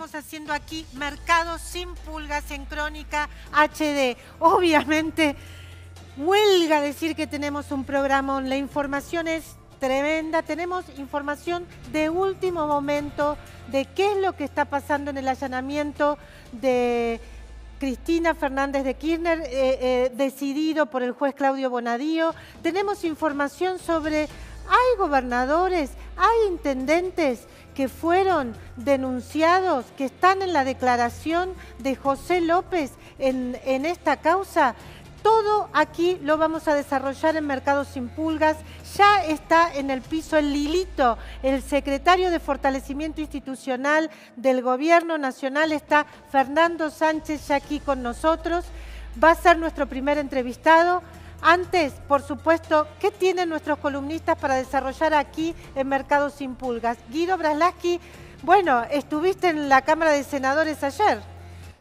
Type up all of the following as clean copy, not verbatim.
Estamos haciendo aquí Mercado sin Pulgas en Crónica HD. Obviamente, huelga decir que tenemos un programa. La información es tremenda. Tenemos información de último momento de qué es lo que está pasando en el allanamiento de Cristina Fernández de Kirchner, decidido por el juez Claudio Bonadío. Tenemos información sobre, hay gobernadores, hay intendentes que fueron denunciados, que están en la declaración de José López en esta causa. Todo aquí lo vamos a desarrollar en Mercado sin Pulgas. Ya está en el piso el Lilito, el secretario de Fortalecimiento Institucional del Gobierno Nacional. Está Fernando Sánchez ya aquí con nosotros. Va a ser nuestro primer entrevistado. Antes, por supuesto, ¿qué tienen nuestros columnistas para desarrollar aquí en Mercado sin Pulgas? Guido Braslavsky, bueno, estuviste en la Cámara de Senadores ayer.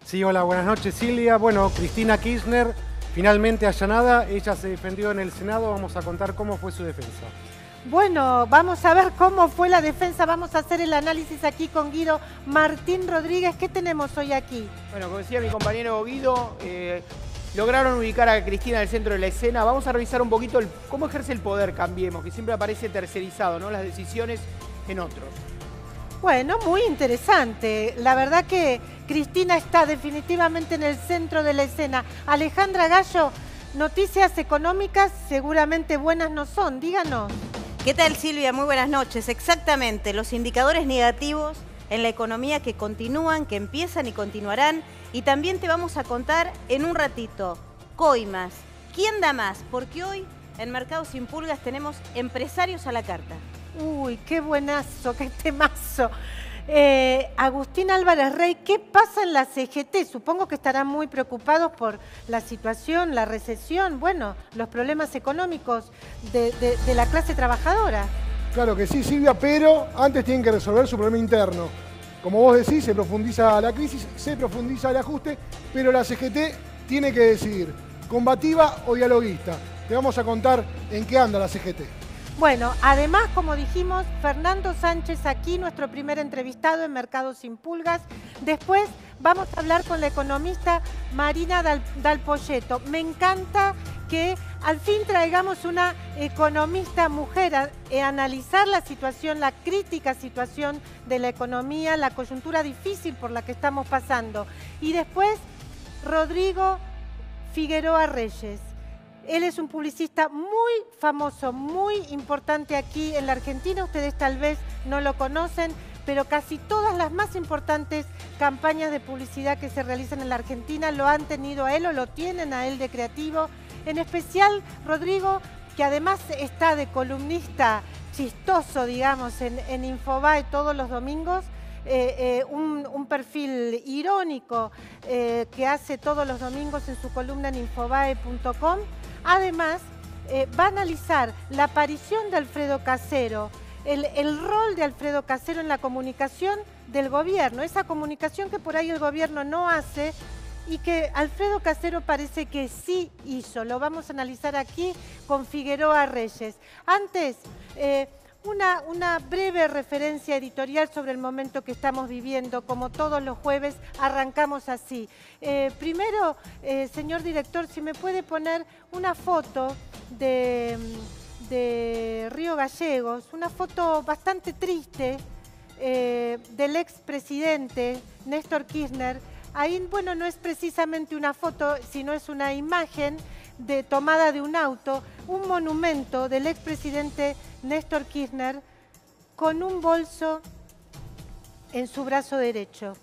Sí, hola, buenas noches, Silvia. Bueno, Cristina Kirchner finalmente allanada, ella se defendió en el Senado, vamos a contar cómo fue su defensa. Bueno, vamos a ver cómo fue la defensa, vamos a hacer el análisis aquí con Guido. Martín Rodríguez, ¿qué tenemos hoy aquí? Bueno, como decía mi compañero Guido, lograron ubicar a Cristina en el centro de la escena. Vamos a revisar un poquito cómo ejerce el poder Cambiemos, que siempre aparece tercerizado, ¿no? Las decisiones en otros. Bueno, muy interesante. La verdad que Cristina está definitivamente en el centro de la escena. Alejandra Gallo, noticias económicas seguramente buenas no son, díganos. ¿Qué tal, Silvia? Muy buenas noches. Exactamente, los indicadores negativos en la economía que continúan, que empiezan y continuarán. Y también te vamos a contar en un ratito, coimas, ¿quién da más? Porque hoy en Mercado sin Pulgas tenemos empresarios a la carta. Uy, qué buenazo, qué temazo. Agustín Álvarez Rey, ¿qué pasa en la CGT? Supongo que estarán muy preocupados por la situación, la recesión, bueno, los problemas económicos de la clase trabajadora. Claro que sí, Silvia, pero antes tienen que resolver su problema interno. Como vos decís, se profundiza la crisis, se profundiza el ajuste, pero la CGT tiene que decidir, combativa o dialoguista. Te vamos a contar en qué anda la CGT. Bueno, además, como dijimos, Fernando Sánchez aquí, nuestro primer entrevistado en Mercado sin Pulgas. Después vamos a hablar con la economista Marina Dal Poyetto. Me encanta que al fin traigamos una economista mujer a analizar la situación, la crítica situación de la economía, la coyuntura difícil por la que estamos pasando. Y después, Rodrigo Figueroa Reyes. Él es un publicista muy famoso, muy importante aquí en la Argentina. Ustedes tal vez no lo conocen, pero casi todas las más importantes campañas de publicidad que se realizan en la Argentina lo han tenido a él o lo tienen a él de creativo. En especial, Rodrigo, que además está de columnista chistoso, digamos, en Infobae todos los domingos, un perfil irónico que hace todos los domingos en su columna en infobae.com. Además, va a analizar la aparición de Alfredo Casero, el rol de Alfredo Casero en la comunicación del gobierno, esa comunicación que por ahí el gobierno no hace y que Alfredo Casero parece que sí hizo. Lo vamos a analizar aquí con Figueroa Reyes. Antes, una breve referencia editorial sobre el momento que estamos viviendo. Como todos los jueves, arrancamos así. Primero, señor director, si me puede poner una foto de Río Gallegos, una foto bastante triste del expresidente Néstor Kirchner. Ahí, bueno, no es precisamente una foto, sino es una imagen tomada de un auto, un monumento del expresidente Néstor Kirchner con un bolso en su brazo derecho.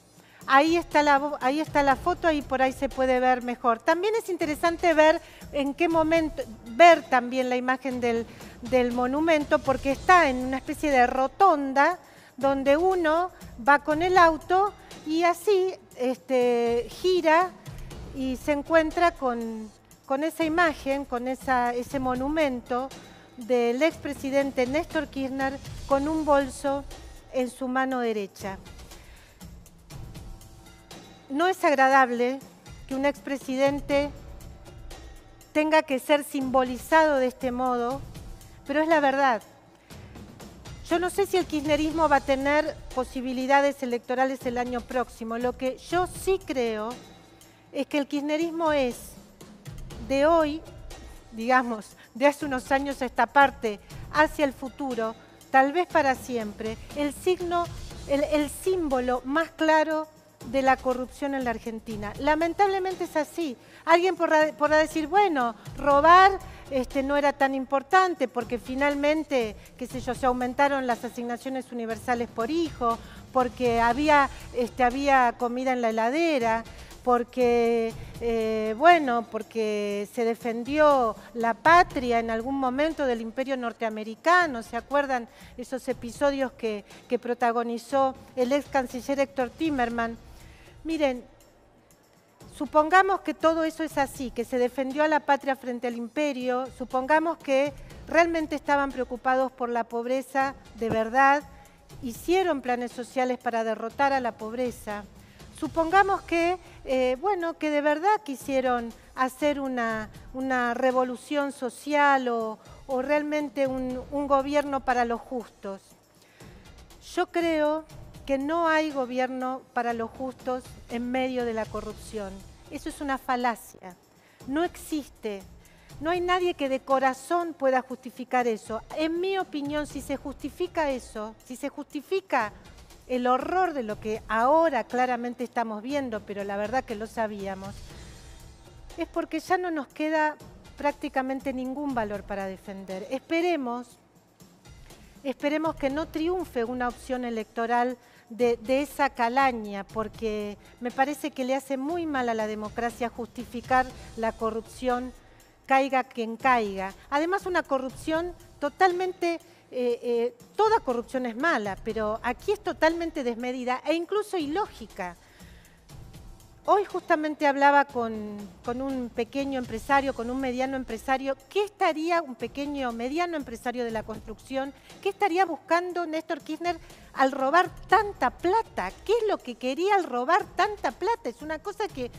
Ahí está la foto, ahí por ahí se puede ver mejor. También es interesante ver en qué momento, ver también la imagen del monumento, porque está en una especie de rotonda donde uno va con el auto y así gira y se encuentra con esa imagen, con ese monumento del expresidente Néstor Kirchner con un bolso en su mano derecha. No es agradable que un expresidente tenga que ser simbolizado de este modo, pero es la verdad. Yo no sé si el kirchnerismo va a tener posibilidades electorales el año próximo. Lo que yo sí creo es que el kirchnerismo es de hoy, digamos, de hace unos años a esta parte, hacia el futuro, tal vez para siempre, el símbolo más claro de la corrupción en la Argentina. Lamentablemente es así. Alguien podrá decir, bueno, robar no era tan importante porque finalmente, qué sé yo, se aumentaron las asignaciones universales por hijo, porque había comida en la heladera, porque, porque se defendió la patria en algún momento del Imperio norteamericano. ¿Se acuerdan esos episodios que protagonizó el ex canciller Héctor Timerman? Miren, supongamos que todo eso es así, que se defendió a la patria frente al imperio, supongamos que realmente estaban preocupados por la pobreza de verdad, hicieron planes sociales para derrotar a la pobreza. Supongamos que, que de verdad quisieron hacer una revolución social o realmente un gobierno para los justos. Yo creo que no hay gobierno para los justos en medio de la corrupción. Eso es una falacia. No existe. No hay nadie que de corazón pueda justificar eso. En mi opinión, si se justifica eso, si se justifica el horror de lo que ahora claramente estamos viendo, pero la verdad que lo sabíamos, es porque ya no nos queda prácticamente ningún valor para defender. Esperemos que no triunfe una opción electoral de esa calaña, porque me parece que le hace muy mal a la democracia justificar la corrupción, caiga quien caiga. Además, una corrupción totalmente... toda corrupción es mala, pero aquí es totalmente desmedida e incluso ilógica. Hoy justamente hablaba con un pequeño empresario, con un mediano empresario. ¿Qué estaría un pequeño, mediano empresario de la construcción? ¿Qué estaría buscando Néstor Kirchner al robar tanta plata? ¿Qué es lo que quería al robar tanta plata? Es una cosa que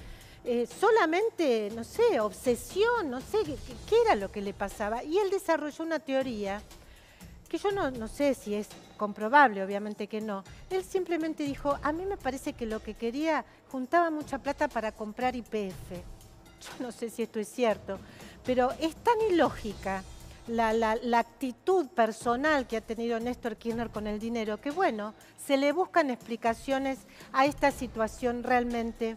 solamente, no sé, obsesión, no sé, ¿qué era lo que le pasaba? Y él desarrolló una teoría que yo no sé si es comprobable, obviamente que no. Él simplemente dijo, a mí me parece que lo que quería, juntaba mucha plata para comprar YPF. Yo no sé si esto es cierto, pero es tan ilógica la actitud personal que ha tenido Néstor Kirchner con el dinero, que bueno, se le buscan explicaciones a esta situación realmente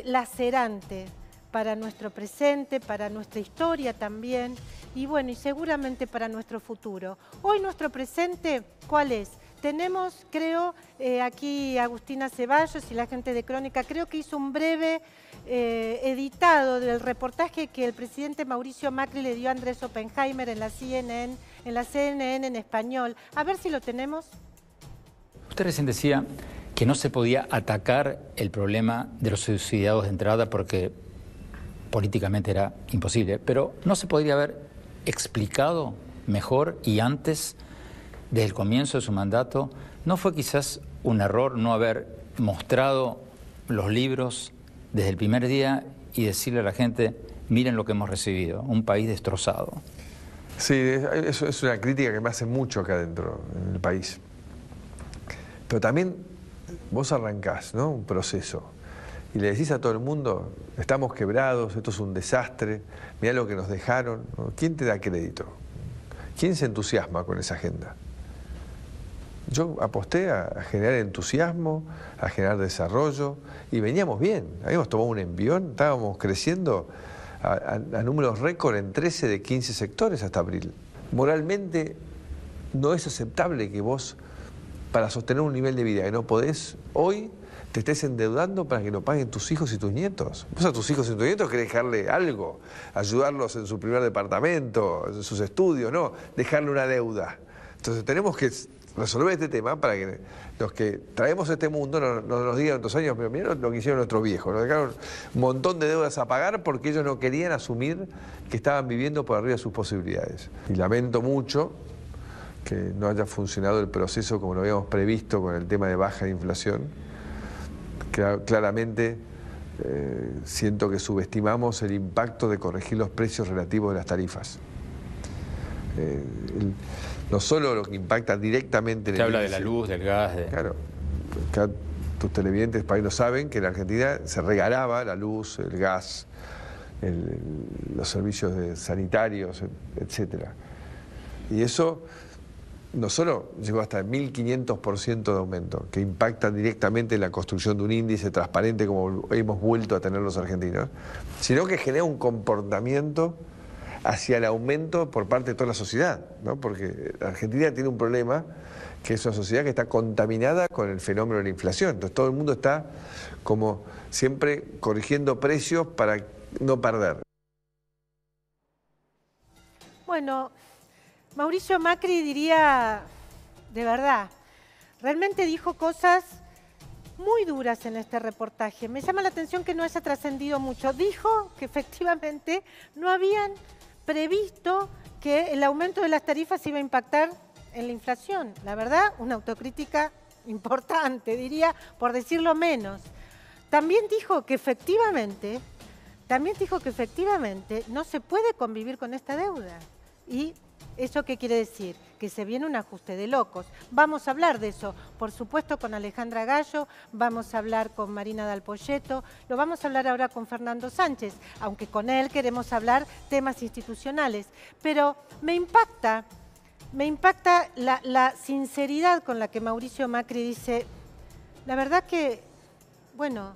lacerante para nuestro presente, para nuestra historia también, y bueno, y seguramente para nuestro futuro. Hoy nuestro presente, ¿cuál es? Tenemos, creo, aquí Agustina Ceballos y la gente de Crónica, creo que hizo un breve editado del reportaje que el presidente Mauricio Macri le dio a Andrés Oppenheimer en la CNN en español. A ver si lo tenemos. Usted recién decía que no se podía atacar el problema de los subsidiados de entrada porque políticamente era imposible, pero ¿no se podría haber explicado mejor y antes, desde el comienzo de su mandato? ¿No fue quizás un error no haber mostrado los libros desde el primer día y decirle a la gente, miren lo que hemos recibido, un país destrozado? Sí, eso es una crítica que me hace mucho acá adentro, en el país. Pero también vos arrancás, ¿no?, un proceso y le decís a todo el mundo, estamos quebrados, esto es un desastre, mirá lo que nos dejaron, ¿no? ¿Quién te da crédito? ¿Quién se entusiasma con esa agenda? Yo aposté a generar entusiasmo, a generar desarrollo, y veníamos bien, habíamos tomado un envión, estábamos creciendo a números récord en 13 de 15 sectores hasta abril. Moralmente no es aceptable que vos, para sostener un nivel de vida que no podés, hoy te estés endeudando para que lo paguen tus hijos y tus nietos. Vos a tus hijos y tus nietos querés dejarle algo, ayudarlos en su primer departamento, en sus estudios, no dejarle una deuda. Entonces tenemos que resolver este tema para que los que traemos este mundo no nos digan en otros años, pero mirá lo que hicieron nuestros viejos, nos dejaron un montón de deudas a pagar porque ellos no querían asumir que estaban viviendo por arriba de sus posibilidades. Y lamento mucho que no haya funcionado el proceso como lo habíamos previsto con el tema de baja inflación. Claramente siento que subestimamos el impacto de corregir los precios relativos de las tarifas. no solo lo que impacta directamente en Se el habla de índice. la luz, del gas. Claro, acá tus televidentes país lo saben, que en Argentina se regalaba la luz, el gas, los servicios sanitarios, etcétera. Y eso no solo llegó hasta el 1500% de aumento, que impacta directamente en la construcción de un índice transparente como hemos vuelto a tener los argentinos, sino que genera un comportamiento hacia el aumento por parte de toda la sociedad, ¿no? Porque Argentina tiene un problema, que es una sociedad que está contaminada con el fenómeno de la inflación. Entonces todo el mundo está como siempre corrigiendo precios para no perder. Bueno, Mauricio Macri diría, de verdad, realmente dijo cosas muy duras en este reportaje. Me llama la atención que no haya trascendido mucho. Dijo que efectivamente no habían previsto que el aumento de las tarifas iba a impactar en la inflación. La verdad, una autocrítica importante, diría, por decirlo menos. También dijo que efectivamente no se puede convivir con esta deuda. ¿Y eso qué quiere decir? Que se viene un ajuste de locos. Vamos a hablar de eso, por supuesto, con Alejandra Gallo, vamos a hablar con Marina Dal Poyetto, lo vamos a hablar ahora con Fernando Sánchez, aunque con él queremos hablar temas institucionales. Pero me impacta la sinceridad con la que Mauricio Macri dice, la verdad que, bueno,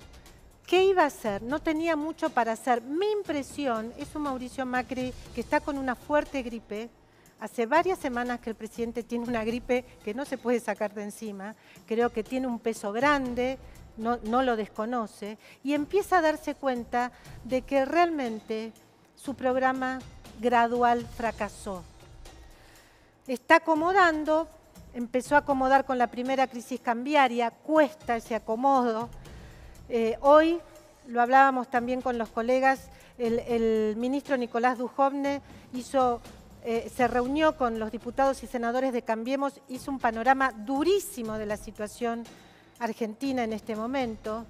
¿qué iba a hacer? No tenía mucho para hacer. Mi impresión es un Mauricio Macri que está con una fuerte gripe. Hace varias semanas que el presidente tiene una gripe que no se puede sacar de encima. Creo que tiene un peso grande, no lo desconoce. Y empieza a darse cuenta de que realmente su programa gradual fracasó. Está acomodando, empezó a acomodar con la primera crisis cambiaria, cuesta ese acomodo. Hoy, lo hablábamos también con los colegas, el ministro Nicolás Dujovne se reunió con los diputados y senadores de Cambiemos, hizo un panorama durísimo de la situación argentina en este momento.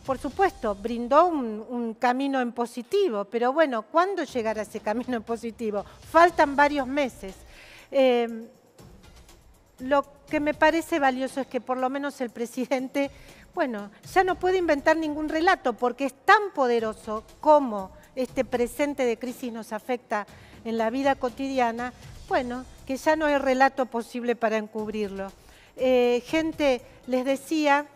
Por supuesto, brindó un camino en positivo, pero bueno, ¿cuándo llegará ese camino en positivo? Faltan varios meses. Lo que me parece valioso es que por lo menos el presidente, bueno, ya no puede inventar ningún relato porque es tan poderoso como este presente de crisis nos afecta en la vida cotidiana, bueno, que ya no hay relato posible para encubrirlo. Gente, les decía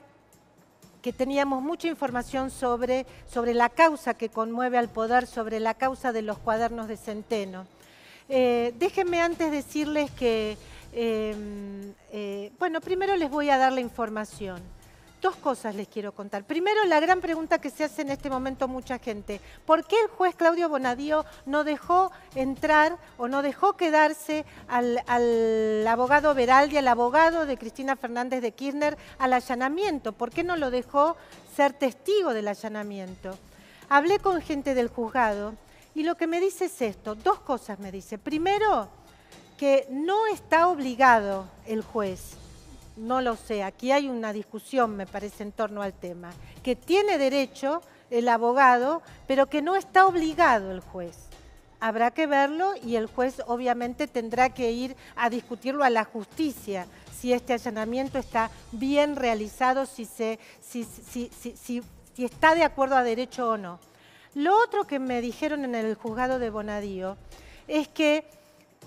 que teníamos mucha información sobre la causa que conmueve al poder, sobre la causa de los cuadernos de Centeno. Déjenme antes decirles que, bueno, primero les voy a dar la información. Dos cosas les quiero contar. Primero, la gran pregunta que se hace en este momento mucha gente. ¿Por qué el juez Claudio Bonadío no dejó entrar o no dejó quedarse al abogado Veraldi, al abogado de Cristina Fernández de Kirchner, al allanamiento? ¿Por qué no lo dejó ser testigo del allanamiento? Hablé con gente del juzgado y lo que me dice es esto. Dos cosas me dice. Primero, que no está obligado el juez. No lo sé, aquí hay una discusión, me parece, en torno al tema. Que tiene derecho el abogado, pero que no está obligado el juez. Habrá que verlo y el juez obviamente tendrá que ir a discutirlo a la justicia, si este allanamiento está bien realizado, si está de acuerdo a derecho o no. Lo otro que me dijeron en el juzgado de Bonadío es que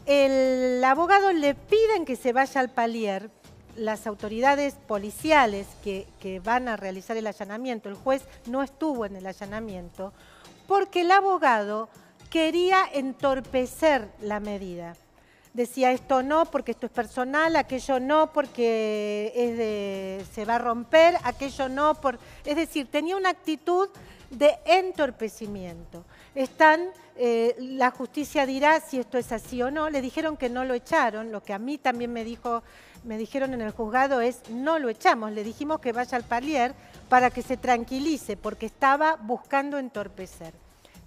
el abogado le piden que se vaya al palier. Las autoridades policiales que van a realizar el allanamiento, el juez no estuvo en el allanamiento, porque el abogado quería entorpecer la medida. Decía esto no porque esto es personal, aquello no porque se va a romper, aquello no, es decir, tenía una actitud de entorpecimiento. La justicia dirá si esto es así o no. Le dijeron que no lo echaron, lo que a mí también me dijeron en el juzgado es no lo echamos, le dijimos que vaya al palier para que se tranquilice porque estaba buscando entorpecer.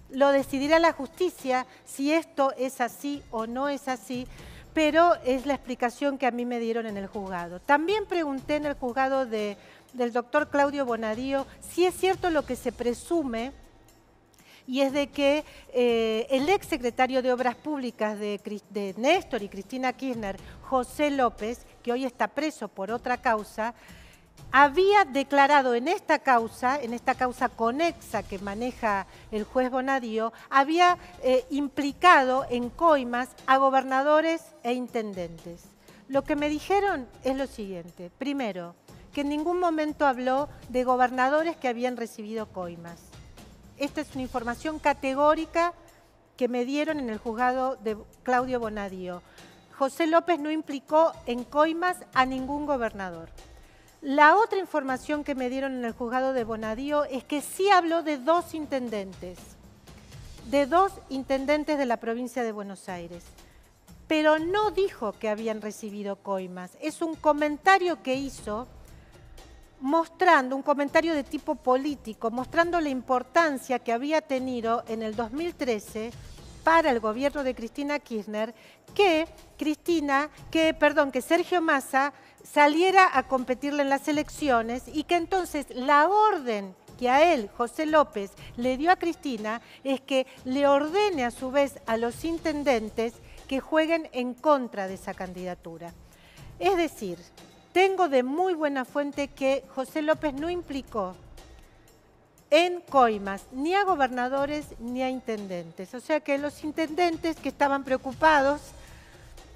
Lo decidirá la justicia si esto es así o no es así, pero es la explicación que a mí me dieron en el juzgado. También pregunté en el juzgado del doctor Claudio Bonadío si es cierto lo que se presume, y es de que el ex secretario de Obras Públicas de Néstor y Cristina Kirchner, José López, que hoy está preso por otra causa, había declarado en esta causa conexa que maneja el juez Bonadío, había implicado en coimas a gobernadores e intendentes. Lo que me dijeron es lo siguiente. Primero, que en ningún momento habló de gobernadores que habían recibido coimas. Esta es una información categórica que me dieron en el juzgado de Claudio Bonadío. José López no implicó en coimas a ningún gobernador. La otra información que me dieron en el juzgado de Bonadío es que sí habló de dos intendentes de la provincia de Buenos Aires, pero no dijo que habían recibido coimas. Es un comentario que hizo mostrando, un comentario de tipo político, mostrando la importancia que había tenido en el 2013 para el gobierno de Cristina Kirchner que Sergio Massa saliera a competirle en las elecciones y que entonces la orden que a él, José López, le dio a Cristina es que le ordene a su vez a los intendentes que jueguen en contra de esa candidatura. Es decir, tengo de muy buena fuente que José López no implicó en coimas ni a gobernadores ni a intendentes. O sea que los intendentes que estaban preocupados,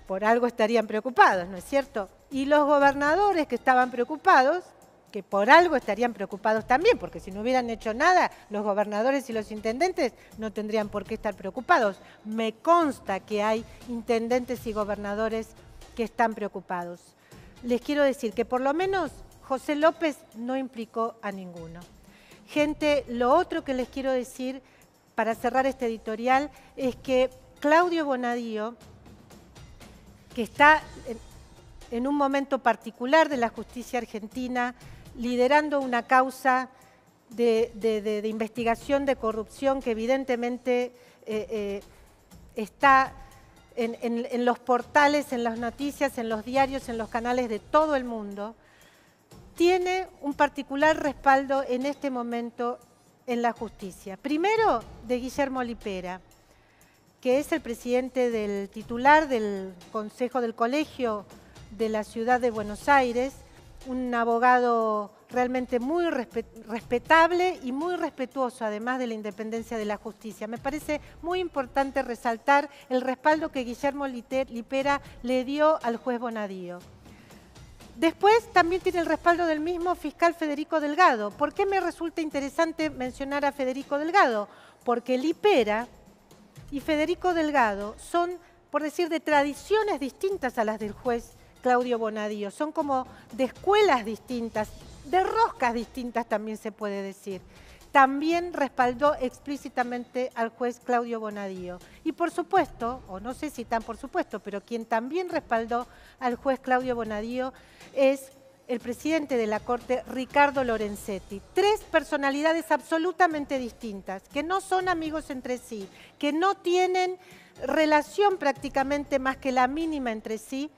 por algo estarían preocupados, ¿no es cierto? Y los gobernadores que estaban preocupados, que por algo estarían preocupados también, porque si no hubieran hecho nada, los gobernadores y los intendentes no tendrían por qué estar preocupados. Me consta que hay intendentes y gobernadores que están preocupados. Les quiero decir que por lo menos José López no implicó a ninguno. Gente, lo otro que les quiero decir para cerrar este editorial es que Claudio Bonadío, que está en un momento particular de la justicia argentina, liderando una causa de investigación de corrupción que evidentemente está en los portales, en las noticias, en los diarios, en los canales de todo el mundo, tiene un particular respaldo en este momento en la justicia. Primero, de Guillermo Lipera, que es el presidente del titular del Consejo del Colegio de la Ciudad de Buenos Aires, un abogado realmente muy respetable y muy respetuoso, además de la independencia de la justicia. Me parece muy importante resaltar el respaldo que Guillermo Lipera le dio al juez Bonadío. Después también tiene el respaldo del mismo fiscal Federico Delgado. ¿Por qué me resulta interesante mencionar a Federico Delgado? Porque Lipera y Federico Delgado son, por decir, de tradiciones distintas a las del juez Claudio Bonadío. Son como de escuelas distintas, de roscas distintas también se puede decir. También respaldó explícitamente al juez Claudio Bonadío. Y por supuesto, o no sé si tan por supuesto, pero quien también respaldó al juez Claudio Bonadío es el presidente de la Corte, Ricardo Lorenzetti. Tres personalidades absolutamente distintas, que no son amigos entre sí, que no tienen relación prácticamente más que la mínima entre sí,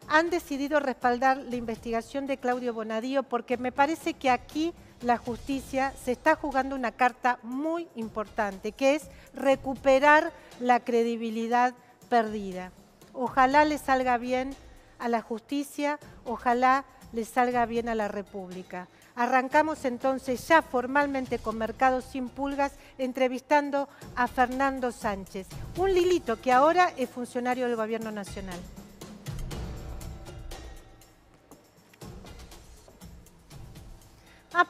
han decidido respaldar la investigación de Claudio Bonadío porque me parece que aquí la justicia se está jugando una carta muy importante, que es recuperar la credibilidad perdida. Ojalá le salga bien a la justicia, ojalá le salga bien a la República. Arrancamos entonces ya formalmente con Mercado Sin Pulgas, entrevistando a Fernando Sánchez, un Lilito que ahora es funcionario del Gobierno Nacional.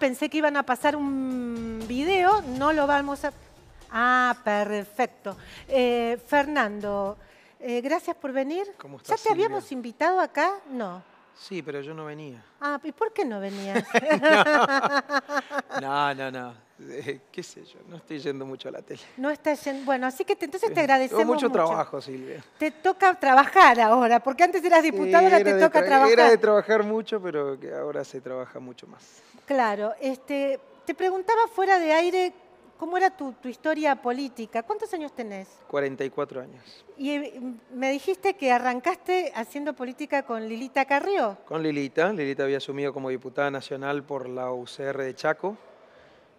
Pensé que iban a pasar un video, no lo vamos a... perfecto. Fernando, gracias por venir. ¿Cómo estás, ¿Ya te habíamos invitado acá? No. Sí, pero yo no venía. ¿Y por qué no venías? No. ¿Qué sé yo? No estoy yendo mucho a la tele. No estás yendo... Bueno, así que entonces te agradecemos Tengo mucho mucho. Trabajo, Silvia. Te toca trabajar ahora, porque antes eras diputado, ahora te toca trabajar. Era de trabajar mucho, pero que ahora se trabaja mucho más. Claro. Te preguntaba fuera de aire cómo era tu historia política. ¿Cuántos años tenés? 44 años. Y me dijiste que arrancaste haciendo política con Lilita Carrió. Con Lilita. Lilita había asumido como diputada nacional por la UCR de Chaco.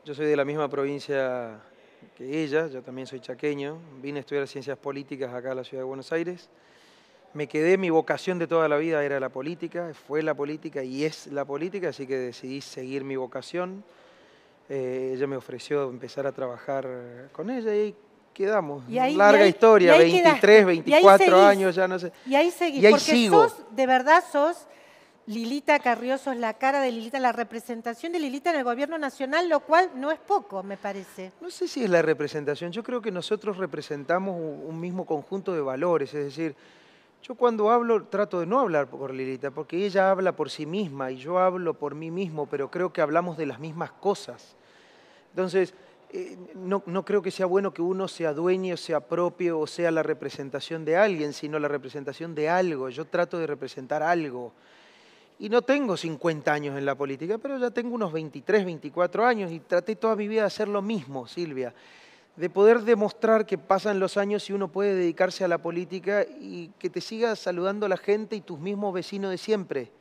Yo soy de la misma provincia que ella. Yo también soy chaqueño. Vine a estudiar ciencias políticas acá a la ciudad de Buenos Aires. Me quedé, mi vocación de toda la vida era la política, fue la política y es la política, así que decidí seguir mi vocación. Ella me ofreció empezar a trabajar con ella y quedamos. Larga historia, 23, 24 años, ya no sé. Y ahí seguís, y ahí porque sigo. de verdad sos Lilita Carrió, sos la cara de Lilita, la representación de Lilita en el gobierno nacional, lo cual no es poco, me parece. No sé si es la representación, yo creo que nosotros representamos un mismo conjunto de valores, es decir, yo cuando hablo trato de no hablar por Lilita, porque ella habla por sí misma y yo hablo por mí mismo, pero creo que hablamos de las mismas cosas. Entonces, no creo que sea bueno que uno se adueñe o se apropie o sea la representación de alguien, sino la representación de algo. Yo trato de representar algo. Y no tengo 50 años en la política, pero ya tengo unos 23, 24 años y traté toda mi vida de hacer lo mismo, Silvia. De poder demostrar que pasan los años y uno puede dedicarse a la política y que te siga saludando la gente y tus mismos vecinos de siempre,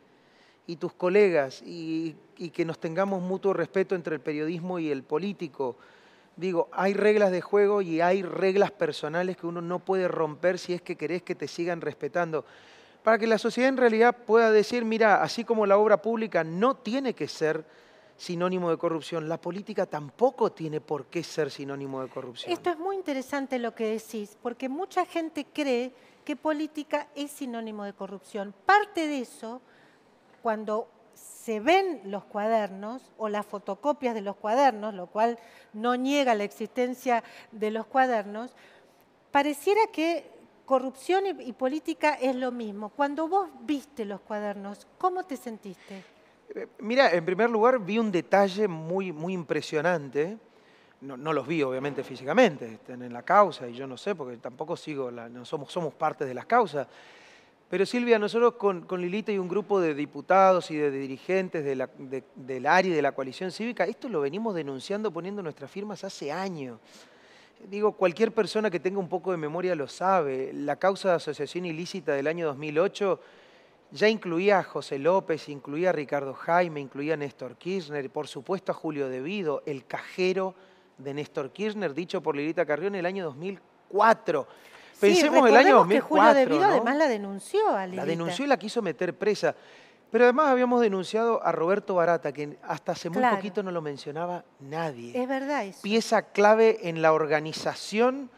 y tus colegas, y que nos tengamos mutuo respeto entre el periodismo y el político. Digo, hay reglas de juego y hay reglas personales que uno no puede romper si es que querés que te sigan respetando. Para que la sociedad en realidad pueda decir, mira, así como la obra pública no tiene que ser sinónimo de corrupción, la política tampoco tiene por qué ser sinónimo de corrupción. Esto es muy interesante lo que decís, porque mucha gente cree que política es sinónimo de corrupción. Parte de eso, cuando se ven los cuadernos o las fotocopias de los cuadernos, lo cual no niega la existencia de los cuadernos, pareciera que corrupción y política es lo mismo. Cuando vos viste los cuadernos, ¿cómo te sentiste? Mira, en primer lugar vi un detalle muy impresionante. No los vi obviamente físicamente, están en la causa y yo no sé porque tampoco sigo, no somos parte de las causas. Pero Silvia, nosotros con Lilita y un grupo de diputados y de dirigentes del área y de la coalición cívica, esto lo venimos denunciando, poniendo nuestras firmas hace años. Digo, cualquier persona que tenga un poco de memoria lo sabe. La causa de asociación ilícita del año 2008 ya incluía a José López, incluía a Ricardo Jaime, incluía a Néstor Kirchner, y por supuesto a Julio De Vido, el cajero de Néstor Kirchner, dicho por Lilita Carrió en el año 2004. Pensemos sí, el año 2004, que Julio De Vido ¿no? Además la denunció a Lilita. La denunció y la quiso meter presa. Pero además habíamos denunciado a Roberto Barata, que hasta hace muy poquito no lo mencionaba nadie. Es verdad eso. Pieza clave en la organización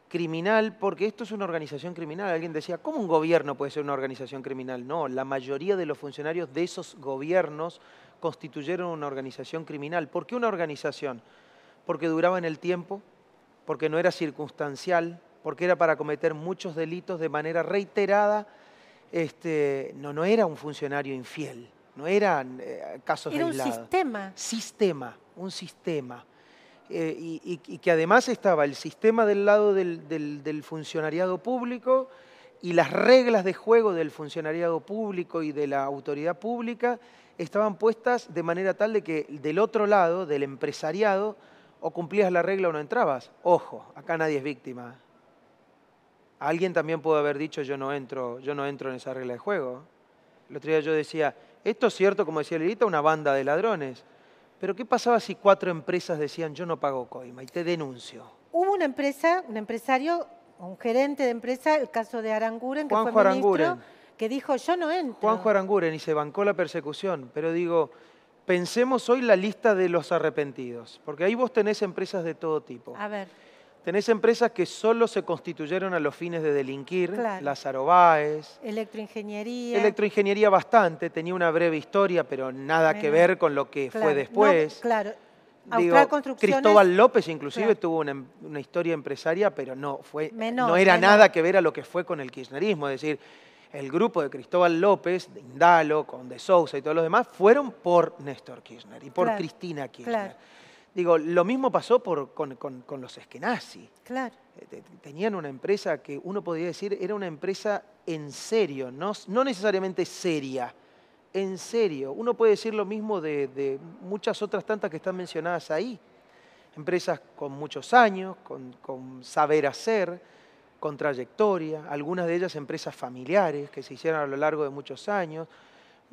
criminal, porque esto es una organización criminal. Alguien decía, ¿cómo un gobierno puede ser una organización criminal? No, la mayoría de los funcionarios de esos gobiernos constituyeron una organización criminal. ¿Por qué una organización? Porque duraba en el tiempo, porque no era circunstancial, porque era para cometer muchos delitos de manera reiterada. No era un funcionario infiel, no eran casos aislados. Era un sistema. Un sistema. Y que además estaba el sistema del lado del funcionariado público y las reglas de juego del funcionariado público y de la autoridad pública estaban puestas de manera tal de que del otro lado, del empresariado, o cumplías la regla o no entrabas. Ojo, acá nadie es víctima. Alguien también pudo haber dicho yo no entro en esa regla de juego. El otro día yo decía, esto es cierto, como decía Lilita, una banda de ladrones. Pero ¿qué pasaba si 4 empresas decían yo no pago coima y te denuncio? Hubo una empresa, un empresario, un gerente de empresa, el caso de Aranguren, que Juanjo fue ministro, Aranguren. Que dijo yo no entro. Juanjo Aranguren, y se bancó la persecución. Pero digo, pensemos hoy la lista de los arrepentidos, porque ahí vos tenés empresas de todo tipo. A ver. Tenés empresas que solo se constituyeron a los fines de delinquir, Claro. Lázaro Báez. Electroingeniería. Electroingeniería bastante, tenía una breve historia, pero nada que ver con lo que fue después. No, claro. Digo, Austral Construcciones. Cristóbal López inclusive Claro. tuvo una historia empresaria, pero no Menor. era nada que ver a lo que fue con el kirchnerismo. Es decir, el grupo de Cristóbal López, de Indalo, con De Sousa y todos los demás, fueron por Néstor Kirchner y por Claro. Cristina Kirchner. Claro. Digo, lo mismo pasó con los Eskenazi. Claro. Tenían una empresa que uno podría decir era una empresa en serio, no necesariamente seria, en serio. Uno puede decir lo mismo de muchas otras tantas que están mencionadas ahí. Empresas con muchos años, con saber hacer, con trayectoria, algunas de ellas empresas familiares que se hicieron a lo largo de muchos años.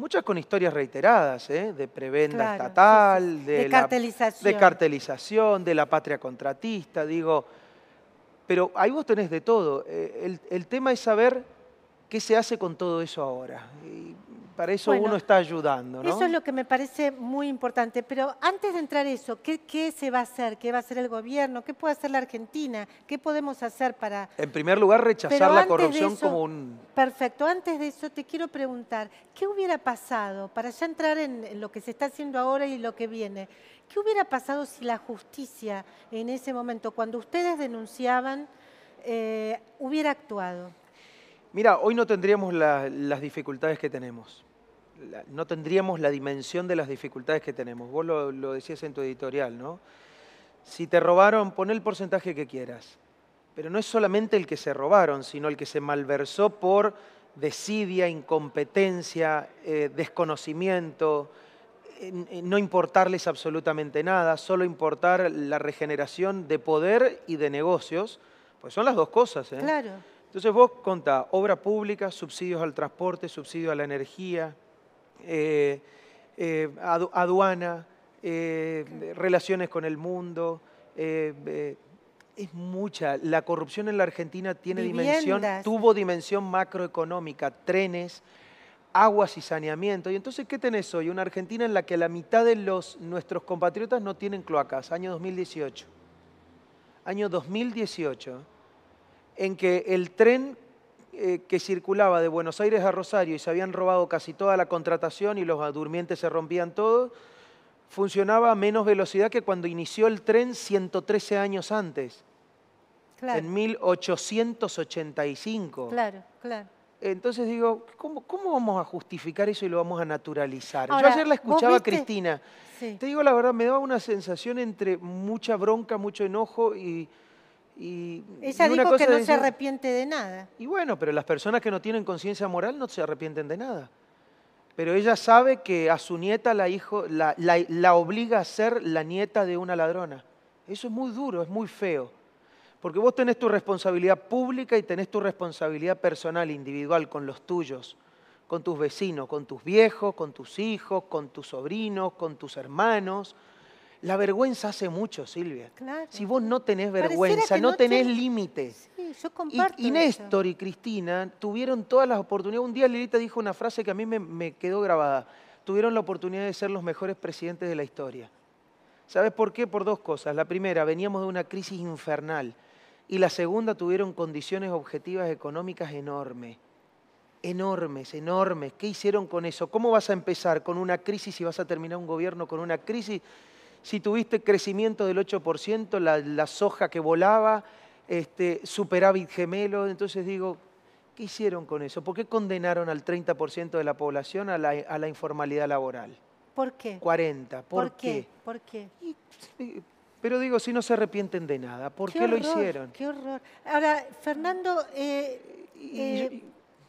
muchas con historias reiteradas, de prebenda Claro, estatal, sí, sí. de cartelización. de cartelización, de la patria contratista, digo, pero ahí vos tenés de todo. El tema es saber qué se hace con todo eso ahora. Y para eso Bueno, uno está ayudando, ¿no? Eso es lo que me parece muy importante. Pero antes de entrar eso, ¿qué se va a hacer? ¿Qué va a hacer el gobierno? ¿Qué puede hacer la Argentina? ¿Qué podemos hacer para...? En primer lugar, rechazar Pero la antes de corrupción eso, como un... Perfecto. Antes de eso, te quiero preguntar, ¿qué hubiera pasado, para ya entrar en lo que se está haciendo ahora y lo que viene, qué hubiera pasado si la justicia en ese momento, cuando ustedes denunciaban, hubiera actuado? Mira, hoy no tendríamos las dificultades que tenemos. No tendríamos la dimensión de las dificultades que tenemos. Vos lo decías en tu editorial, ¿no? Si te robaron, pon el porcentaje que quieras. Pero no es solamente el que se robaron, sino el que se malversó por desidia, incompetencia, desconocimiento, no importarles absolutamente nada, solo importar la regeneración de poder y de negocios, pues son las dos cosas, ¿eh? Claro. Entonces vos contá obra pública, subsidios al transporte, subsidio a la energía, aduana, relaciones con el mundo. Es mucha. La corrupción en la Argentina tiene tuvo dimensión macroeconómica, trenes, aguas y saneamiento. Y entonces, ¿qué tenés hoy? Una Argentina en la que la mitad de nuestros compatriotas no tienen cloacas, año 2018. Año 2018, en que el tren que circulaba de Buenos Aires a Rosario y se habían robado casi toda la contratación y los durmientes se rompían todos, funcionaba a menos velocidad que cuando inició el tren 113 años antes, Claro. en 1885. Claro, claro. Entonces digo, ¿cómo vamos a justificar eso y lo vamos a naturalizar? Ahora, yo ayer la ¿vos escuchaba a viste? Cristina. Sí. Te digo la verdad, me daba una sensación entre mucha bronca, mucho enojo y Ella una dijo cosa que no de se decir, arrepiente de nada. y bueno, pero las personas que no tienen conciencia moral no se arrepienten de nada. Pero ella sabe que a su nieta la obliga a ser la nieta de una ladrona. Eso es muy duro, es muy feo. Porque vos tenés tu responsabilidad pública y tenés tu responsabilidad personal, individual, con los tuyos, con tus vecinos, con tus viejos, con tus hijos, con tus sobrinos, con tus hermanos. La vergüenza hace mucho, Silvia. Claro. Si vos no tenés Pareciera vergüenza, que no no tenés ten- límites. Sí, yo comparto Y Néstor y Cristina tuvieron todas las oportunidades. Un día Lilita dijo una frase que a mí me quedó grabada. Tuvieron la oportunidad de ser los mejores presidentes de la historia. ¿Sabes por qué? Por dos cosas. La primera, veníamos de una crisis infernal. Y la segunda, tuvieron condiciones objetivas económicas enormes. Enormes, enormes. ¿Qué hicieron con eso? ¿Cómo vas a empezar con una crisis y vas a terminar un gobierno con una crisis? Si tuviste crecimiento del 8%, la soja que volaba, superávit gemelo, entonces digo, ¿qué hicieron con eso? ¿Por qué condenaron al 30% de la población a la informalidad laboral? ¿Por qué? 40%. ¿Por qué? ¿Por qué? Pero digo, si no se arrepienten de nada, ¿por qué lo horror, hicieron? Qué horror. Ahora, Fernando,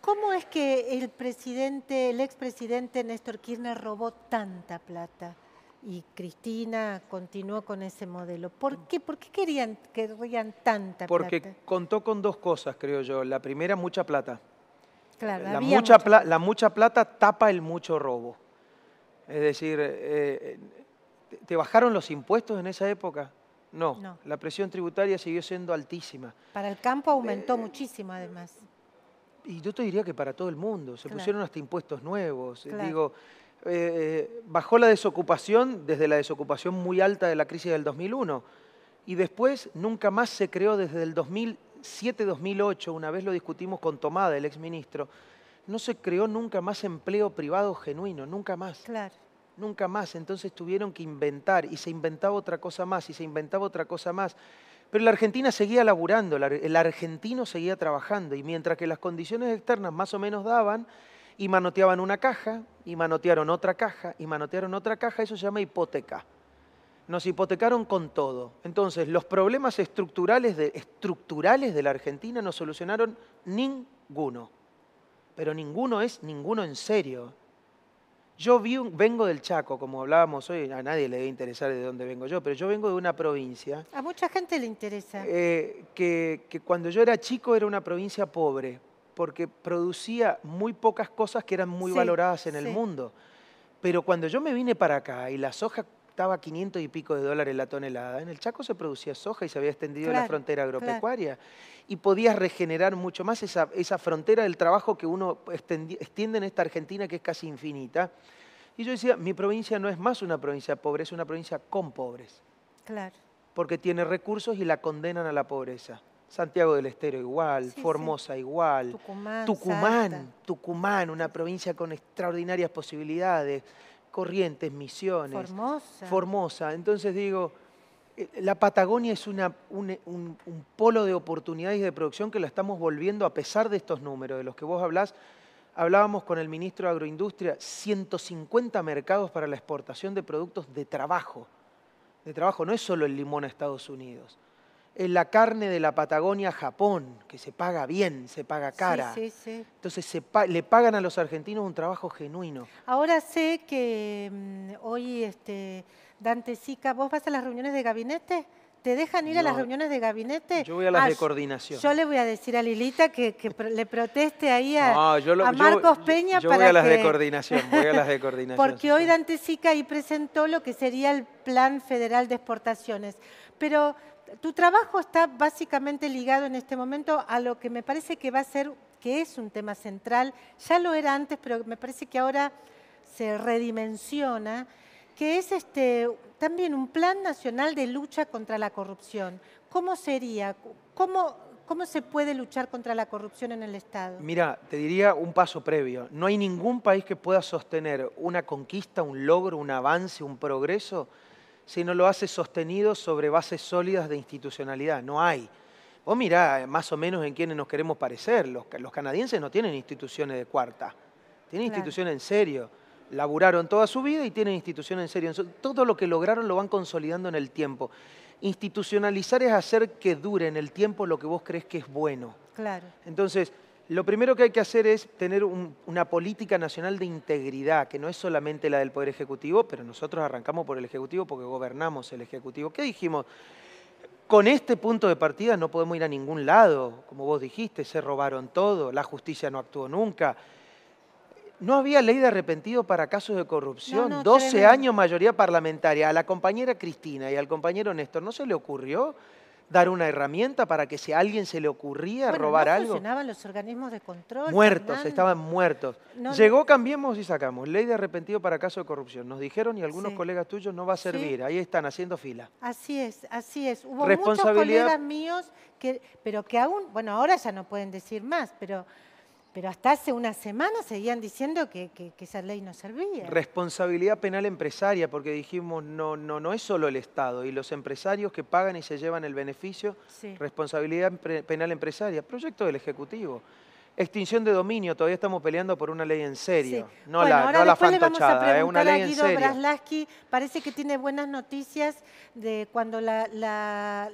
¿cómo es que el expresidente Néstor Kirchner robó tanta plata? Y Cristina continuó con ese modelo. ¿Por qué? ¿Por qué querrían tanta Porque plata? contó con dos cosas, creo yo. La primera, mucha plata. Claro, La había mucha plata tapa el mucho robo. Es decir, ¿te bajaron los impuestos en esa época? No. No. La presión tributaria siguió siendo altísima. Para el campo aumentó muchísimo, además. Y yo te diría que para todo el mundo. Se Claro. pusieron hasta impuestos nuevos. Claro. Digo, bajó la desocupación desde la desocupación muy alta de la crisis del 2001. Y después nunca más se creó desde el 2007-2008, una vez lo discutimos con Tomada, el exministro, no se creó nunca más empleo privado genuino, nunca más. Claro. Nunca más. Entonces tuvieron que inventar y se inventaba otra cosa más y se inventaba otra cosa más. Pero la Argentina seguía laburando, el argentino seguía trabajando y mientras que las condiciones externas más o menos daban y manoteaban una caja y manotearon otra caja y manotearon otra caja, eso se llama hipoteca. Nos hipotecaron con todo. Entonces los problemas estructurales de la Argentina no solucionaron ninguno. Pero ninguno es ninguno en serio. Yo vengo del Chaco, como hablábamos hoy, a nadie le debe interesar de dónde vengo yo, pero yo vengo de una provincia A mucha gente le interesa. que cuando yo era chico era una provincia pobre, porque producía muy pocas cosas que eran muy Sí, valoradas en el sí. mundo. Pero cuando yo me vine para acá y la soja estaba a 500 y pico de dólares la tonelada, en el Chaco se producía soja y se había extendido la Claro, frontera claro. agropecuaria. Y podías regenerar mucho más esa frontera del trabajo que uno extiende en esta Argentina que es casi infinita. Y yo decía, mi provincia no es más una provincia pobre, es una provincia con pobres. Claro. Porque tiene recursos y la condenan a la pobreza. Santiago del Estero igual, Sí, Formosa igual, Tucumán, Salta. Tucumán, una provincia con extraordinarias posibilidades, Corrientes, Misiones, Formosa. Entonces digo, la Patagonia es un polo de oportunidades y de producción que la estamos volviendo a pesar de estos números de los que vos hablás. Hablábamos con el ministro de Agroindustria, 150 mercados para la exportación de productos de trabajo. De trabajo, no es solo el limón a Estados Unidos. Es la carne de la Patagonia a Japón, que se paga bien, se paga cara. Sí, sí, sí. Entonces le pagan a los argentinos un trabajo genuino. Ahora sé que hoy Dante Sica, ¿vos vas a las reuniones de gabinete? ¿Te dejan ir a las reuniones de gabinete? Yo voy a las de coordinación. Yo le voy a decir a Lilita que le proteste ahí a Marcos Peña yo para voy a las que... de coordinación, voy a las de coordinación. Porque hoy Dante Sica ahí presentó lo que sería el Plan Federal de Exportaciones. Pero tu trabajo está básicamente ligado en este momento a lo que me parece que va a ser, que es un tema central. Ya lo era antes, pero me parece que ahora se redimensiona, que es también un plan nacional de lucha contra la corrupción. ¿Cómo sería? ¿Cómo se puede luchar contra la corrupción en el Estado? Mira, te diría un paso previo. No hay ningún país que pueda sostener una conquista, un logro, un avance, un progreso, si no lo hace sostenido sobre bases sólidas de institucionalidad. No hay. Vos mirá más o menos en quiénes nos queremos parecer. Los canadienses no tienen instituciones de cuarta, tienen instituciones en serio. Laburaron toda su vida y tienen instituciones en serio. Todo lo que lograron lo van consolidando en el tiempo. Institucionalizar es hacer que dure en el tiempo lo que vos crees que es bueno. Claro. Entonces, lo primero que hay que hacer es tener una política nacional de integridad, que no es solamente la del Poder Ejecutivo, pero nosotros arrancamos por el Ejecutivo porque gobernamos el Ejecutivo. ¿Qué dijimos? Con este punto de partida no podemos ir a ningún lado. Como vos dijiste, se robaron todo, la justicia no actuó nunca. No había ley de arrepentido para casos de corrupción. 12 tremendo. años mayoría parlamentaria. A la compañera Cristina y al compañero Néstor, ¿no se le ocurrió dar una herramienta para que si a alguien se le ocurría robar no algo? funcionaban los organismos de control. Muertos, Fernando. estaban muertos. Llegó Cambiemos y sacamos. Ley de arrepentido para casos de corrupción. Nos dijeron y algunos colegas tuyos no va a servir. Ahí están haciendo fila. Así es, así es. Hubo muchos colegas míos pero que aún, bueno, ahora ya no pueden decir más, pero hasta hace una semana seguían diciendo que esa ley no servía. Responsabilidad penal empresaria, porque dijimos no es solo el Estado y los empresarios que pagan y se llevan el beneficio. Responsabilidad penal empresaria, proyecto del Ejecutivo. Extinción de dominio, todavía estamos peleando por una ley en serio, no la fantochada, una ley en serio. Braslavsky parece que tiene buenas noticias de cuando la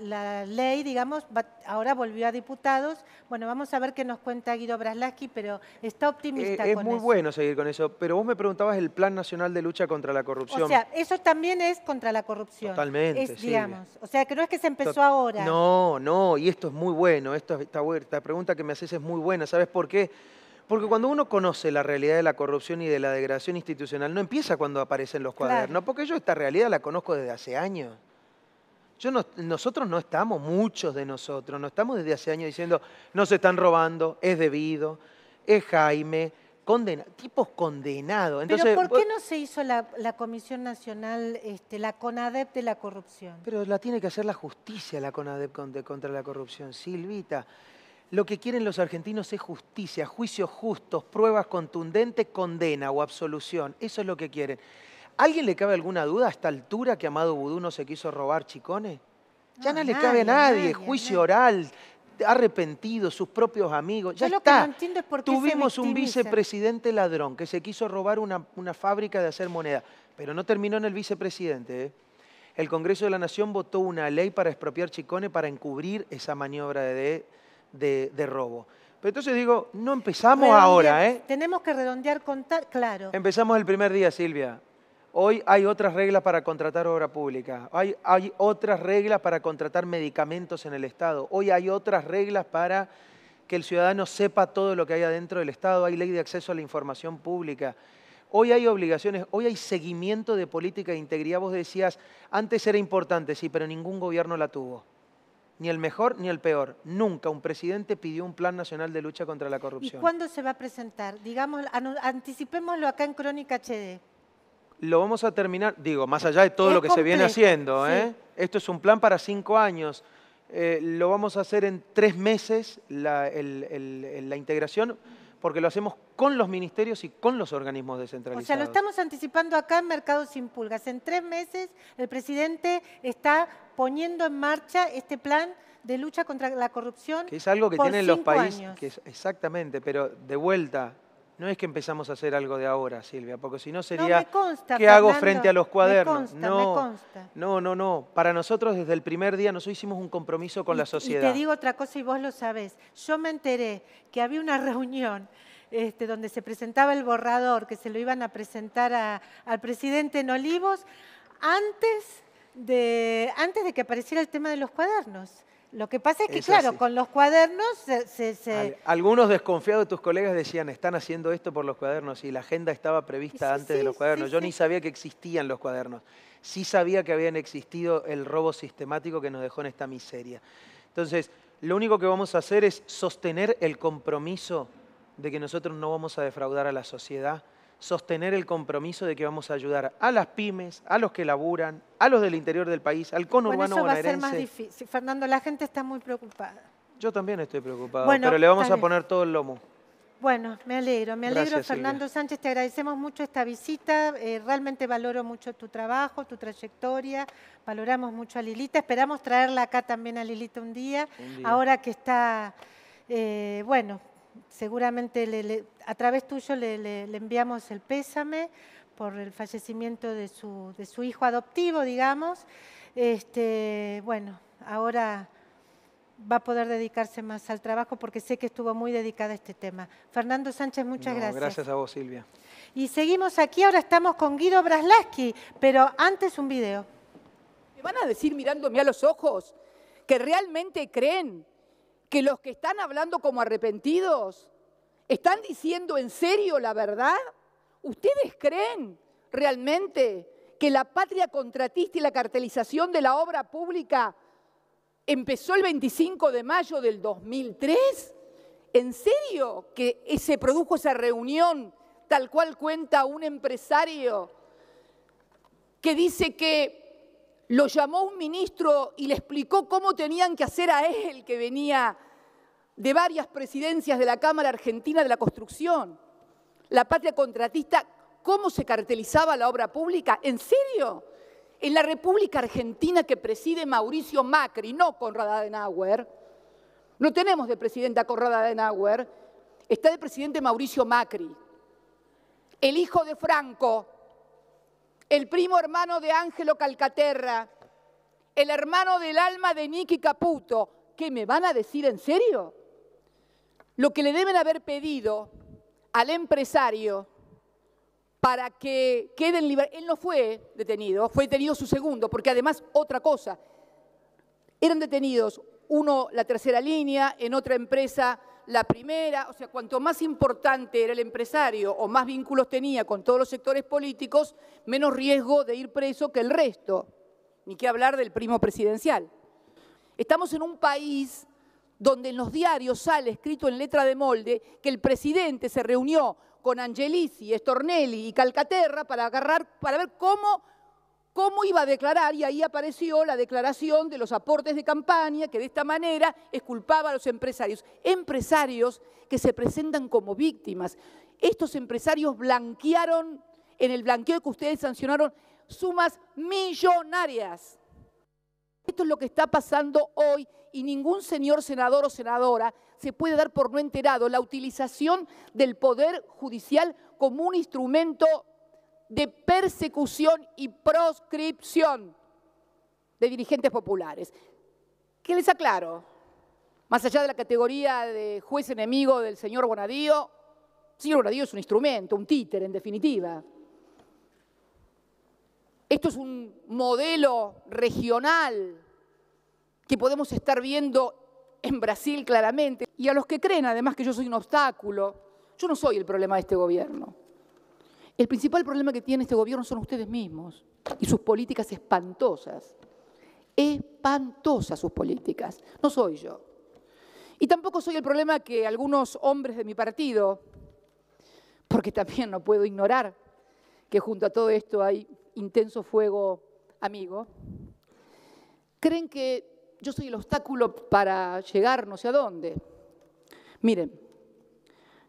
ley, digamos, ahora volvió a diputados. Bueno, vamos a ver qué nos cuenta Guido Braslavsky, pero está optimista con eso. Es muy bueno seguir con eso, pero vos me preguntabas el Plan Nacional de Lucha contra la Corrupción. O sea, eso también es contra la corrupción. Totalmente, digamos. O sea, que no es que se empezó ahora. No, y esto es muy bueno, esta pregunta que me haces es muy buena, ¿sabes por qué? Porque cuando uno conoce la realidad de la corrupción y de la degradación institucional, no empieza cuando aparecen los cuadernos, porque yo esta realidad la conozco desde hace años. Nosotros no estamos, muchos de nosotros, no estamos desde hace años diciendo, no se están robando, es debido, es Jaime, tipos condenados. Entonces, ¿pero por qué no se hizo la Comisión Nacional, la CONADEP de la corrupción? Pero la tiene que hacer la justicia, la CONADEP contra la corrupción, Silvita. Lo que quieren los argentinos es justicia, juicios justos, pruebas contundentes, condena o absolución. Eso es lo que quieren. ¿A alguien le cabe alguna duda a esta altura que Amado Vudú no se quiso robar Chicones? Ya no le cabe a nadie. Juicio oral, arrepentido, sus propios amigos. Ya está. Lo que no entiendo es por qué tuvimos un vicepresidente ladrón que se quiso robar una fábrica de hacer moneda, pero no terminó en el vicepresidente. El Congreso de la Nación votó una ley para expropiar Chicones para encubrir esa maniobra de robo. Pero entonces digo, no empezamos ahora, Tenemos que redondear claro. Empezamos el primer día, Silvia. Hoy hay otras reglas para contratar obra pública. Hay otras reglas para contratar medicamentos en el Estado. Hoy hay otras reglas para que el ciudadano sepa todo lo que hay adentro del Estado, hay ley de acceso a la información pública. Hoy hay obligaciones, hoy hay seguimiento de política de integridad. Vos decías, antes era importante, sí, pero ningún gobierno la tuvo. Ni el mejor ni el peor. Nunca un presidente pidió un plan nacional de lucha contra la corrupción. ¿Y cuándo se va a presentar? Digamos, anticipémoslo acá en Crónica HD. Lo vamos a terminar, digo, más allá de todo Es lo que se viene complejo, haciendo. sí. Esto es un plan para 5 años. Lo vamos a hacer en 3 meses, la integración, porque lo hacemos con los ministerios y con los organismos descentralizados. O sea, lo estamos anticipando acá en Mercado Sin Pulgas. En 3 meses el presidente está poniendo en marcha este plan de lucha contra la corrupción. Que es algo que por tienen los 5 países. años. Exactamente, pero de vuelta, no es que empezamos a hacer algo de ahora, Silvia, porque si no No, sería, me consta, ¿qué hago Fernando, frente a los cuadernos? me consta. No. Para nosotros, desde el primer día, nosotros hicimos un compromiso con la sociedad. Y te digo otra cosa y vos lo sabés. Yo me enteré que había una reunión donde se presentaba el borrador, que se lo iban a presentar al presidente en Olivos, antes de que apareciera el tema de los cuadernos. Lo que pasa es que, claro, así. con los cuadernos Algunos desconfiados de tus colegas decían, están haciendo esto por los cuadernos, y la agenda estaba prevista antes de los cuadernos. Yo ni sabía que existían los cuadernos. Sí sabía que habían existido el robo sistemático que nos dejó en esta miseria. Entonces, lo único que vamos a hacer es sostener el compromiso de que nosotros no vamos a defraudar a la sociedad, sostener el compromiso de que vamos a ayudar a las pymes, a los que laburan, a los del interior del país, al conurbano eso va a ser bonaerense. más difícil. Fernando, la gente está muy preocupada. Yo también estoy preocupado, Bueno, pero le vamos está a bien. poner todo el lomo. Bueno, me alegro, Gracias, Fernando Sánchez, te agradecemos mucho esta visita, realmente valoro mucho tu trabajo, tu trayectoria, valoramos mucho a Lilita, esperamos traerla acá también a Lilita un día. Ahora que está, bueno, seguramente a través tuyo le enviamos el pésame por el fallecimiento de su hijo adoptivo, digamos. Bueno, ahora va a poder dedicarse más al trabajo porque sé que estuvo muy dedicada a este tema. Fernando Sánchez, muchas gracias. Gracias a vos, Silvia. Y seguimos aquí, ahora estamos con Guido Braslaski, pero antes un video. ¿Me van a decir mirándome a los ojos que realmente creen que los que están hablando como arrepentidos están diciendo en serio la verdad? ¿Ustedes creen realmente que la patria contratista y la cartelización de la obra pública empezó el 25 de mayo del 2003? ¿En serio que se produjo esa reunión tal cual cuenta un empresario que dice que lo llamó un ministro y le explicó cómo tenían que hacer a él, que venía de varias presidencias de la Cámara Argentina de la Construcción? La patria contratista, ¿cómo se cartelizaba la obra pública? ¿En serio? En la República Argentina que preside Mauricio Macri, no Konrad Adenauer, no tenemos de presidenta a Konrad Adenauer, está de presidente Mauricio Macri, el hijo de Franco, el primo hermano de Ángelo Calcaterra, el hermano del alma de Nicky Caputo. ¿Qué me van a decir en serio? Lo que le deben haber pedido al empresario para que quede en libertad. Él no fue detenido su segundo, porque además otra cosa, eran detenidos, uno la tercera línea, en otra empresa la primera, o sea, cuanto más importante era el empresario o más vínculos tenía con todos los sectores políticos, menos riesgo de ir preso que el resto, ni qué hablar del primo presidencial. Estamos en un país donde en los diarios sale escrito en letra de molde que el presidente se reunió con Angelici, Stornelli y Calcaterra para ver cómo iba a declarar, y ahí apareció la declaración de los aportes de campaña, que de esta manera exculpaba a los empresarios. Empresarios que se presentan como víctimas. Estos empresarios blanquearon, en el blanqueo que ustedes sancionaron, sumas millonarias. Esto es lo que está pasando hoy y ningún señor senador o senadora se puede dar por no enterado la utilización del Poder Judicial como un instrumento de persecución y proscripción de dirigentes populares. ¿Qué les aclaro? Más allá de la categoría de juez enemigo del señor Bonadío, el señor Bonadío es un instrumento, un títere en definitiva. Esto es un modelo regional que podemos estar viendo en Brasil claramente. y a los que creen además que yo soy un obstáculo, yo no soy el problema de este gobierno. El principal problema que tiene este gobierno son ustedes mismos y sus políticas espantosas. Espantosas sus políticas. No soy yo. Y tampoco soy el problema que algunos hombres de mi partido, porque también no puedo ignorar que junto a todo esto hay intenso fuego amigo, creen que yo soy el obstáculo para llegar no sé a dónde. Miren,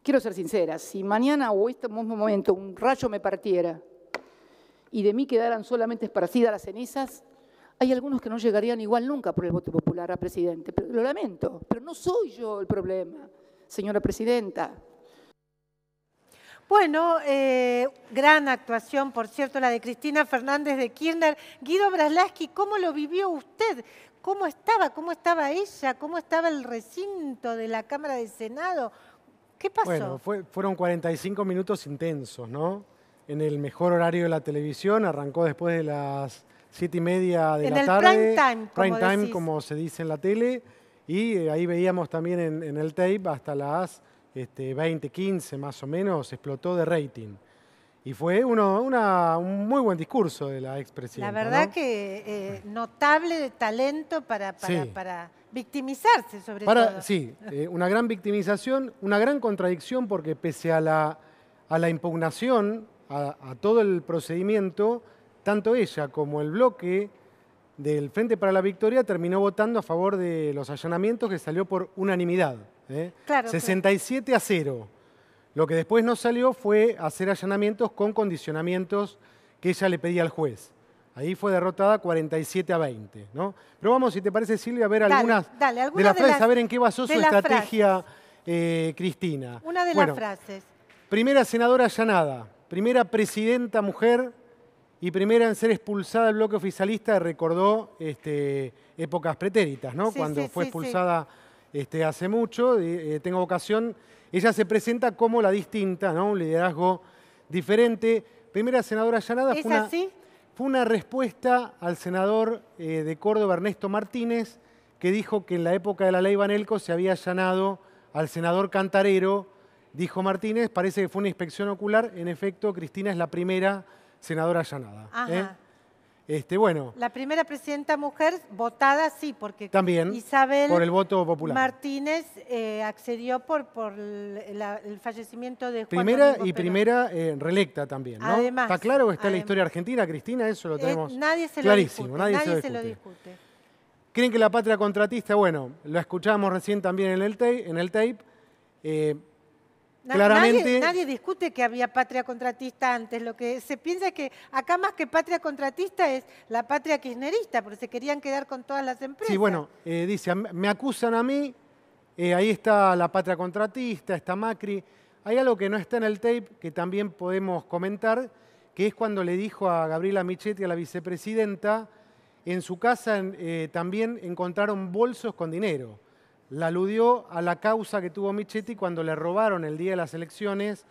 quiero ser sincera, si mañana o este mismo momento un rayo me partiera y de mí quedaran solamente esparcidas las cenizas, hay algunos que no llegarían igual nunca por el voto popular a presidente. Pero lo lamento, pero no soy yo el problema, señora presidenta. Bueno, gran actuación, por cierto, la de Cristina Fernández de Kirchner. Guido Braslavsky, ¿cómo lo vivió usted? ¿Cómo estaba ella? ¿Cómo estaba el recinto de la Cámara de Senado? ¿Qué pasó? Bueno, fueron 45 minutos intensos, ¿no? En el mejor horario de la televisión, arrancó después de las 7:30 de la tarde. Prime time, como se dice en la tele. Y ahí veíamos también en el tape hasta las 20:15 más o menos, explotó de rating. Y fue un muy buen discurso de la expresidenta. La verdad, ¿no? que notable de talento para victimizarse, sobre todo. Sí, una gran victimización, una gran contradicción, porque pese a la impugnación, a todo el procedimiento, tanto ella como el bloque del Frente para la Victoria terminó votando a favor de los allanamientos, que salió por unanimidad. Claro, 67-0. Lo que después no salió fue hacer allanamientos con condicionamientos que ella le pedía al juez. Ahí fue derrotada 47-20, ¿no? Pero vamos, si te parece, Silvia, a ver algunas de las frases, a ver en qué basó su estrategia Cristina. Una de las frases. Primera senadora allanada, primera presidenta mujer y primera en ser expulsada del bloque oficialista. Recordó épocas pretéritas, ¿no? Cuando fue expulsada hace mucho. Tengo vocación. Ella se presenta como la distinta, ¿no? Un liderazgo diferente. Primera senadora allanada. ¿Es así? Fue una respuesta al senador de Córdoba, Ernesto Martínez, que dijo que en la época de la ley Banelco se había allanado al senador Cantarero. Dijo Martínez, parece que fue una inspección ocular. En efecto, Cristina es la primera senadora allanada. Ajá. Bueno. La primera presidenta mujer votada, sí, porque también Isabel por el voto popular. Martínez accedió por el fallecimiento de Juan primera Domingo y Perón. primera reelecta también, ¿no? Además, está claro que está en la historia argentina, Cristina, eso lo tenemos clarísimo. Nadie se lo discute. ¿Creen que la patria contratista? Bueno, lo escuchamos recién también en el tape. Claramente. Nadie discute que había patria contratista antes. Lo que se piensa es que acá más que patria contratista es la patria kirchnerista, porque se querían quedar con todas las empresas. Sí, bueno, dice, me acusan a mí, ahí está la patria contratista, está Macri. Hay algo que no está en el tape que también podemos comentar, que es cuando le dijo a Gabriela Michetti, a la vicepresidenta, en su casa también encontraron bolsos con dinero. La aludió a la causa que tuvo Michetti cuando le robaron el día de las elecciones,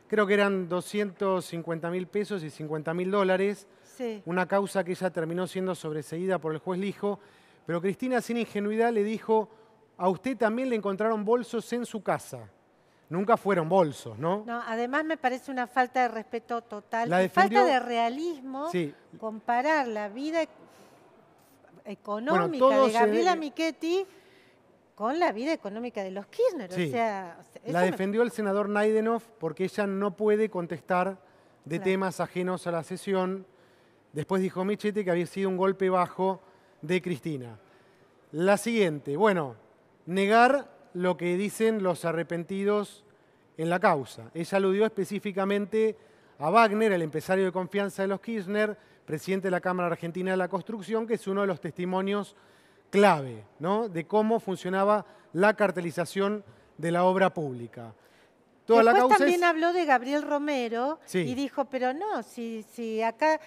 creo que eran 250.000 pesos y $50.000, sí. Una causa que ella terminó siendo sobreseída por el juez Lijo, pero Cristina, sin ingenuidad, le dijo, a usted también le encontraron bolsos en su casa. Nunca fueron bolsos, ¿no? No, además me parece una falta de respeto total, defendió, falta de realismo, sí. Comparar la vida económica de Gabriela Michetti con la vida económica de los Kirchner. Sí. O sea, la defendió el senador Naidenov porque ella no puede contestar de temas ajenos a la sesión. Después dijo Michetti que había sido un golpe bajo de Cristina. La siguiente, bueno, negar lo que dicen los arrepentidos en la causa. Ella aludió específicamente a Wagner, el empresario de confianza de los Kirchner, presidente de la Cámara Argentina de la Construcción, que es uno de los testimonios clave, ¿no? De cómo funcionaba la cartelización de la obra pública. Después también habló de Gabriel Romero, sí. Y dijo, pero no, si acá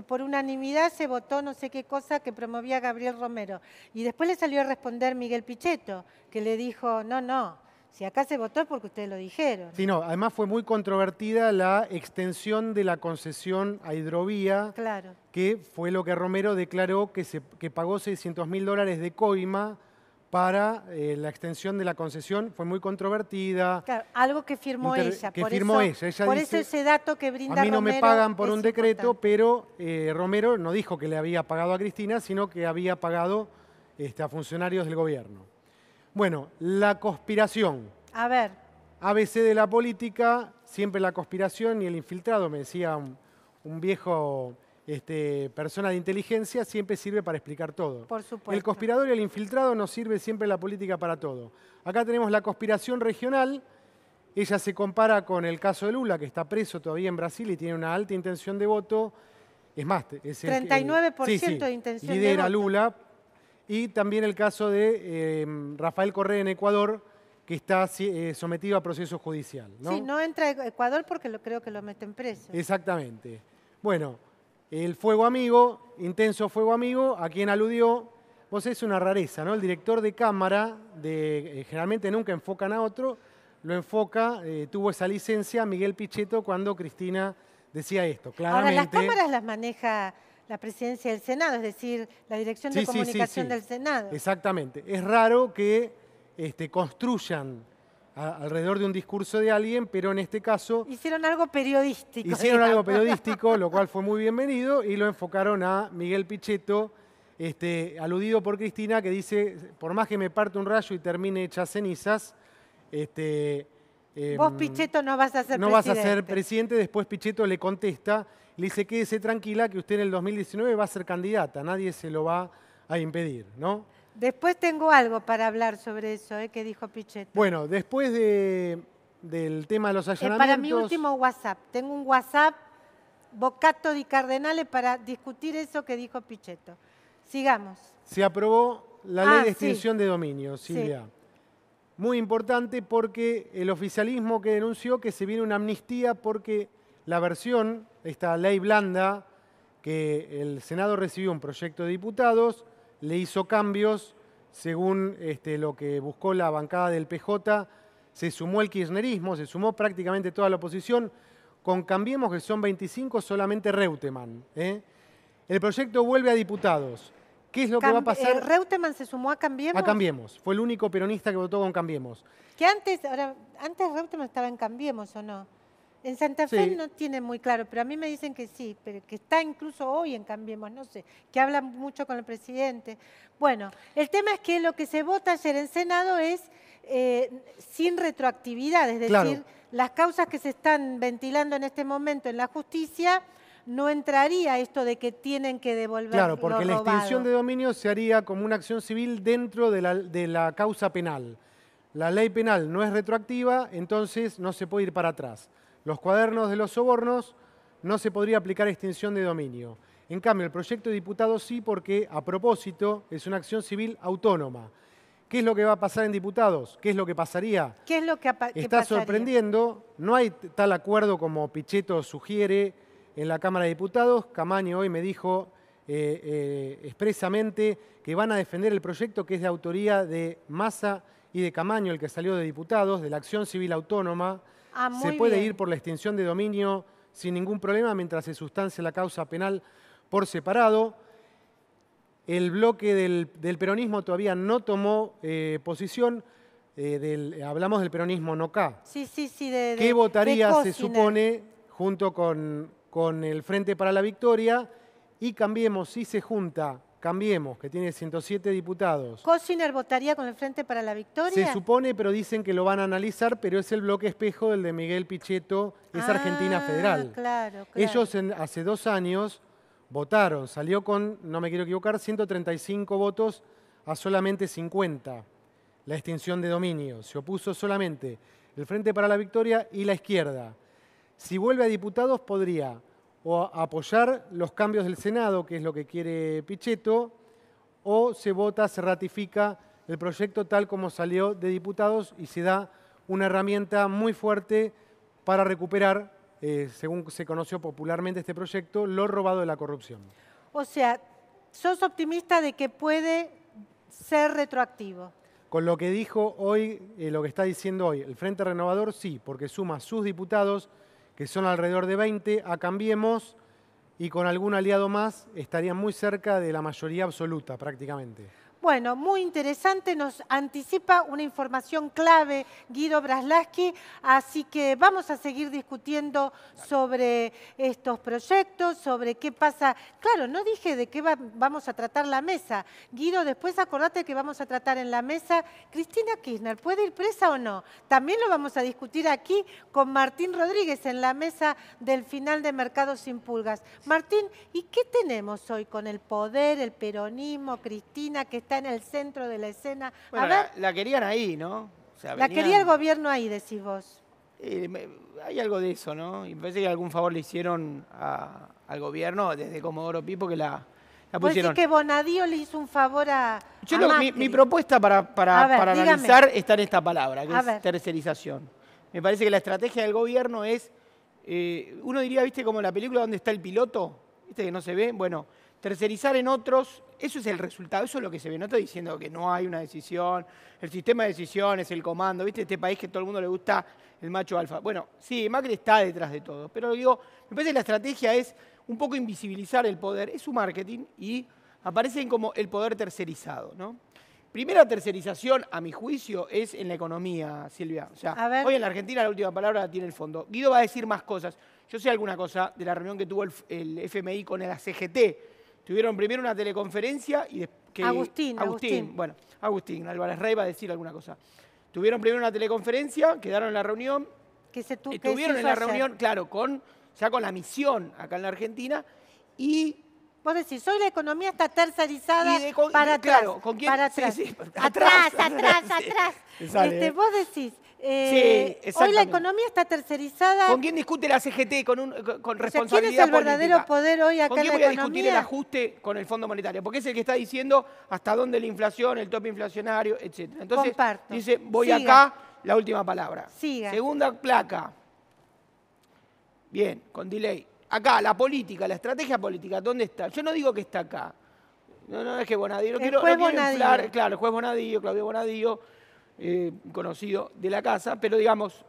por unanimidad se votó no sé qué cosa que promovía Gabriel Romero. Y después le salió a responder Miguel Pichetto, que le dijo, no, si acá se votó es porque ustedes lo dijeron. Sí, no, además fue muy controvertida la extensión de la concesión a Hidrovía, claro. Que fue lo que Romero declaró que pagó $600.000 de coima para la extensión de la concesión. Fue muy controvertida. Claro, algo que firmó ella. Que firmó ella. Ella por dice, eso ese dato que brinda a mí no me Romero pagan por un es decreto, importante. pero Romero no dijo que le había pagado a Cristina, sino que había pagado a funcionarios del gobierno. Bueno, la conspiración. A ver. ABC de la política, siempre la conspiración y el infiltrado, me decía un viejo persona de inteligencia, siempre sirve para explicar todo. Por supuesto. El conspirador y el infiltrado nos sirve siempre la política para todo. Acá tenemos la conspiración regional. Ella se compara con el caso de Lula, que está preso todavía en Brasil y tiene una alta intención de voto. Es más, es 39% de intención de voto. lidera Lula. Y también el caso de Rafael Correa en Ecuador, que está sometido a proceso judicial, ¿no? Sí, no entra a Ecuador porque creo que lo meten preso. Exactamente. Bueno, el fuego amigo, intenso fuego amigo, a quien aludió, vos es una rareza, ¿no? El director de cámara, generalmente nunca enfocan a otro, lo enfoca, tuvo esa licencia Miguel Pichetto cuando Cristina decía esto, claramente. Ahora, las cámaras las maneja la presidencia del Senado, es decir, la Dirección de Comunicación del Senado. Exactamente. Es raro que construyan alrededor de un discurso de alguien, pero en este caso... Hicieron algo periodístico. Hicieron algo periodístico, lo cual fue muy bienvenido, y lo enfocaron a Miguel Pichetto, aludido por Cristina, que dice, por más que me parte un rayo y termine hecha cenizas, vos, Pichetto, no vas a ser presidente. No vas a ser presidente. Después Pichetto le contesta, le dice, quédese tranquila que usted en el 2019 va a ser candidata, nadie se lo va a impedir, ¿no? Después tengo algo para hablar sobre eso, que dijo Pichetto. Bueno, después del tema de los allanamientos... Para mi último WhatsApp. Tengo un WhatsApp, Bocato di Cardenale, para discutir eso que dijo Pichetto. Sigamos. Se aprobó la ley de extinción de dominio, Silvia. Sí. Muy importante porque el oficialismo que denunció que se viene una amnistía porque la versión, esta ley blanda, que el Senado recibió un proyecto de diputados, le hizo cambios según lo que buscó la bancada del PJ, se sumó el kirchnerismo, se sumó prácticamente toda la oposición, con Cambiemos, que son 25, solamente Reutemann. El proyecto vuelve a diputados. ¿Qué es lo que va a pasar? ¿Reutemann se sumó a Cambiemos? A Cambiemos. Fue el único peronista que votó con Cambiemos. Que antes Reutemann estaba en Cambiemos, ¿o no? En Santa Fe no tiene muy claro, pero a mí me dicen que sí, pero que está incluso hoy en Cambiemos, no sé, que habla mucho con el presidente. Bueno, el tema es que lo que se vota ayer en Senado es sin retroactividad, es decir, las causas que se están ventilando en este momento en la justicia, no entraría esto de que tienen que devolver Claro, porque lo la robado. extinción de dominio se haría como una acción civil dentro de la causa penal. La ley penal no es retroactiva, entonces no se puede ir para atrás. Los cuadernos de los sobornos no se podría aplicar extinción de dominio. En cambio, el proyecto de diputados sí, porque a propósito es una acción civil autónoma. ¿Qué es lo que va a pasar en diputados? ¿Qué es lo que pasaría? ¿Qué es lo que Está sorprendiendo, no hay tal acuerdo como Pichetto sugiere en la Cámara de Diputados. Camaño hoy me dijo expresamente que van a defender el proyecto que es de autoría de Massa y de Camaño, el que salió de diputados, de la acción civil autónoma. Se puede ir por la extinción de dominio sin ningún problema mientras se sustancie la causa penal por separado. El bloque del peronismo todavía no tomó posición. Hablamos del peronismo no-K. Sí. ¿Qué votaría, se supone, junto con el Frente para la Victoria? Y Cambiemos, si se junta, Cambiemos, que tiene 107 diputados. ¿Cosiner votaría con el Frente para la Victoria? Se supone, pero dicen que lo van a analizar, pero es el bloque espejo del de Miguel Pichetto, es Argentina Federal. Claro. Ellos hace 2 años votaron, salió con, no me quiero equivocar, 135 votos a solamente 50. La extinción de dominio. Se opuso solamente el Frente para la Victoria y la izquierda. Si vuelve a diputados podría o apoyar los cambios del Senado, que es lo que quiere Pichetto, o se vota, se ratifica el proyecto tal como salió de diputados y se da una herramienta muy fuerte para recuperar, según se conoció popularmente este proyecto, lo robado de la corrupción. O sea, sos optimista de que puede ser retroactivo. Con lo que dijo hoy, lo que está diciendo hoy, el Frente Renovador sí, porque suma sus diputados, que son alrededor de 20, a Cambiemos, y con algún aliado más estarían muy cerca de la mayoría absoluta prácticamente. Bueno, muy interesante, nos anticipa una información clave Guido Braslavsky, así que vamos a seguir discutiendo sobre estos proyectos, sobre qué pasa. Claro, no dije de qué vamos a tratar la mesa. Guido, después acordate que vamos a tratar en la mesa Cristina Kirchner, ¿puede ir presa o no? También lo vamos a discutir aquí con Martín Rodríguez en la mesa del final de Mercado Sin Pulgas. Martín, ¿y qué tenemos hoy con el poder, el peronismo, Cristina, que está en el centro de la escena? Bueno, a ver, la querían ahí, ¿no? O sea, la quería el gobierno ahí, decís vos. Hay algo de eso, ¿no? Y me parece que algún favor le hicieron al gobierno desde Comodoro Pi porque la pusieron. ¿Vos decís que Bonadío le hizo un favor a Mi propuesta para analizar está en esta palabra, que es tercerización. Me parece que la estrategia del gobierno es, uno diría, ¿viste? Como la película donde está el piloto, ¿viste? Que no se ve. Bueno, tercerizar en otros, eso es el resultado, eso es lo que se ve. No estoy diciendo que no hay una decisión, el sistema de decisiones, el comando, ¿viste? Este país que a todo el mundo le gusta el macho alfa. Bueno, sí, Macri está detrás de todo, pero digo, me parece que la estrategia es un poco invisibilizar el poder, es su marketing y aparecen como el poder tercerizado, ¿no? Primera tercerización, a mi juicio, es en la economía, Silvia. O sea, hoy en la Argentina la última palabra la tiene el fondo. Guido va a decir más cosas. Yo sé alguna cosa de la reunión que tuvo el FMI con la CGT. Tuvieron primero una teleconferencia y Agustín. Bueno, Agustín Álvarez Rey va a decir alguna cosa. Tuvieron primero una teleconferencia, quedaron en la reunión. Estuvieron en la reunión, claro, ya con la misión acá en la Argentina y... Vos decís, hoy la economía está tercerizada para atrás. Claro, ¿con quién? Para atrás. Sí, atrás. Sale, vos decís, sí, hoy la economía está tercerizada. ¿Con quién discute la CGT con responsabilidad política? ¿Quién es el verdadero poder hoy acá en la economía? ¿Con quién voy a discutir el ajuste con el Fondo Monetario? Porque es el que está diciendo hasta dónde la inflación, el tope inflacionario, etc. Entonces, dice, voy acá, la última palabra. Siga. Segunda placa. Bien, con delay. Acá, la política, la estrategia política, ¿dónde está? Yo no digo que está acá. No es que Bonadío. No quiero inflar. Claro, el juez Bonadío, Claudio Bonadío, conocido de la casa, pero digamos,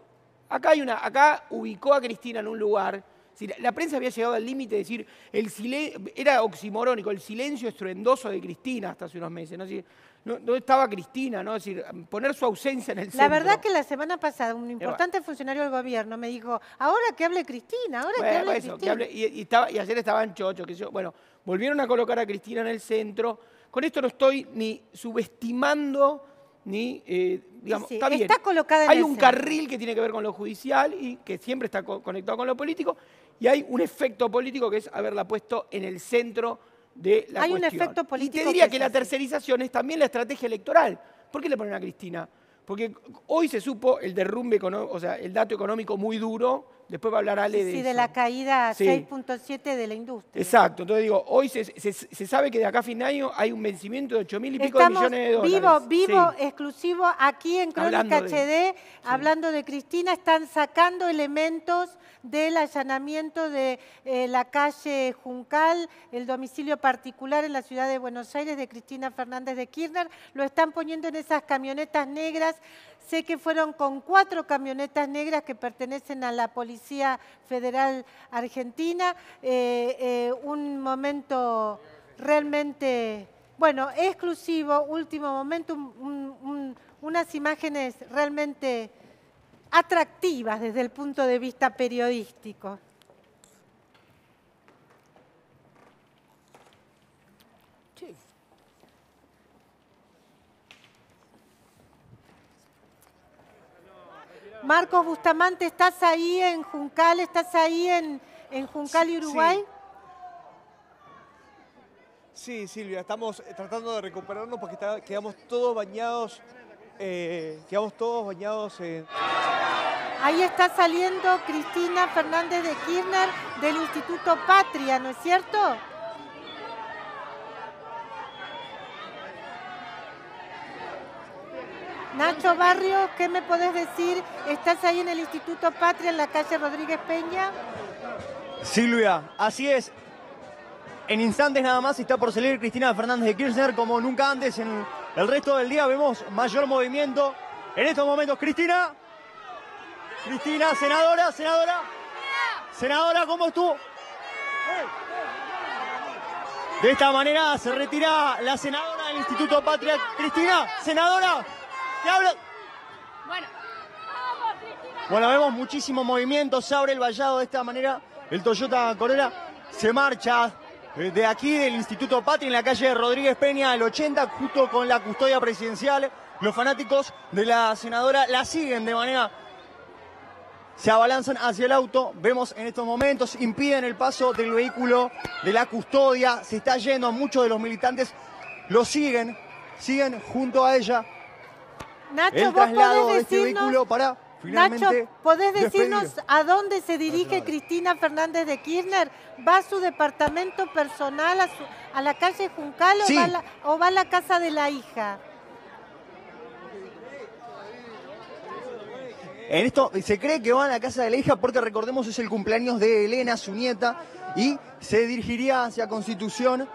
acá ubicó a Cristina en un lugar. La prensa había llegado al límite de decir, era oximorónico, el silencio estruendoso de Cristina hasta hace unos meses. ¿No? No estaba Cristina, ¿no? Es decir, poner su ausencia en el centro. La verdad que la semana pasada un importante funcionario del gobierno me dijo, ahora que hable Cristina, Cristina. Y ayer estaba en Chocho, bueno, volvieron a colocar a Cristina en el centro. Con esto no estoy ni subestimando, ni, digamos, está bien. Está colocada en hay un carril que tiene que ver con lo judicial y que siempre está conectado con lo político, y hay un efecto político que es haberla puesto en el centro de la cuestión. Hay un efecto político. Y te diría que la tercerización es también la estrategia electoral. ¿Por qué le ponen a Cristina? Porque hoy se supo el derrumbe, o sea, el dato económico muy duro. Después va a hablar Ale de eso. Sí, de la caída 6.7 de la industria. Exacto. Entonces digo, hoy se sabe que de acá a fin de año hay un vencimiento de 8.000 y pico de millones de dólares. Vivo, exclusivo, aquí en Crónica HD, hablando de Cristina, están sacando elementos del allanamiento de la calle Juncal, el domicilio particular en la ciudad de Buenos Aires de Cristina Fernández de Kirchner. Lo están poniendo en esas camionetas negras. Sé que fueron con 4 camionetas negras que pertenecen a la Policía Federal Argentina. Un momento realmente, bueno, exclusivo, último momento, unas imágenes realmente atractivas desde el punto de vista periodístico. Marcos Bustamante, ¿estás ahí en Juncal? ¿Estás ahí en Juncal y Uruguay? Sí, Silvia, estamos tratando de recuperarnos porque quedamos todos bañados en... Ahí está saliendo Cristina Fernández de Kirchner del Instituto Patria, ¿no es cierto? Nacho Barrio, ¿qué me podés decir? ¿Estás ahí en el Instituto Patria, en la calle Rodríguez Peña? Silvia, así es. En instantes nada más está por salir Cristina Fernández de Kirchner, como nunca antes en el resto del día vemos mayor movimiento. En estos momentos, Cristina, senadora, ¿cómo estuvo? De esta manera se retira la senadora del Instituto Patria. Cristina, senadora, ¿qué habla? Bueno, vemos muchísimo movimiento, se abre el vallado de esta manera. El Toyota Corolla se marcha de aquí del Instituto Patria en la calle Rodríguez Peña, el 80, justo con la custodia presidencial. Los fanáticos de la senadora la siguen de manera... Se abalanzan hacia el auto, vemos en estos momentos, impiden el paso del vehículo de la custodia, se está yendo, muchos de los militantes lo siguen junto a ella. Nacho, el traslado de este vehículo para finalmente... Nacho, ¿podés decirnos a dónde se dirige Cristina Fernández de Kirchner? ¿Va a su departamento personal, a la calle Juncal sí. o va a la casa de la hija? En esto se cree que va a la casa de la hija porque recordemos es el cumpleaños de Elena, su nieta, y se dirigiría hacia Constitución,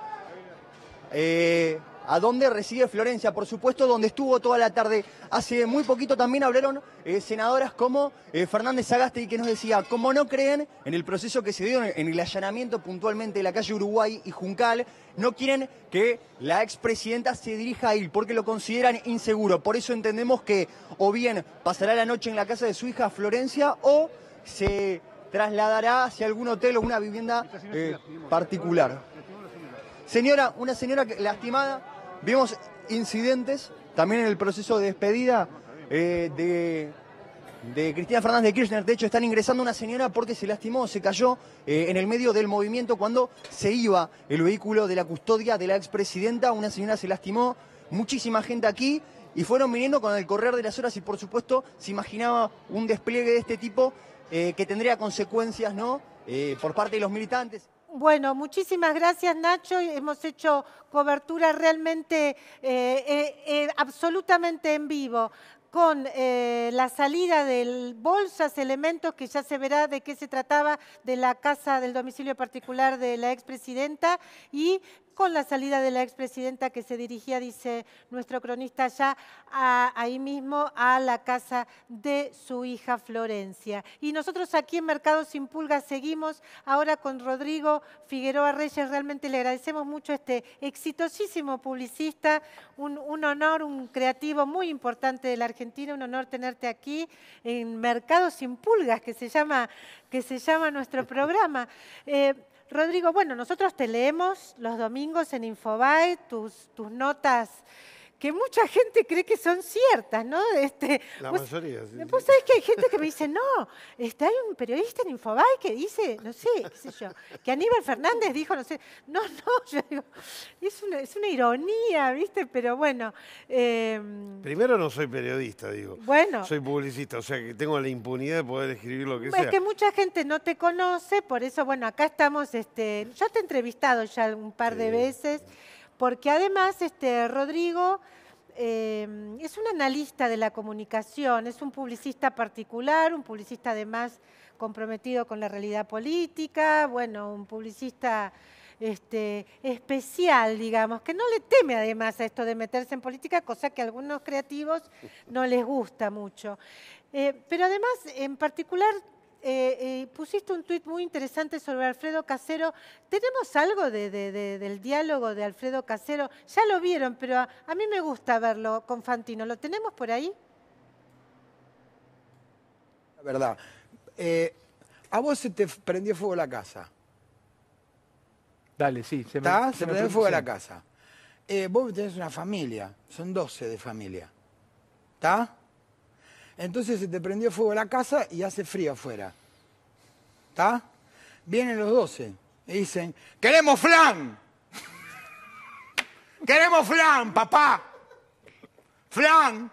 a donde reside Florencia, por supuesto, donde estuvo toda la tarde. Hace muy poquito también hablaron senadoras como Fernández Sagasti, que nos decía, como no creen en el proceso que se dio en el allanamiento puntualmente de la calle Uruguay y Juncal, no quieren que la expresidenta se dirija a él porque lo consideran inseguro. Por eso entendemos que o bien pasará la noche en la casa de su hija Florencia o se trasladará hacia algún hotel o una vivienda particular. Señora, una señora lastimada, vimos incidentes también en el proceso de despedida de Cristina Fernández de Kirchner. De hecho, están ingresando una señora porque se lastimó, se cayó en el medio del movimiento cuando se iba el vehículo de la custodia de la expresidenta. Una señora se lastimó, muchísima gente aquí y fueron viniendo con el correr de las horas y por supuesto se imaginaba un despliegue de este tipo que tendría consecuencias, ¿no? Por parte de los militantes. Bueno, muchísimas gracias, Nacho. Hemos hecho cobertura realmente absolutamente en vivo con la salida de bolsas, elementos que ya se verá de qué se trataba de la casa del domicilio particular de la expresidenta y con la salida de la expresidenta que se dirigía, dice nuestro cronista ya, ahí mismo a la casa de su hija Florencia. Y nosotros aquí en Mercado Sin Pulgas seguimos ahora con Rodrigo Figueroa Reyes. Realmente le agradecemos mucho a este exitosísimo publicista, un honor, un creativo muy importante de la Argentina, un honor tenerte aquí en Mercado Sin Pulgas, que se llama nuestro programa. Rodrigo, bueno, nosotros te leemos los domingos en Infobae, tus notas que mucha gente cree que son ciertas, ¿no? La mayoría, sí. Vos sabés que hay gente que me dice, no, hay un periodista en Infobae que dice, no sé, qué sé yo, que Aníbal Fernández dijo, no sé, no, yo digo, es una ironía, ¿viste? Pero bueno. Primero no soy periodista, digo. Bueno. Soy publicista, o sea que tengo la impunidad de poder escribir lo que sea. Es que mucha gente no te conoce, por eso, bueno, acá estamos, yo te he entrevistado ya un par de veces, porque además Rodrigo es un analista de la comunicación, es un publicista particular, un publicista además comprometido con la realidad política, bueno, un publicista especial, digamos, que no le teme además a esto de meterse en política, cosa que a algunos creativos no les gusta mucho. Pero además, en particular, pusiste un tuit muy interesante sobre Alfredo Casero. ¿Tenemos algo del diálogo de Alfredo Casero? Ya lo vieron, pero a mí me gusta verlo con Fantino. ¿Lo tenemos por ahí? La verdad. A vos se te prendió fuego la casa. Dale, sí. Se prendió fuego la casa. Vos tenés una familia. Son 12 de familia. ¿Está? Entonces se te prendió fuego la casa y hace frío afuera. ¿Está? Vienen los 12 y dicen, ¡queremos flan! ¡Queremos flan, papá! ¡Flan!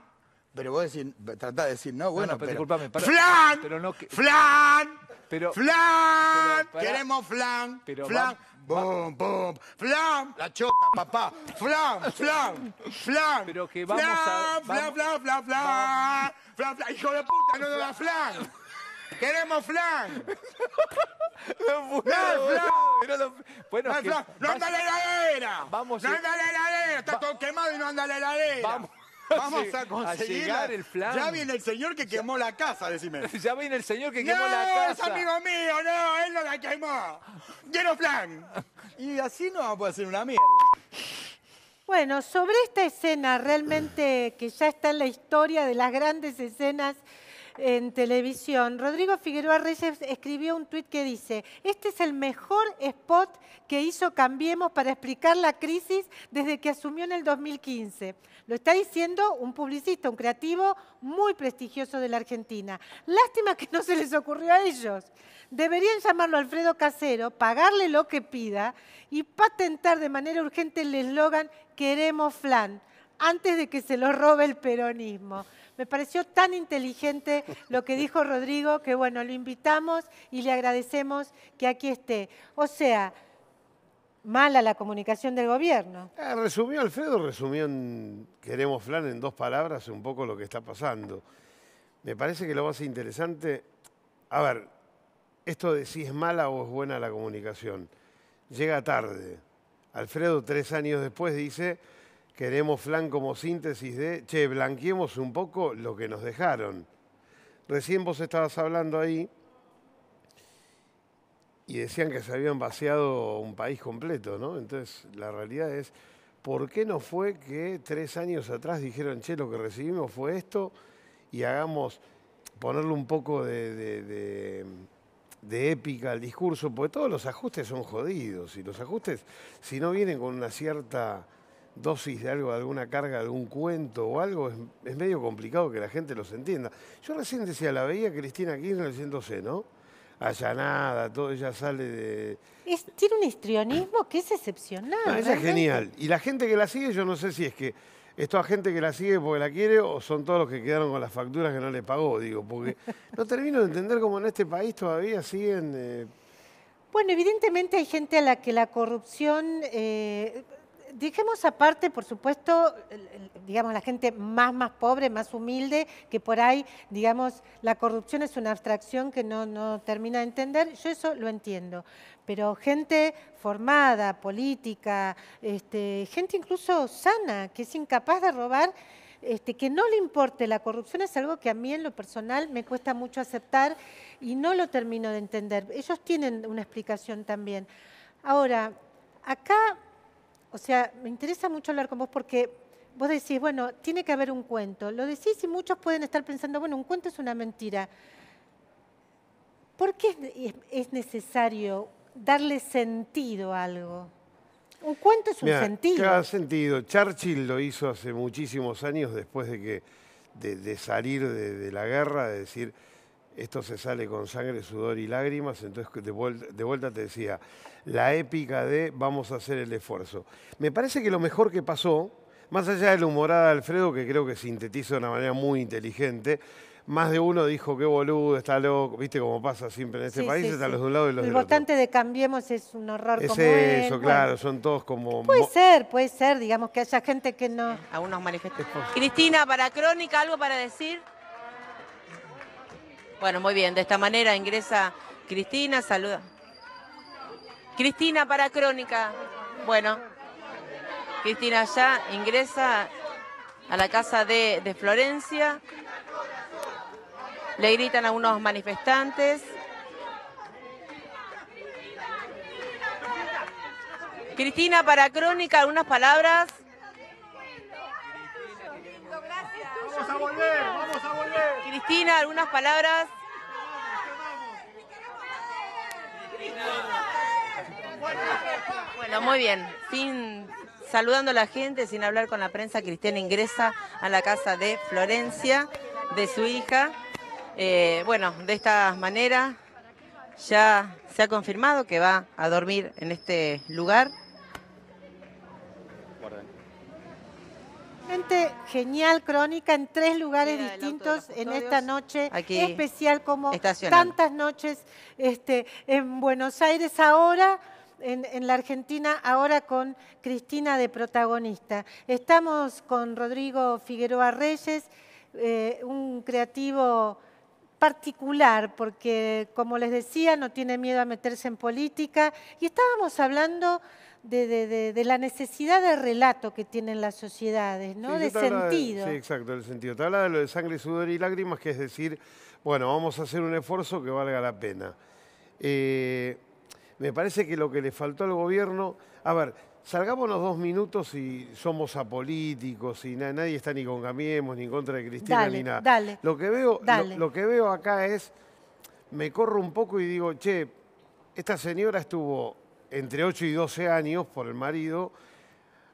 Pero vos tratás de decir, no, bueno, pero disculpame, ¡flan! Pero no, ¡flan! Pero, ¡flan! ¡Queremos flan! ¡Flan! ¡Bum, bum! ¡Flan! ¡La chota, papá! ¡Flan! ¡Flan! ¡Flan! Pero que vamos a... ¡Flan, flan, flan, flan! ¡Flan, flan! ¡Hijo de puta, no nos da flan! ¡Queremos flan! ¡No, flan! Bueno, ¡No anda la heladera! Vamos. ¡No anda la heladera! Está todo quemado y no anda la heladera. Vamos a conseguir llegar el flan. Ya viene el señor que quemó la casa, decime. Ya viene el señor que quemó la No, es casa. amigo mío, no, él no la quemó. Quiero flan. Y así no vamos a poder hacer una mierda. Bueno, sobre esta escena realmente que ya está en la historia de las grandes escenas en televisión, Rodrigo Figueroa Reyes escribió un tuit que dice: este es el mejor spot que hizo Cambiemos para explicar la crisis desde que asumió en el 2015. Lo está diciendo un publicista, un creativo muy prestigioso de la Argentina. Lástima que no se les ocurrió a ellos. Deberían llamarlo Alfredo Casero, pagarle lo que pida y patentar de manera urgente el eslogan "Queremos flan", antes de que se lo robe el peronismo. Me pareció tan inteligente lo que dijo Rodrigo que, bueno, lo invitamos y le agradecemos que aquí esté. O sea, mala la comunicación del gobierno. Alfredo resumió en "Queremos flan" en 2 palabras un poco lo que está pasando. Me parece que lo más interesante, a ver, esto de si es mala o es buena la comunicación, llega tarde. Alfredo 3 años después dice: "Queremos flan" como síntesis de, che, blanqueemos un poco lo que nos dejaron. Recién vos estabas hablando ahí y decían que se habían vaciado un país completo, ¿no? Entonces, la realidad es, ¿por qué no fue que 3 años atrás dijeron, che, lo que recibimos fue esto y ponerle un poco de épica al discurso? Porque todos los ajustes son jodidos y los ajustes, si no vienen con una cierta dosis de algo, de alguna carga, de algún cuento o algo, es medio complicado que la gente los entienda. Yo recién decía, la veía Cristina Kirchner diciéndose, ¿no? Allanada, todo, ella sale de... Tiene un histrionismo que es excepcional. No, ella es genial. Y la gente que la sigue, yo no sé si es que es toda gente que la sigue porque la quiere o son todos los que quedaron con las facturas que no le pagó, digo, porque no termino de entender cómo en este país todavía siguen... Bueno, evidentemente hay gente a la que la corrupción... Dejemos aparte, por supuesto, digamos, la gente más pobre, más humilde, que por ahí, digamos, la corrupción es una abstracción que no termina de entender. Yo eso lo entiendo. Pero gente formada, política, gente incluso sana, que es incapaz de robar, que no le importe la corrupción, es algo que a mí en lo personal me cuesta mucho aceptar y no lo termino de entender. Ellos tienen una explicación también. Ahora, acá... O sea, me interesa mucho hablar con vos porque vos decís, bueno, tiene que haber un cuento. Lo decís y muchos pueden estar pensando, bueno, un cuento es una mentira. ¿Por qué es necesario darle sentido a algo? Un cuento es un sentido. Cada sentido. Churchill lo hizo hace muchísimos años después de salir de la guerra, de decir, esto se sale con sangre, sudor y lágrimas. Entonces de vuelta te decía, la épica de vamos a hacer el esfuerzo. Me parece que lo mejor que pasó, más allá de la humorada de Alfredo, que creo que sintetiza de una manera muy inteligente, más de uno dijo, qué boludo, está loco, viste cómo pasa siempre en este país, están los de un lado y los del otro. El votante de Cambiemos es un horror como él. Es eso, claro, son todos como... Puede ser, digamos, que haya gente que no... Algunos manifestantes. Cristina, para Crónica, ¿algo para decir? Bueno, muy bien, de esta manera ingresa Cristina, saluda. Cristina para Crónica. Bueno, Cristina ya ingresa a la casa de Florencia. Le gritan a unos manifestantes. Cristina para Crónica, algunas palabras. Vamos a volver, vamos a volver. Cristina, algunas palabras. Bueno, muy bien. Saludando a la gente, sin hablar con la prensa, Cristina ingresa a la casa de Florencia, de su hija. Bueno, de esta manera ya se ha confirmado que va a dormir en este lugar. Genial Crónica en 3 lugares distintos en esta noche aquí especial como tantas noches en Buenos Aires ahora, en la Argentina, ahora con Cristina de protagonista. Estamos con Rodrigo Figueroa Reyes, un creativo particular porque, como les decía, no tiene miedo a meterse en política y estábamos hablando de la necesidad de relato que tienen las sociedades, ¿no? Sí, de sentido. Sí, exacto, el sentido. Te habla de lo de sangre, sudor y lágrimas, que es decir, bueno, vamos a hacer un esfuerzo que valga la pena. Me parece que lo que le faltó al gobierno... A ver, salgámonos 2 minutos y somos apolíticos y nadie está ni con Cambiemos, ni en contra de Cristina, ni nada. Dale, lo que veo acá es, me corro un poco y digo, che, esta señora estuvo entre 8 y 12 años por el marido,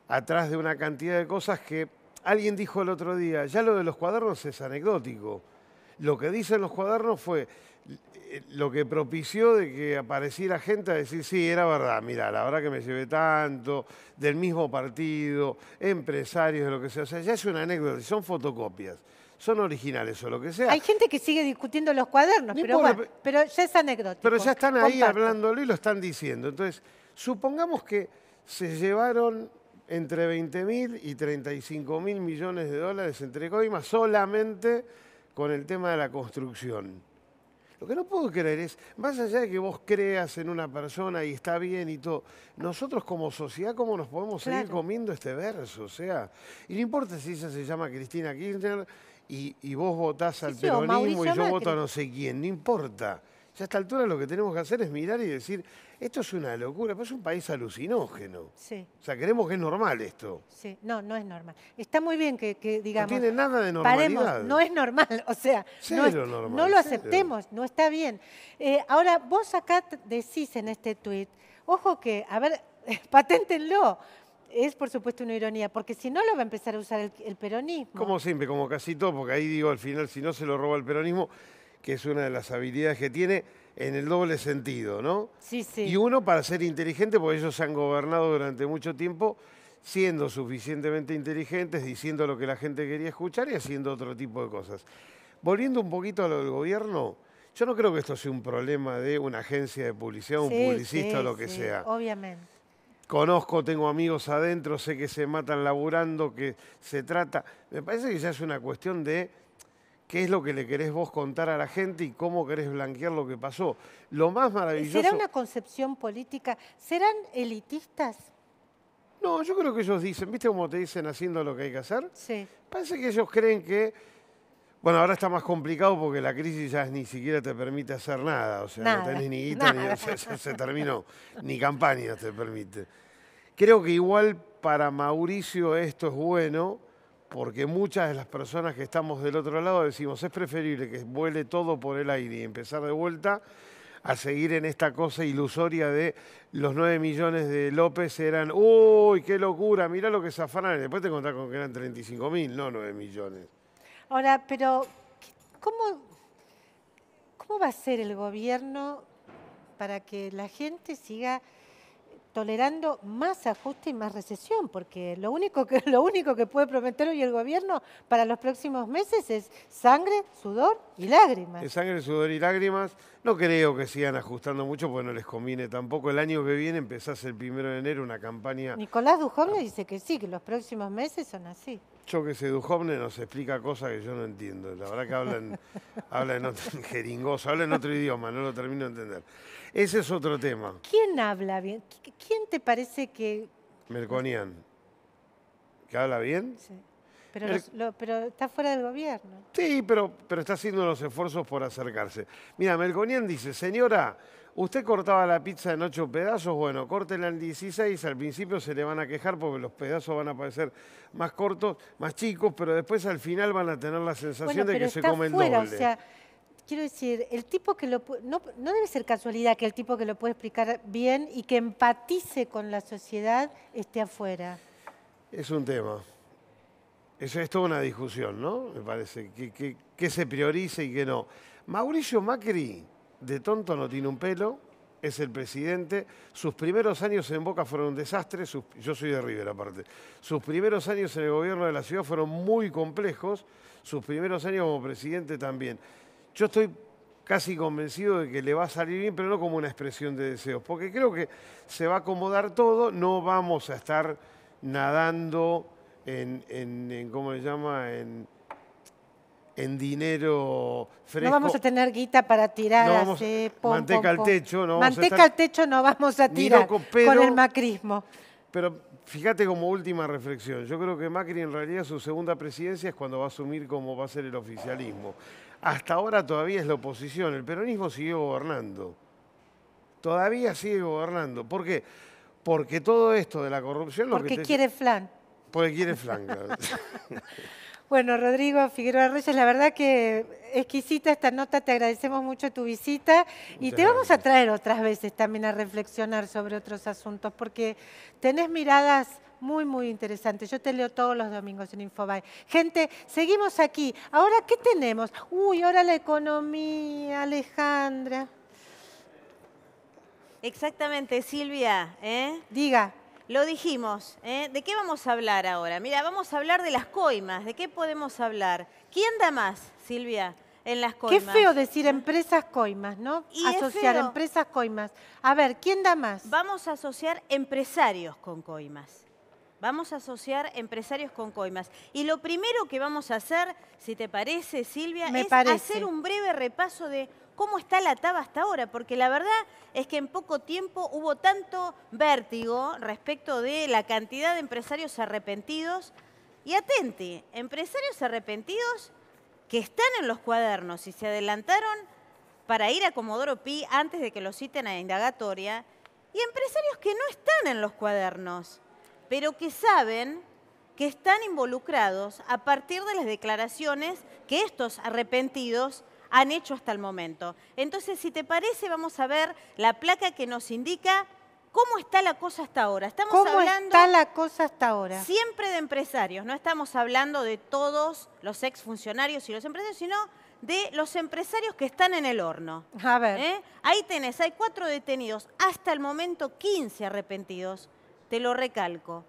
atrás de una cantidad de cosas que alguien dijo el otro día, ya lo de los cuadernos es anecdótico. Lo que dicen los cuadernos fue lo que propició de que apareciera gente a decir, sí, era verdad, mira, la verdad que me llevé tanto, del mismo partido, empresarios, de lo que sea. O sea, ya es una anécdota, son fotocopias, son originales o lo que sea. Hay gente que sigue discutiendo los cuadernos, pero bueno, pero ya es anecdótico. Pero ya están ahí hablándolo y lo están diciendo. Entonces, supongamos que se llevaron entre 20.000 y 35.000 millones de dólares entre coimas solamente con el tema de la construcción. Lo que no puedo creer es, más allá de que vos creas en una persona y está bien y todo, nosotros como sociedad, ¿cómo nos podemos seguir comiendo este verso? O sea, y no importa si ella se llama Cristina Kirchner y vos votás al peronismo y yo voto a no sé quién, no importa. Ya a esta altura lo que tenemos que hacer es mirar y decir, esto es una locura, pero es un país alucinógeno. Sí. O sea, creemos que es normal esto. Sí, no es normal. Está muy bien que digamos... No tiene nada de normalidad. Paremos, no es normal, o sea, no lo aceptemos, no está bien. Ahora, vos acá decís en este tuit, ojo que, a ver, paténtenlo. Es, por supuesto, una ironía, porque si no lo va a empezar a usar el peronismo. Como siempre, como casi todo, porque ahí digo, al final, si no se lo roba el peronismo, que es una de las habilidades que tiene en el doble sentido, ¿no? Sí, sí. Y uno para ser inteligente, porque ellos se han gobernado durante mucho tiempo siendo suficientemente inteligentes, diciendo lo que la gente quería escuchar y haciendo otro tipo de cosas. Volviendo un poquito a lo del gobierno, yo no creo que esto sea un problema de una agencia de publicidad, un publicista o lo que sea. Obviamente. Conozco, tengo amigos adentro, sé que se matan laburando, que se trata... Me parece que ya es una cuestión de qué es lo que le querés vos contar a la gente y cómo querés blanquear lo que pasó. Lo más maravilloso... ¿Será una concepción política? ¿Serán elitistas? No, yo creo que ellos dicen, ¿viste cómo te dicen haciendo lo que hay que hacer? Sí. Parece que ellos creen que... Bueno, ahora está más complicado porque la crisis ya ni siquiera te permite hacer nada. O sea, no tenés ni guita, ni se terminó. Ni campaña te permite. Creo que igual para Mauricio esto es bueno, porque muchas de las personas que estamos del otro lado decimos, es preferible que vuele todo por el aire y empezar de vuelta a seguir en esta cosa ilusoria de los 9 millones de López eran, uy, qué locura, mirá lo que zafaron. Después te contás con que eran 35.000, no 9 millones. Ahora, pero ¿cómo va a ser el gobierno para que la gente siga tolerando más ajuste y más recesión? Porque lo único que puede prometer hoy el gobierno para los próximos meses es sangre, sudor y lágrimas. Es sangre, sudor y lágrimas. No creo que sigan ajustando mucho porque no les conviene tampoco. El año que viene empezás el 1 de enero una campaña... Nicolás Dujovne dice que sí, que los próximos meses son así. Yo que sé, Dujovne nos explica cosas que yo no entiendo. La verdad que habla en otro jeringoso, habla en otro idioma, no lo termino de entender. Ese es otro tema. ¿Quién habla bien? ¿Quién te parece que...? Melconian. ¿Que habla bien? Sí. Pero está fuera del gobierno. Sí, pero está haciendo los esfuerzos por acercarse. Mira, Melconian dice, señora, usted cortaba la pizza en 8 pedazos, bueno, córtela en 16, al principio se le van a quejar porque los pedazos van a parecer más cortos, más chicos, pero después al final van a tener la sensación de que se come el doble. O sea, quiero decir, el tipo que no debe ser casualidad que el tipo que lo puede explicar bien y que empatice con la sociedad esté afuera. Es un tema. Eso es toda una discusión, ¿no? Me parece. Que se priorice y que no. Mauricio Macri, de tonto no tiene un pelo, es el presidente. Sus primeros años en Boca fueron un desastre. Yo soy de River, aparte. Sus primeros años en el gobierno de la ciudad fueron muy complejos. Sus primeros años como presidente también. Yo estoy casi convencido de que le va a salir bien, pero no como una expresión de deseos, porque creo que se va a acomodar todo, no vamos a estar nadando en ¿cómo se llama? en dinero fresco. No vamos a tener guita para tirar así, manteca al techo. No manteca al techo no vamos a tirar loco, con el macrismo. Pero fíjate como última reflexión, yo creo que Macri en realidad su segunda presidencia es cuando va a asumir cómo va a ser el oficialismo. Hasta ahora todavía es la oposición, el peronismo sigue gobernando. Todavía sigue gobernando. ¿Por qué? Porque todo esto de la corrupción... Porque quiere flan. Porque quiere flan, claro. Bueno, Rodrigo Figueroa Reyes, la verdad que exquisita esta nota, te agradecemos mucho tu visita y te vamos a traer otras veces también a reflexionar sobre otros asuntos, porque tenés miradas muy, muy interesantes. Yo te leo todos los domingos en Infobae. Gente, seguimos aquí. Ahora, ¿qué tenemos? Uy, ahora la economía, Alejandra. Exactamente, Silvia. Diga. Lo dijimos, ¿De qué vamos a hablar ahora? Mira, vamos a hablar de las coimas. ¿De qué podemos hablar? ¿Quién da más, Silvia, en las coimas? Qué feo decir empresas coimas, ¿no? Y asociar empresas coimas. A ver, ¿quién da más? Vamos a asociar empresarios con coimas. Vamos a asociar empresarios con coimas. Y lo primero que vamos a hacer, si te parece, Silvia, hacer un breve repaso de cómo está la TABA hasta ahora, porque la verdad es que en poco tiempo hubo tanto vértigo respecto de la cantidad de empresarios arrepentidos. Y atenti, empresarios arrepentidos que están en los cuadernos y se adelantaron para ir a Comodoro Pi antes de que los citen a indagatoria, y empresarios que no están en los cuadernos, pero que saben que están involucrados a partir de las declaraciones que estos arrepentidos han hecho hasta el momento. Entonces, si te parece, vamos a ver la placa que nos indica cómo está la cosa hasta ahora. ¿Cómo está la cosa hasta ahora? Siempre de empresarios, no estamos hablando de todos los exfuncionarios y los empresarios, sino de los empresarios que están en el horno. A ver. Ahí tenés, hay 4 detenidos, hasta el momento 15 arrepentidos. Te lo recalco,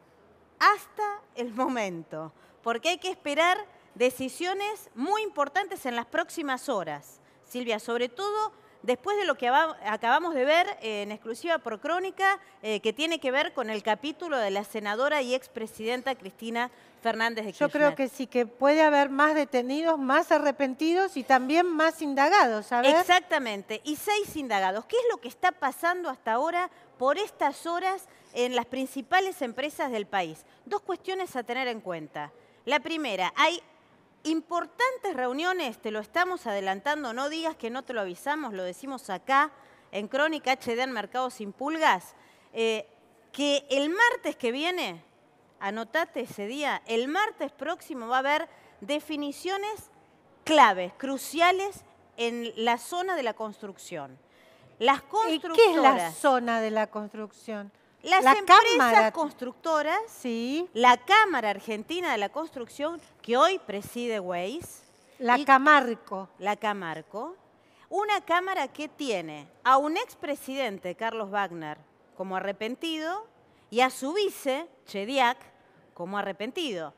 hasta el momento, porque hay que esperar decisiones muy importantes en las próximas horas. Silvia, sobre todo después de lo que acabamos de ver en exclusiva por Crónica, que tiene que ver con el capítulo de la senadora y expresidenta Cristina Fernández de Kirchner. Yo creo que sí, que puede haber más detenidos, más arrepentidos y también más indagados, ¿sabes? Exactamente, y 6 indagados. ¿Qué es lo que está pasando hasta ahora por estas horas en las principales empresas del país? 2 cuestiones a tener en cuenta. La primera, hay importantes reuniones, te lo estamos adelantando, no digas que no te lo avisamos, lo decimos acá en Crónica HD en Mercado Sin Pulgas, que el martes que viene, anotate ese día, el martes próximo va a haber definiciones claves, cruciales en la zona de la construcción. Las constructoras. ¿Y qué es la zona de la construcción? Las empresas constructoras, sí, la Cámara Argentina de la Construcción, que hoy preside Weiss. La Camarco. La Camarco. Una cámara que tiene a un expresidente, Carlos Wagner, como arrepentido, y a su vice, Chediak, como arrepentido.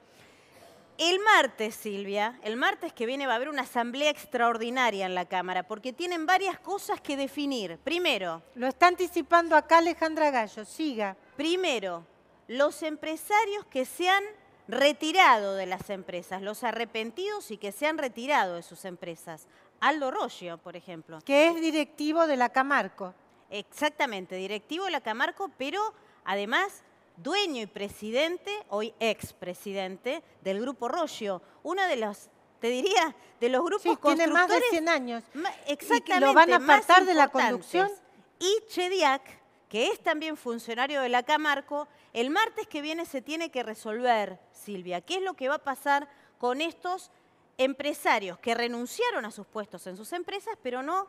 El martes, Silvia, el martes que viene va a haber una asamblea extraordinaria en la Cámara, porque tienen varias cosas que definir. Primero... Lo está anticipando acá Alejandra Gallo, siga. Primero, los empresarios que se han retirado de las empresas, los arrepentidos y que se han retirado de sus empresas. Aldo Roggio, por ejemplo. Que es directivo de la Camarco. Exactamente, directivo de la Camarco, pero además dueño y presidente, hoy expresidente, del Grupo Roggio. Uno de los, te diría, de los grupos constructores... tiene más de 100 años. Exactamente, y lo van a apartar de la conducción. Y Chediak, que es también funcionario de la Camarco, el martes que viene se tiene que resolver, Silvia, qué es lo que va a pasar con estos empresarios que renunciaron a sus puestos en sus empresas, pero no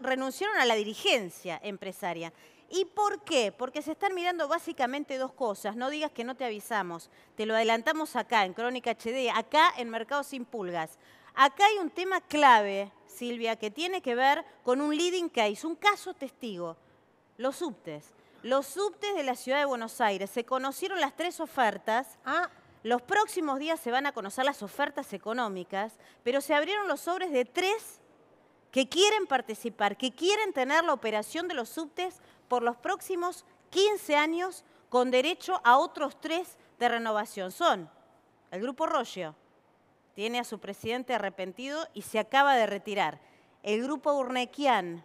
renunciaron a la dirigencia empresaria. ¿Y por qué? Porque se están mirando básicamente 2 cosas. No digas que no te avisamos. Te lo adelantamos acá, en Crónica HD, acá en Mercado Sin Pulgas. Acá hay un tema clave, Silvia, que tiene que ver con un leading case, un caso testigo. Los subtes. Los subtes de la Ciudad de Buenos Aires. Se conocieron las 3 ofertas. Los próximos días se van a conocer las ofertas económicas, pero se abrieron los sobres de 3 que quieren participar, que quieren tener la operación de los subtes por los próximos 15 años con derecho a otros 3 de renovación. Son el Grupo Roggio, tiene a su presidente arrepentido y se acaba de retirar. El grupo Urnequian,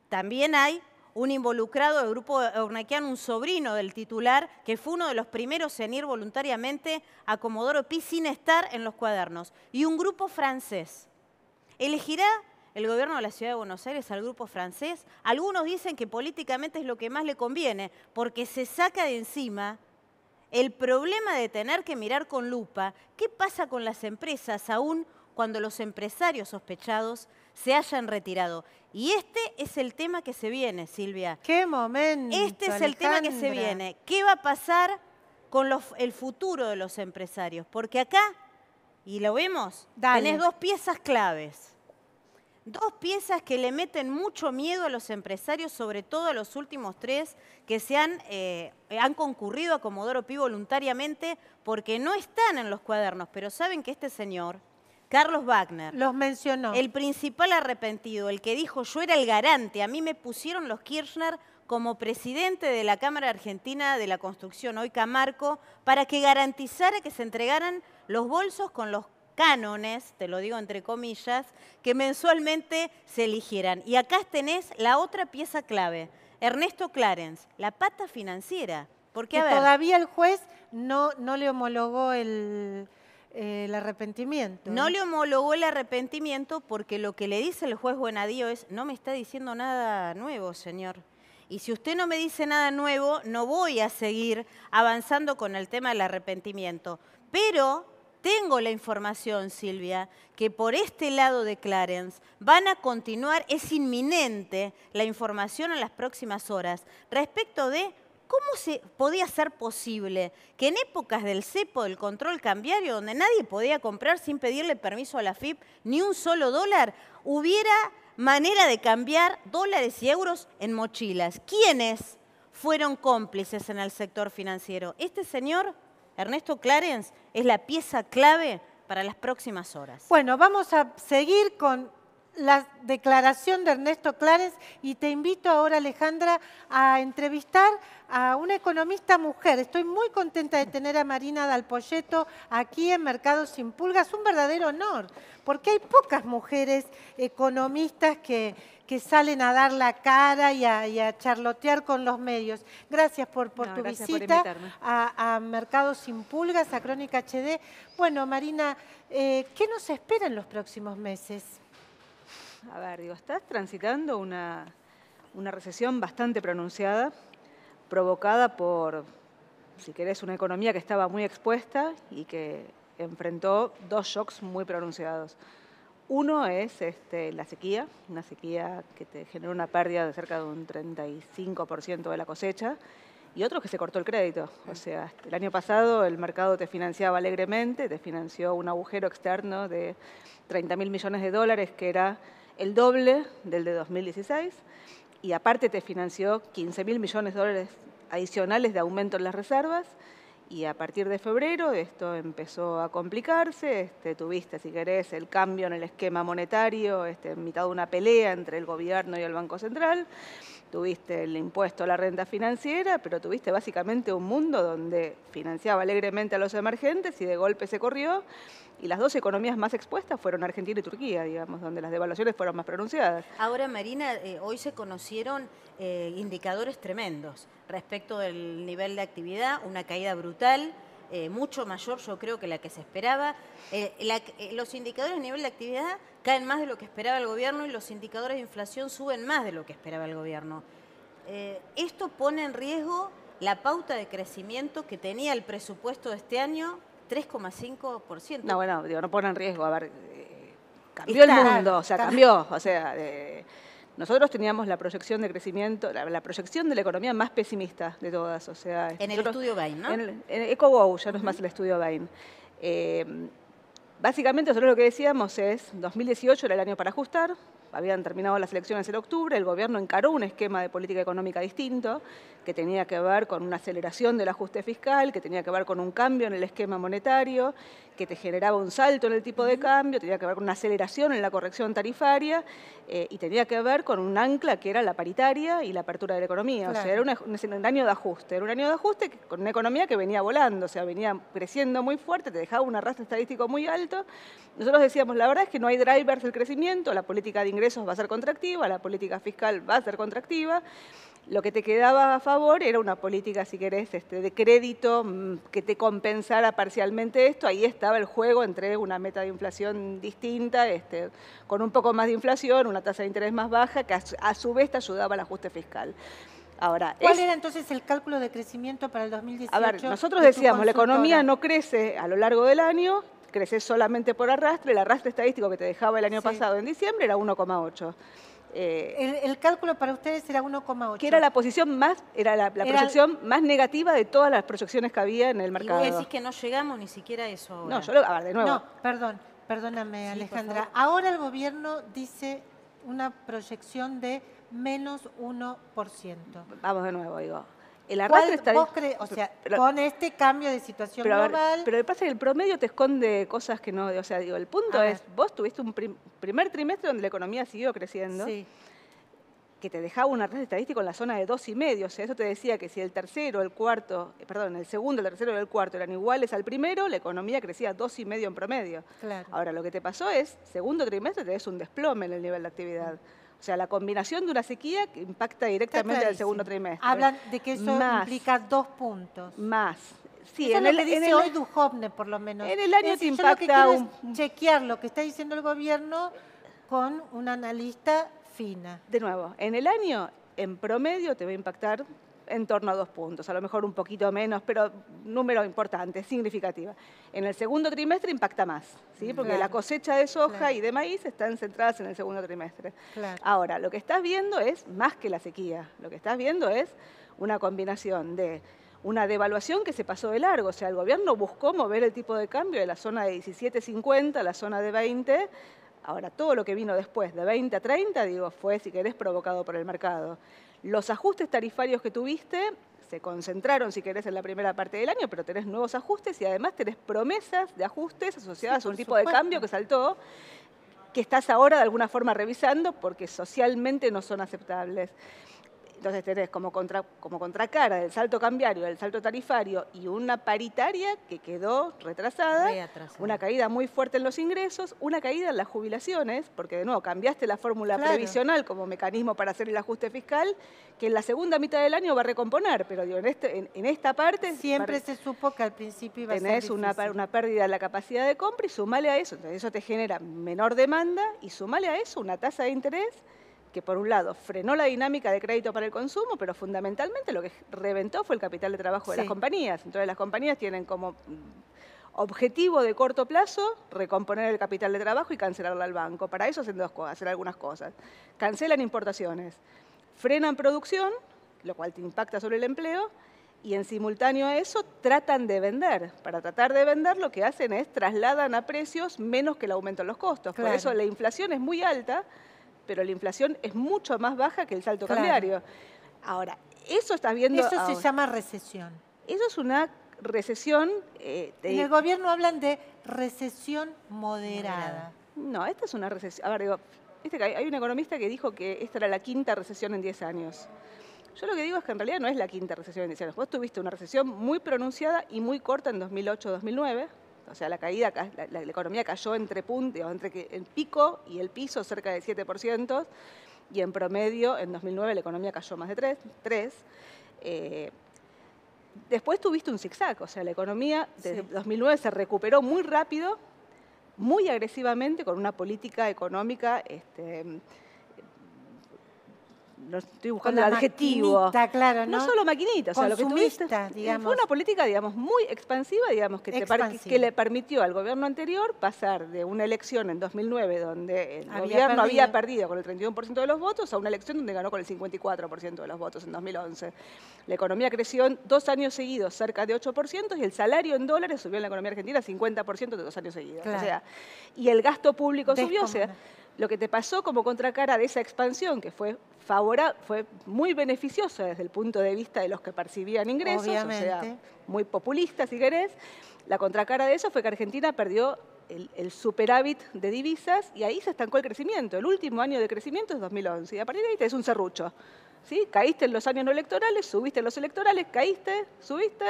también hay un involucrado del grupo Urnequian, un sobrino del titular, que fue uno de los primeros en ir voluntariamente a Comodoro Pi sin estar en los cuadernos. Y un grupo francés. ¿Elegirá el gobierno de la Ciudad de Buenos Aires al grupo francés? Algunos dicen que políticamente es lo que más le conviene, porque se saca de encima el problema de tener que mirar con lupa qué pasa con las empresas aún cuando los empresarios sospechados se hayan retirado. Y este es el tema que se viene, Silvia. ¡Qué momento, Este es el tema que se viene. ¿Qué va a pasar con el futuro de los empresarios? Porque acá, y lo vemos, tenés dos piezas claves. Dos piezas que le meten mucho miedo a los empresarios, sobre todo a los últimos 3 que se han concurrido a Comodoro Pi voluntariamente porque no están en los cuadernos, pero saben que este señor, Carlos Wagner, los mencionó. El principal arrepentido, el que dijo yo era el garante, a mí me pusieron los Kirchner como presidente de la Cámara Argentina de la Construcción, hoy Camarco, para que garantizara que se entregaran los bolsos con los cánones, te lo digo entre comillas, que mensualmente se eligieran. Y acá tenés la otra pieza clave, Ernesto Clarence, la pata financiera. Porque que todavía el juez no le homologó el arrepentimiento. No le homologó el arrepentimiento porque lo que le dice el juez Buenadío es, no me está diciendo nada nuevo, señor. Y si usted no me dice nada nuevo, no voy a seguir avanzando con el tema del arrepentimiento. Pero tengo la información, Silvia, que por este lado de Clarence van a continuar, es inminente la información en las próximas horas respecto de cómo podía ser posible que en épocas del cepo, del control cambiario, donde nadie podía comprar sin pedirle permiso a la AFIP ni un solo dólar, hubiera manera de cambiar dólares y euros en mochilas. ¿Quiénes fueron cómplices en el sector financiero? Este señor, Ernesto Clarence, es la pieza clave para las próximas horas. Bueno, vamos a seguir con la declaración de Ernesto Clarence y te invito ahora, Alejandra, a entrevistar a una economista mujer. Estoy muy contenta de tener a Marina Dal Poyetto aquí en Mercados Sin Pulgas. Un verdadero honor, porque hay pocas mujeres economistas que salen a dar la cara y a charlotear con los medios. Gracias por tu visita a Mercados Sin Pulgas, a Crónica HD. Bueno, Marina, ¿qué nos espera en los próximos meses? A ver, estás transitando una recesión bastante pronunciada, provocada por, si querés, una economía que estaba muy expuesta y que enfrentó 2 shocks muy pronunciados. Uno es la sequía, una sequía que te generó una pérdida de cerca de un 35% de la cosecha, y otro que se cortó el crédito. O sea, el año pasado el mercado te financiaba alegremente, te financió un agujero externo de 30.000 millones de dólares, que era el doble del de 2016, y aparte te financió 15.000 millones de dólares adicionales de aumento en las reservas, y a partir de febrero esto empezó a complicarse, tuviste, si querés, el cambio en el esquema monetario, en mitad de una pelea entre el gobierno y el Banco Central, tuviste el impuesto a la renta financiera, pero tuviste básicamente un mundo donde financiaba alegremente a los emergentes y de golpe se corrió, y las 2 economías más expuestas fueron Argentina y Turquía, digamos, donde las devaluaciones fueron más pronunciadas. Ahora, Marina, hoy se conocieron indicadores tremendos respecto del nivel de actividad, una caída brutal, mucho mayor yo creo que la que se esperaba. Los indicadores de nivel de actividad caen más de lo que esperaba el gobierno y los indicadores de inflación suben más de lo que esperaba el gobierno. Esto pone en riesgo la pauta de crecimiento que tenía el presupuesto de este año, 3,5%. No, bueno, no pone en riesgo, a ver, cambió el mundo, o sea, cambió, o sea, nosotros teníamos la proyección de crecimiento, la proyección de la economía más pesimista de todas, o sea... En el estudio Bain, ¿no? En EcoGo, ya no es más el estudio Bain. Básicamente nosotros lo que decíamos es, 2018 era el año para ajustar, habían terminado las elecciones en octubre, el gobierno encaró un esquema de política económica distinto, que tenía que ver con una aceleración del ajuste fiscal, que tenía que ver con un cambio en el esquema monetario, que te generaba un salto en el tipo de cambio, tenía que ver con una aceleración en la corrección tarifaria y tenía que ver con un ancla que era la paritaria y la apertura de la economía. Claro. O sea, era un año de ajuste. Era un año de ajuste con una economía que venía volando, o sea, venía creciendo muy fuerte, te dejaba un arrastre estadístico muy alto. Nosotros decíamos, la verdad es que no hay drivers del crecimiento, la política de ingresos va a ser contractiva, la política fiscal va a ser contractiva. Lo que te quedaba a favor era una política, si querés, de crédito que te compensara parcialmente esto. Ahí estaba el juego entre una meta de inflación distinta, con un poco más de inflación, una tasa de interés más baja, que a su vez te ayudaba al ajuste fiscal. Ahora, ¿cuál era entonces el cálculo de crecimiento para el 2018? A ver, nosotros decíamos, la economía no crece a lo largo del año, crece solamente por arrastre. El arrastre estadístico que te dejaba el año pasado en diciembre era 1,8. El cálculo para ustedes era 1,8. Que era la posición más, la proyección más negativa de todas las proyecciones que había en el mercado. Y vos decís que no llegamos ni siquiera a eso ahora. No, a ver, de nuevo. No, perdóname, sí, Alejandra. Ahora el gobierno dice una proyección de menos 1%. Vamos de nuevo, digo. El arrastre está... ¿Vos crees? O sea, con este cambio de situación global... Pero lo que pasa es que el promedio te esconde cosas que no... O sea, digo, el punto es, vos tuviste un primer trimestre donde la economía siguió creciendo, sí, que te dejaba un arrastre estadístico en la zona de 2,5. O sea, eso te decía que si el tercero, el cuarto... Perdón, el segundo, el tercero y el cuarto eran iguales al primero, la economía crecía 2,5 en promedio. Claro. Ahora, lo que te pasó es, segundo trimestre tenés un desplome en el nivel de actividad. O sea, la combinación de una sequía que impacta directamente al segundo trimestre. Hablan de que eso implica 2 puntos. Más. Sí, eso es lo que dice hoy Duhovne, por lo menos. En el año te impacta... Yo lo que quiero es chequear lo que está diciendo el gobierno con un analista fina. De nuevo, en el año, en promedio, te va a impactar en torno a 2 puntos, a lo mejor un poquito menos, pero número importante, significativa. En el segundo trimestre impacta más, ¿sí? Porque la cosecha de soja y de maíz están centradas en el segundo trimestre. Ahora, lo que estás viendo es más que la sequía, lo que estás viendo es una combinación de una devaluación que se pasó de largo, o sea, el gobierno buscó mover el tipo de cambio de la zona de 17,50 a la zona de 20. Ahora, todo lo que vino después de 20 a 30, digo, fue, si querés, provocado por el mercado. Los ajustes tarifarios que tuviste se concentraron, si querés, en la primera parte del año, pero tenés nuevos ajustes y además tenés promesas de ajustes asociadas a un tipo de cambio que saltó, que estás ahora de alguna forma revisando porque socialmente no son aceptables. Entonces tenés como contracara del salto cambiario, del salto tarifario y una paritaria que quedó retrasada, una caída muy fuerte en los ingresos, una caída en las jubilaciones, porque de nuevo cambiaste la fórmula previsional como mecanismo para hacer el ajuste fiscal, que en la segunda mitad del año va a recomponer, pero digo, en esta parte... Siempre se supo que al principio iba a ser difícil. Tenés una pérdida de la capacidad de compra y sumale a eso, entonces eso te genera menor demanda y sumale a eso una tasa de interés que por un lado frenó la dinámica de crédito para el consumo, pero fundamentalmente lo que reventó fue el capital de trabajo de las compañías. Entonces las compañías tienen como objetivo de corto plazo recomponer el capital de trabajo y cancelarlo al banco. Para eso hacen dos cosas, hacen algunas cosas. Cancelan importaciones, frenan producción, lo cual te impacta sobre el empleo, y en simultáneo a eso tratan de vender. Para tratar de vender lo que hacen es trasladan a precios menos que el aumento en los costos. Por eso la inflación es muy alta, pero la inflación es mucho más baja que el salto cambiario. Ahora, eso estás viendo... Eso se llama recesión. Eso es una recesión... En el gobierno hablan de recesión moderada. No, esta es una recesión... A ver, digo, hay un economista que dijo que esta era la 5ª recesión en 10 años. Yo lo que digo es que en realidad no es la 5ª recesión en 10 años. Vos tuviste una recesión muy pronunciada y muy corta en 2008-2009, o sea, la caída, la economía cayó entre el pico y el piso cerca de 7%, y en promedio en 2009 la economía cayó más de 3%. Después tuviste un zigzag, o sea, la economía desde 2009 se recuperó muy rápido, muy agresivamente, con una política económica... no estoy buscando el adjetivo. Claro, ¿no? No solo maquinita, o sea, lo que tuviste digamos. Fue una política, digamos, muy expansiva, digamos, que le permitió al gobierno anterior pasar de una elección en 2009 donde el gobierno había perdido con el 31% de los votos a una elección donde ganó con el 54% de los votos en 2011. La economía creció en 2 años seguidos cerca de 8% y el salario en dólares subió en la economía argentina 50% de 2 años seguidos. O sea, y el gasto público subió, o sea, lo que te pasó como contracara de esa expansión, que fue muy beneficiosa desde el punto de vista de los que percibían ingresos, obviamente, o sea, muy populista si querés, la contracara de eso fue que Argentina perdió el superávit de divisas y ahí se estancó el crecimiento. El último año de crecimiento es 2011 y a partir de ahí tenés un serrucho. ¿Sí? Caíste en los años no electorales, subiste en los electorales, caíste, subiste,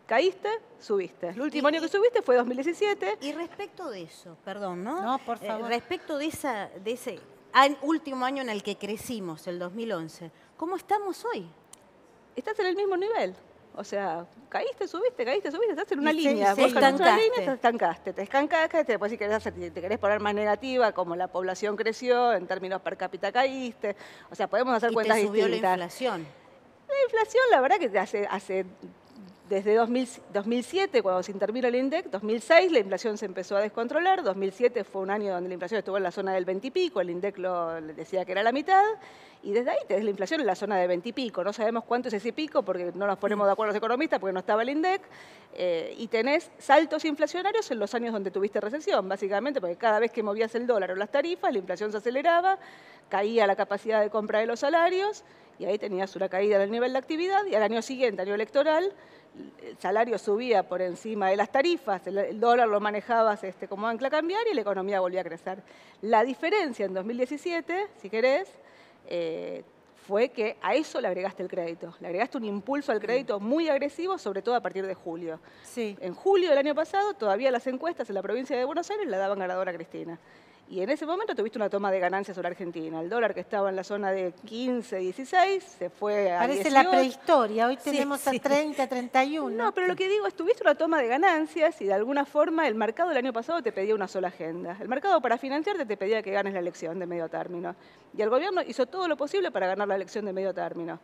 caíste, subiste. El último año que subiste fue 2017. Y respecto de eso, perdón, ¿no? No, por favor. Respecto de ese último año en el que crecimos, el 2011, ¿cómo estamos hoy? Estás en el mismo nivel. O sea, caíste, subiste, estás en una línea. Te estancaste. Después si te querés poner más negativa, como la población creció, en términos per cápita caíste. O sea, podemos hacer cuentas distintas. ¿Y te subió la inflación? La inflación, la verdad que desde 2007, cuando se intervino el INDEC, 2006 la inflación se empezó a descontrolar, 2007 fue un año donde la inflación estuvo en la zona del 20 y pico, el INDEC le decía que era la mitad, y desde ahí tenés la inflación en la zona de 20 y pico. No sabemos cuánto es ese pico porque no nos ponemos de acuerdo los economistas porque no estaba el INDEC, y tenés saltos inflacionarios en los años donde tuviste recesión, básicamente porque cada vez que movías el dólar o las tarifas, la inflación se aceleraba, caía la capacidad de compra de los salarios, y ahí tenías una caída en el nivel de actividad, y al año siguiente, año electoral, el salario subía por encima de las tarifas, el dólar lo manejabas como ancla cambiaria y la economía volvía a crecer. La diferencia en 2017, si querés, fue que a eso le agregaste el crédito. Le agregaste un impulso al crédito muy agresivo, sobre todo a partir de julio. Sí. En julio del año pasado, todavía las encuestas en la provincia de Buenos Aires la daban ganadora a Cristina. Y en ese momento tuviste una toma de ganancias sobre Argentina. El dólar que estaba en la zona de 15, 16, se fue a Parece 18. la prehistoria, hoy tenemos a 30, 31. No, pero lo que digo es, tuviste una toma de ganancias y de alguna forma el mercado el año pasado te pedía una sola agenda. El mercado para financiarte te pedía que ganes la elección de medio término. Y el gobierno hizo todo lo posible para ganar la elección de medio término.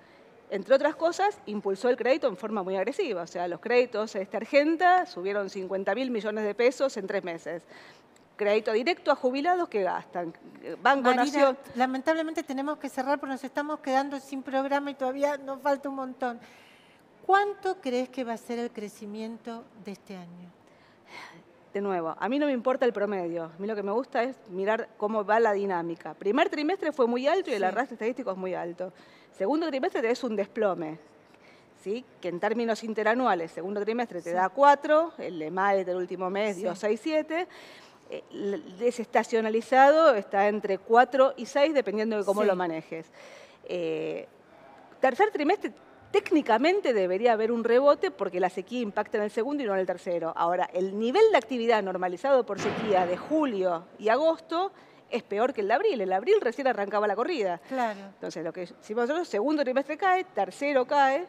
Entre otras cosas, impulsó el crédito en forma muy agresiva. O sea, los créditos Argenta subieron 50.000 millones de pesos en 3 meses. Crédito directo a jubilados que gastan. Banco Marina, Nación. lamentablemente tenemos que cerrar porque nos estamos quedando sin programa y todavía nos falta un montón. ¿Cuánto crees que va a ser el crecimiento de este año? De nuevo, a mí no me importa el promedio. A mí lo que me gusta es mirar cómo va la dinámica. Primer trimestre fue muy alto y el arrastre estadístico es muy alto. Segundo trimestre tenés un desplome. ¿Sí? Que en términos interanuales, segundo trimestre te da 4, el EMAE del último mes dio 6, 7. Desestacionalizado está entre 4 y 6, dependiendo de cómo lo manejes. Tercer trimestre, técnicamente debería haber un rebote porque la sequía impacta en el segundo y no en el tercero. Ahora, el nivel de actividad normalizado por sequía de julio y agosto es peor que el de abril. El de abril recién arrancaba la corrida. Claro. Entonces, lo que hicimos nosotros, segundo trimestre cae, tercero cae.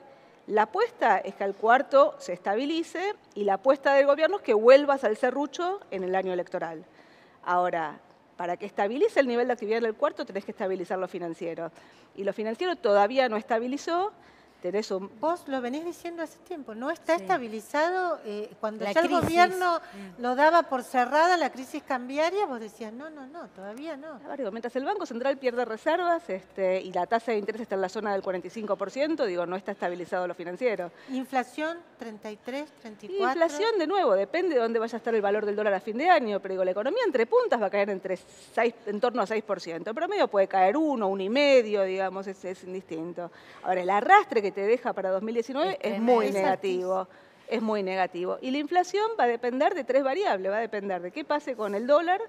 La apuesta es que al cuarto se estabilice y la apuesta del gobierno es que vuelvas al serrucho en el año electoral. Ahora, para que estabilice el nivel de actividad del cuarto tenés que estabilizar lo financiero. Y lo financiero todavía no estabilizó. Tenés un... Vos lo venís diciendo hace tiempo, no está estabilizado. Cuando ya el gobierno lo daba por cerrada la crisis cambiaria, vos decías, no, todavía no. Mientras el Banco Central pierde reservas y la tasa de interés está en la zona del 45%, digo, no está estabilizado lo financiero. Inflación, 33, 34. Inflación, de nuevo, depende de dónde vaya a estar el valor del dólar a fin de año, pero digo, la economía entre puntas va a caer en torno a 6%. El promedio puede caer 1, 1,5, digamos, es indistinto. Ahora, el arrastre que te deja para 2019 es muy negativo. Es muy negativo. Y la inflación va a depender de 3 variables. Va a depender de qué pase con el dólar,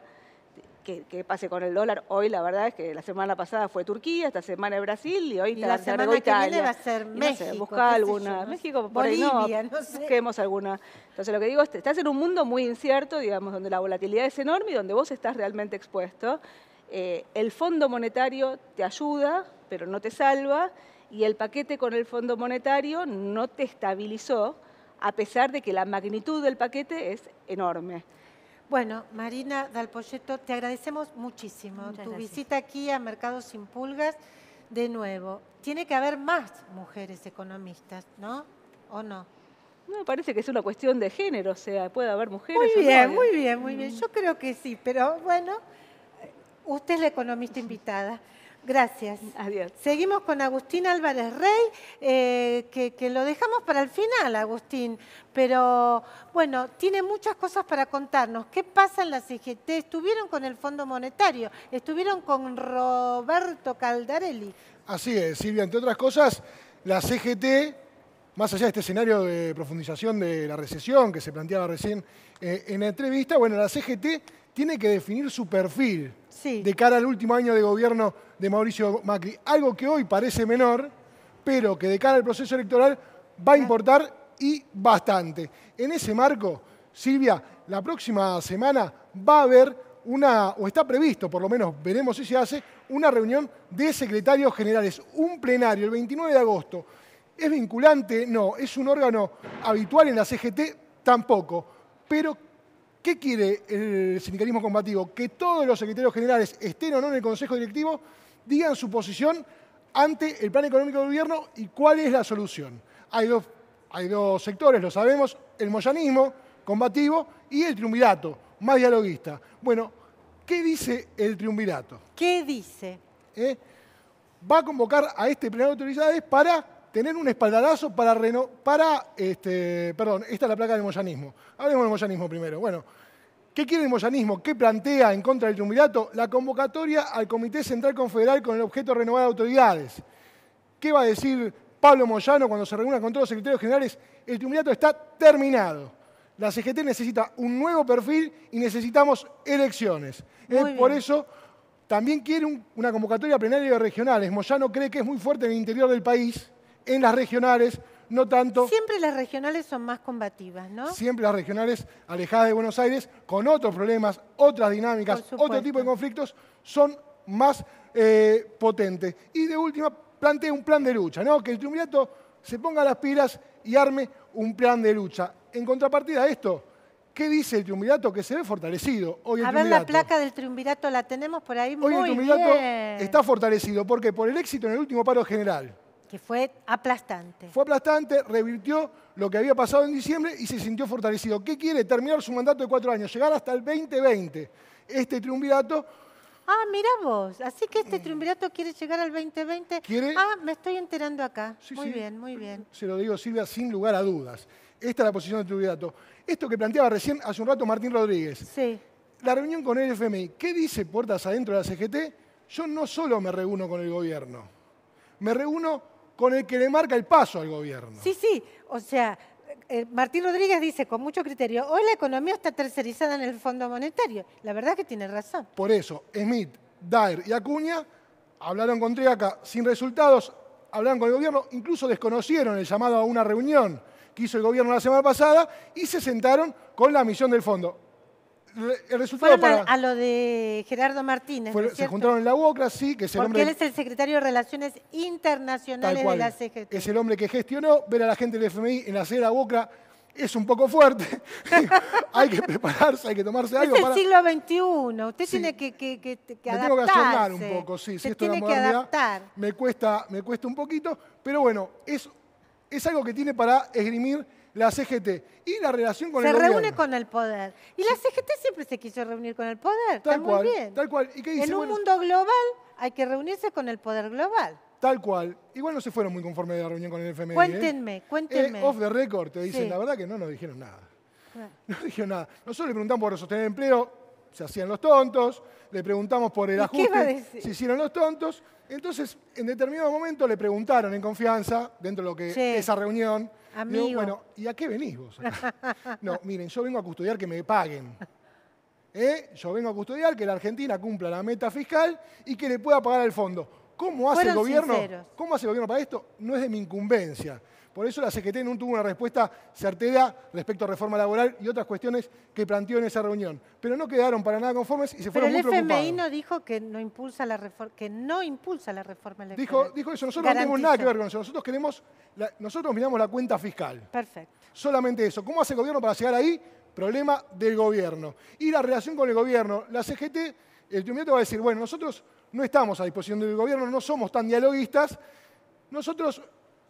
qué pase con el dólar. Hoy la verdad es que la semana pasada fue Turquía, esta semana es Brasil y hoy la semana que viene va a ser México. Busca alguna. México, por Bolivia, ahí no sé. Busquemos alguna. Entonces lo que digo es, estás en un mundo muy incierto, digamos, donde la volatilidad es enorme y donde vos estás realmente expuesto. El Fondo Monetario te ayuda, pero no te salva. Y el paquete con el Fondo Monetario no te estabilizó, a pesar de que la magnitud del paquete es enorme. Bueno, Marina Dal Poyetto, te agradecemos muchísimo tu visita aquí a Mercados Sin Pulgas. De nuevo, tiene que haber más mujeres economistas, ¿no? ¿O no? No, me parece que es una cuestión de género, o sea, puede haber mujeres. Muy bien, muy bien, muy bien. Yo creo que sí, pero bueno, usted es la economista invitada. Gracias. Adiós. Seguimos con Agustín Álvarez Rey, que lo dejamos para el final, Agustín. Pero, bueno, tiene muchas cosas para contarnos. ¿Qué pasa en la CGT? Estuvieron con el Fondo Monetario, estuvieron con Roberto Caldarelli. Así es, Silvia. Entre otras cosas, la CGT, más allá de este escenario de profundización de la recesión que se planteaba recién en la entrevista, bueno, la CGT tiene que definir su perfil de cara al último año de gobierno de Mauricio Macri. Algo que hoy parece menor, pero que de cara al proceso electoral va a importar y bastante. En ese marco, Silvia, la próxima semana va a haber o está previsto, por lo menos veremos si se hace, una reunión de secretarios generales, un plenario el 29 de agosto. ¿Es vinculante? No. ¿Es un órgano habitual en la CGT? Tampoco. Pero, ¿qué quiere el sindicalismo combativo? Que todos los secretarios generales, estén o no en el Consejo Directivo, digan su posición ante el plan económico del gobierno y cuál es la solución. Hay dos sectores, lo sabemos, el moyanismo combativo y el triunvirato, más dialoguista. Bueno, ¿qué dice el triunvirato? ¿Qué dice? Va a convocar a este plenario de autoridades para tener un espaldarazo esta es la placa del moyanismo. Hablemos del moyanismo primero. Bueno, ¿qué quiere el moyanismo? ¿Qué plantea en contra del triunvirato? La convocatoria al Comité Central Confederal con el objeto de renovar autoridades. ¿Qué va a decir Pablo Moyano cuando se reúna con todos los secretarios generales? El triunvirato está terminado. La CGT necesita un nuevo perfil y necesitamos elecciones. Por eso también quiere una convocatoria plenaria de regionales. Moyano cree que es muy fuerte en el interior del país, en las regionales, no tanto. Siempre las regionales son más combativas, ¿no? Siempre las regionales alejadas de Buenos Aires, con otros problemas, otras dinámicas, otro tipo de conflictos, son más potentes. Y de última, plantea un plan de lucha, ¿no? Que el triunvirato se ponga las pilas y arme un plan de lucha. En contrapartida a esto, ¿qué dice el triunvirato? Que se ve fortalecido. Hoy a ver, la placa del triunvirato la tenemos por ahí muy bien. Hoy el triunvirato está fortalecido. ¿Por qué? Por el éxito en el último paro general. Que fue aplastante. Fue aplastante, revirtió lo que había pasado en diciembre y se sintió fortalecido. ¿Qué quiere? Terminar su mandato de 4 años, llegar hasta el 2020. Este triunvirato... Ah, mira vos. Así que este triunvirato quiere llegar al 2020. ¿Quiere? Ah, me estoy enterando acá. Sí, muy bien, muy bien. Se lo digo, Silvia, sin lugar a dudas. Esta es la posición del triunvirato. Esto que planteaba recién hace un rato Martín Rodríguez. Sí. La reunión con el FMI. ¿Qué dice puertas adentro de la CGT? Yo no solo me reúno con el gobierno. Me reúno con el que le marca el paso al gobierno. Sí, sí. O sea, Martín Rodríguez dice con mucho criterio, hoy la economía está tercerizada en el Fondo Monetario. La verdad es que tiene razón. Por eso, Smith, Daer y Acuña hablaron con Triaca sin resultados, hablaron con el gobierno, incluso desconocieron el llamado a una reunión que hizo el gobierno la semana pasada y se sentaron con la misión del fondo. El resultado fueron a lo de Gerardo Martínez, ¿no es se cierto? juntaron en la UOCRA, sí, que es el hombre... Porque él es el secretario de Relaciones Internacionales de la CGT. Es el hombre que gestionó, ver a la gente del FMI en la sede de la UOCRA es un poco fuerte. Hay que prepararse, hay que tomarse algo. Es el siglo XXI, usted tiene que adaptarse. Me tengo que ayornar un poco, sí. Se esto tiene que adaptar. Me cuesta un poquito, pero bueno, es algo que tiene para esgrimir la CGT y la relación con el gobierno. Se reúne con el poder. Y la CGT siempre se quiso reunir con el poder. Está muy bien. Tal cual. ¿Y qué dice? En un mundo global hay que reunirse con el poder global. Tal cual. Igual no se fueron muy conformes de la reunión con el FMI. Cuéntenme. Off the record te dicen, la verdad que no nos dijeron nada. No dijeron nada. Nosotros le preguntamos por sostener el empleo, se hacían los tontos, le preguntamos por el ajuste, se hicieron los tontos. Entonces, en determinado momento le preguntaron en confianza, dentro de lo que esa reunión, amigo. Digo, bueno, ¿y a qué venís vos? No, miren, yo vengo a custodiar que me paguen. Yo vengo a custodiar que la Argentina cumpla la meta fiscal y que le pueda pagar al fondo. ¿Cómo hace el gobierno? ¿Cómo hace el gobierno para esto? No es de mi incumbencia. Por eso la CGT no tuvo una respuesta certera respecto a reforma laboral y otras cuestiones que planteó en esa reunión. Pero no quedaron para nada conformes y se fueron muy preocupados. Pero el FMI no dijo que no impulsa la reforma electoral. Dijo eso. Nosotros no tenemos nada que ver con eso. Nosotros miramos la cuenta fiscal. Perfecto. Solamente eso. ¿Cómo hace el gobierno para llegar ahí? Problema del gobierno. Y la relación con el gobierno. La CGT, el triunvirato va a decir, bueno, nosotros no estamos a disposición del gobierno, no somos tan dialoguistas. Nosotros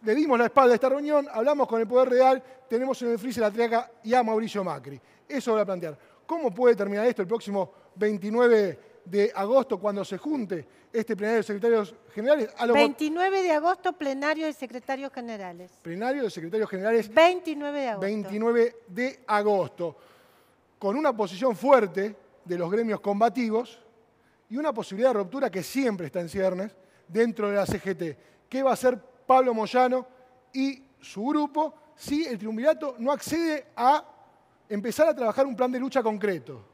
le dimos la espalda a esta reunión, hablamos con el Poder Real, tenemos en el freezer a Triaca y a Mauricio Macri. Eso voy a plantear. ¿Cómo puede terminar esto el próximo 29 de agosto, cuando se junte este plenario de secretarios generales. 29 de agosto, plenario de secretarios generales. Plenario de secretarios generales. 29 de agosto. 29 de agosto. Con una posición fuerte de los gremios combativos y una posibilidad de ruptura que siempre está en ciernes dentro de la CGT. ¿Qué va a hacer Pablo Moyano y su grupo si el triunvirato no accede a empezar a trabajar un plan de lucha concreto?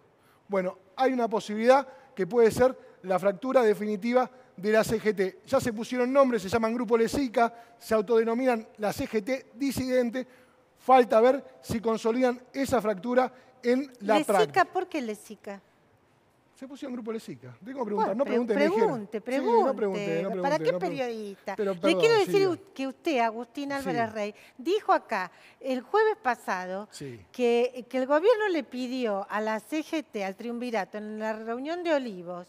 Bueno, hay una posibilidad que puede ser la fractura definitiva de la CGT. Ya se pusieron nombres, se llaman Grupo Lesica, se autodenominan la CGT disidente. Falta ver si consolidan esa fractura en la práctica. ¿Lesica? ¿Por qué Lesica? Se pusieron Grupo Lesica. Tengo que preguntar, bueno, no pregunte. Pregunte. Sí, ¿Para qué periodista? Perdón, Le quiero decir Silvia, que usted, Agustín Álvarez Rey, dijo acá el jueves pasado que el gobierno le pidió a la CGT, al triunvirato, en la reunión de Olivos,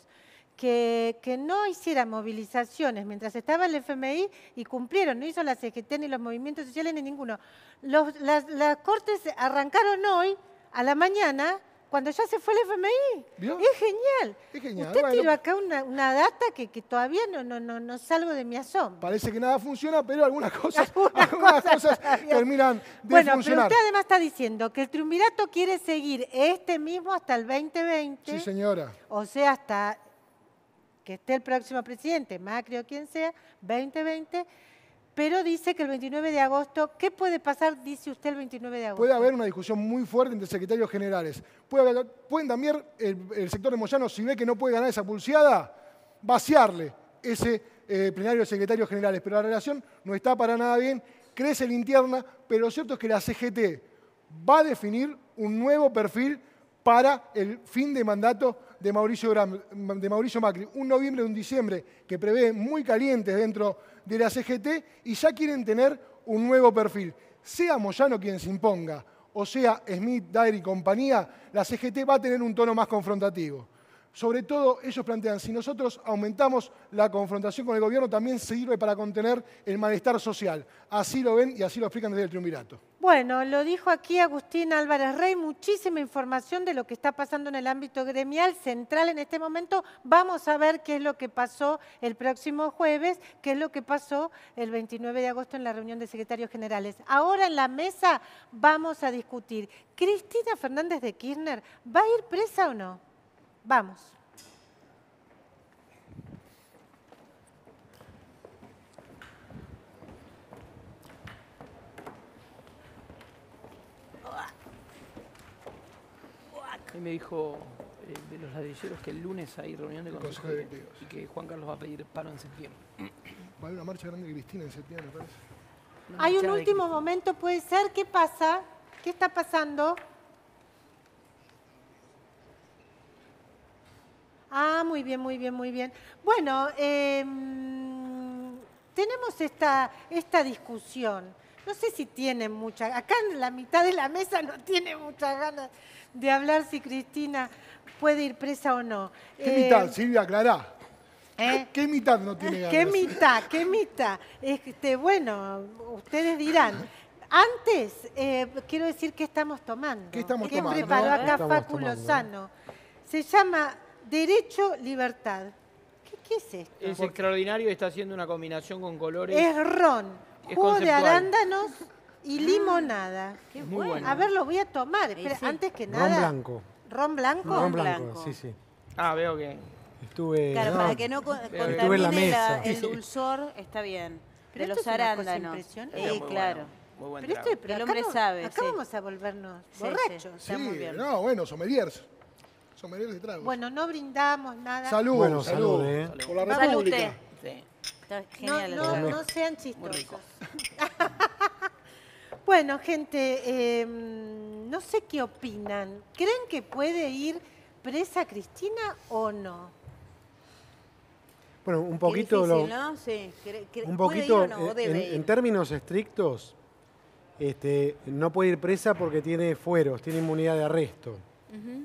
que no hiciera movilizaciones mientras estaba el FMI y cumplieron, no hizo la CGT ni los movimientos sociales ni ninguno. Las cortes arrancaron hoy a la mañana cuando ya se fue el FMI. ¿Vio? Es genial. Es genial. Usted tiró acá una data que todavía no salgo de mi asombro. Parece que nada funciona, pero algunas cosas terminan de funcionar. Pero usted además está diciendo que el triunvirato quiere seguir mismo hasta el 2020. Sí, señora. O sea, hasta que esté el próximo presidente, Macri o quien sea, 2020, pero dice que el 29 de agosto, ¿qué puede pasar, dice usted, el 29 de agosto? Puede haber una discusión muy fuerte entre secretarios generales. Pueden también el sector de Moyano, si ve que no puede ganar esa pulseada, vaciarle ese plenario de secretarios generales. Pero la relación no está para nada bien, crece la interna, pero lo cierto es que la CGT va a definir un nuevo perfil para el fin de mandato de Mauricio Macri. Un noviembre y un diciembre que prevé muy calientes dentro de la CGT y ya quieren tener un nuevo perfil. Sea Moyano quien se imponga o sea Smith, Daer y compañía, la CGT va a tener un tono más confrontativo. Sobre todo, ellos plantean, si nosotros aumentamos la confrontación con el gobierno, también sirve para contener el malestar social. Así lo ven y así lo explican desde el triunvirato. Bueno, lo dijo aquí Agustín Álvarez Rey, muchísima información de lo que está pasando en el ámbito gremial central en este momento. Vamos a ver qué es lo que pasó el próximo jueves, qué es lo que pasó el 29 de agosto en la reunión de secretarios generales. Ahora en la mesa vamos a discutir, ¿Cristina Fernández de Kirchner va a ir presa o no? Vamos. Ahí me dijo de los ladrilleros que el lunes hay reunión de consejo directivo y que Juan Carlos va a pedir paro en septiembre. Va a haber una marcha grande de Cristina en septiembre, me parece. Hay un último momento, puede ser. ¿Qué pasa? ¿Qué está pasando? Ah, muy bien, muy bien, muy bien. Bueno, tenemos esta discusión. No sé si tienen mucha... Acá en la mitad de la mesa no tiene muchas ganas de hablar si Cristina puede ir presa o no. ¿Qué mitad, Silvia? Aclará. ¿Qué mitad no tiene ganas? ¿Qué mitad? ¿Qué mitad? Bueno, ustedes dirán. Antes, quiero decir qué estamos tomando. ¿Qué estamos tomando? ¿Qué preparó acá Facu Lozano? Se llama Derecho, Libertad. ¿Qué es esto? Es extraordinario y está haciendo una combinación con colores. Es ron, jugo de arándanos y limonada. Qué bueno. A ver, lo voy a tomar. Espera, antes que nada. Ron blanco. ¿Ron blanco? Ron blanco, sí. Ah, veo que... Claro, para que no contamine el dulzor, está bien. Pero de los esto es una cosa arándanos. impresionante. Claro. Muy buen Pero el hombre sabe. Acá vamos a volvernos borrachos. Sí, no, bueno, sommeliers. Sommeliers de tragos. Bueno, no brindamos nada. Salud, bueno, salud. Salud. Por la República. Sí. Está genial. No sean chistosos. Bueno, gente, no sé qué opinan. ¿Creen que puede ir presa Cristina o no? Bueno, un poquito... Difícil, ¿no? Sí. Un poquito, ¿Puede ir o no? ¿O debe ir? En términos estrictos, no puede ir presa porque tiene fueros, tiene inmunidad de arresto.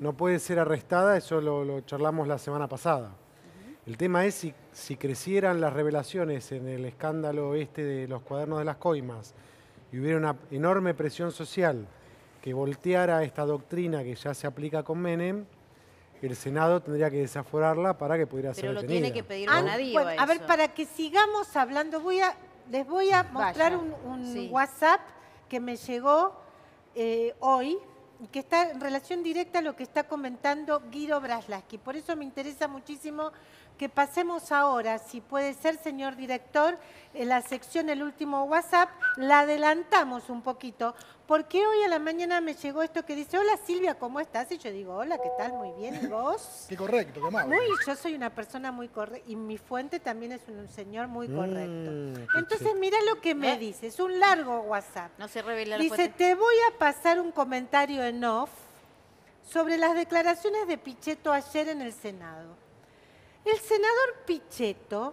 No puede ser arrestada, eso lo charlamos la semana pasada. El tema es si crecieran las revelaciones en el escándalo de los cuadernos de las coimas y hubiera una enorme presión social que volteara esta doctrina que ya se aplica con Menem, el Senado tendría que desaforarla para que pudiera ser detenida. Pero lo tiene que pedir Bonadío. Bueno, a ver, para que sigamos hablando, les voy a mostrar un WhatsApp que me llegó hoy, que está en relación directa a lo que está comentando Guido Braslavsky. Por eso me interesa muchísimo que pasemos ahora, si puede ser, señor director, en la sección El Último WhatsApp, la adelantamos un poquito, porque hoy a la mañana me llegó esto que dice, hola Silvia, ¿cómo estás? Y yo digo, hola, ¿qué tal? Muy bien, ¿y vos? Qué correcto, qué amable. Yo soy una persona muy correcta, y mi fuente también es un señor muy correcto. Entonces, mira lo que me dice, es un largo WhatsApp. No se revela la Dice, fuente. te voy a pasar un comentario en off sobre las declaraciones de Pichetto ayer en el Senado. El senador Pichetto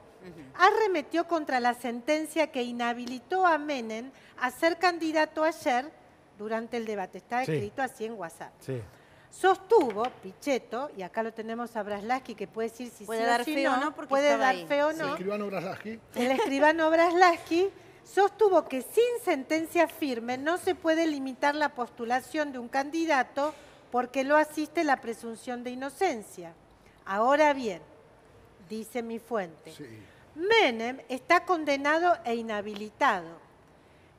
arremetió contra la sentencia que inhabilitó a Menem a ser candidato ayer durante el debate. Está escrito así en WhatsApp. Sí. Sostuvo Pichetto, y acá lo tenemos a Braslavsky, que puede decir si puede dar fe o no, porque puede dar fe o no. El escribano Braslavsky. El escribano Braslavsky sostuvo que sin sentencia firme no se puede limitar la postulación de un candidato porque lo asiste la presunción de inocencia. Ahora bien, dice mi fuente, Menem está condenado e inhabilitado.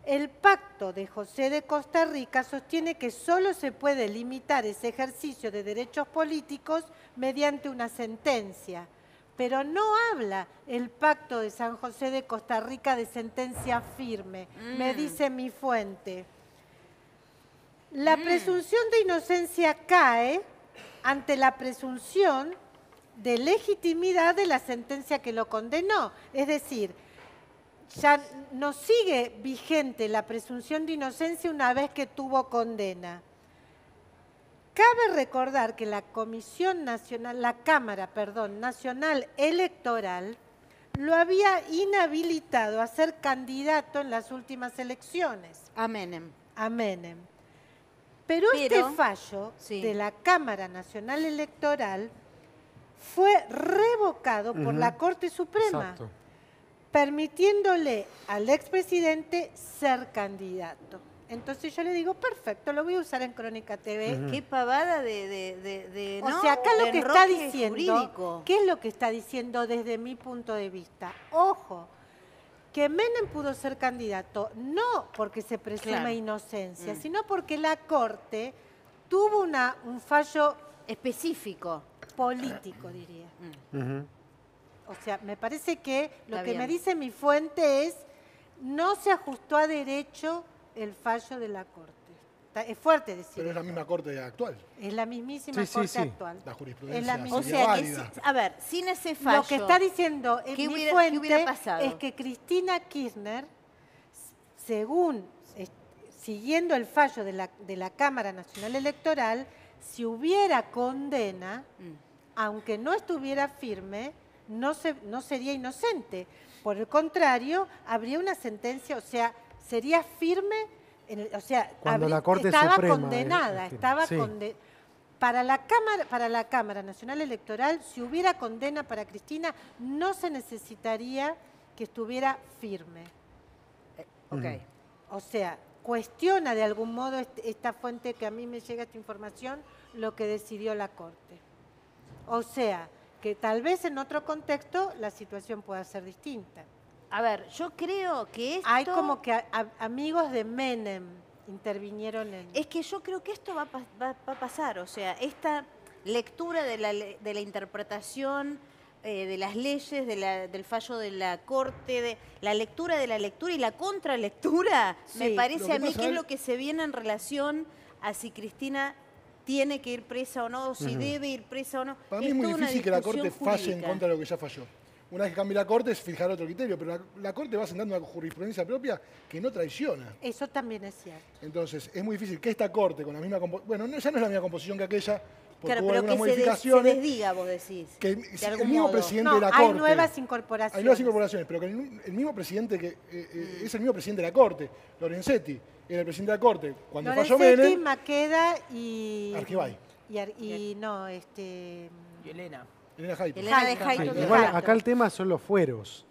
El pacto de José de Costa Rica sostiene que solo se puede limitar ese ejercicio de derechos políticos mediante una sentencia, pero no habla el pacto de San José de Costa Rica de sentencia firme, me dice mi fuente. La presunción de inocencia cae ante la presunción de legitimidad de la sentencia que lo condenó. Es decir, ya no sigue vigente la presunción de inocencia una vez que tuvo condena. Cabe recordar que la Comisión Nacional, la Cámara, Nacional Electoral, lo había inhabilitado a ser candidato en las últimas elecciones. A Menem. A Menem. Pero este fallo de la Cámara Nacional Electoral fue revocado por la Corte Suprema, permitiéndole al expresidente ser candidato. Entonces yo le digo, perfecto, lo voy a usar en Crónica TV. Qué pavada de o sea, acá lo que está diciendo, ¿qué es lo que está diciendo desde mi punto de vista? Ojo, que Menem pudo ser candidato no porque se presume inocencia, sino porque la Corte tuvo un fallo específico, político, diría. O sea, me parece que lo que me dice mi fuente es no se ajustó a derecho el fallo de la Corte. Es fuerte decir. Pero es la misma Corte actual. Es la mismísima Corte actual. La jurisprudencia. O sea, a ver, sin ese fallo. Lo que está diciendo mi fuente es que Cristina Kirchner, siguiendo el fallo de la Cámara Nacional Electoral, si hubiera condena, aunque no estuviera firme, no sería inocente. Por el contrario, habría una sentencia, o sea, sería firme, cuando la Corte estaba Suprema condenada, para la Cámara Nacional Electoral, si hubiera condena para Cristina, no se necesitaría que estuviera firme. O sea, cuestiona de algún modo esta fuente que a mí me llega esta información, lo que decidió la Corte. O sea, que tal vez en otro contexto la situación pueda ser distinta. A ver, yo creo que esto... Hay como que amigos de Menem intervinieron en... Es que yo creo que esto va a pasar, o sea, esta lectura de la interpretación de las leyes, del fallo de la Corte, la lectura de la lectura y la contralectura, me parece a mí que es lo que se viene en relación a si Cristina tiene que ir presa o no, o si debe ir presa o no. Para mí es muy difícil que la Corte falle en contra de lo que ya falló. Una vez que cambie la Corte es fijar otro criterio, pero la Corte va sentando una jurisprudencia propia que no traiciona. Eso también es cierto. Entonces, es muy difícil que esta Corte, con la misma composición, bueno, ya no es la misma composición que aquella, porque claro, hubo pero algunas que modificaciones. se desdiga, vos decís. Que el mismo presidente de la Hay Corte. nuevas incorporaciones. Hay nuevas incorporaciones, pero que el mismo presidente es el mismo presidente de la Corte, Lorenzetti, era el presidente de la Corte. Cuando falló Menem, Maqueda y... Argibay. Y Elena. Elena Jaito. Igual acá el tema son los fueros.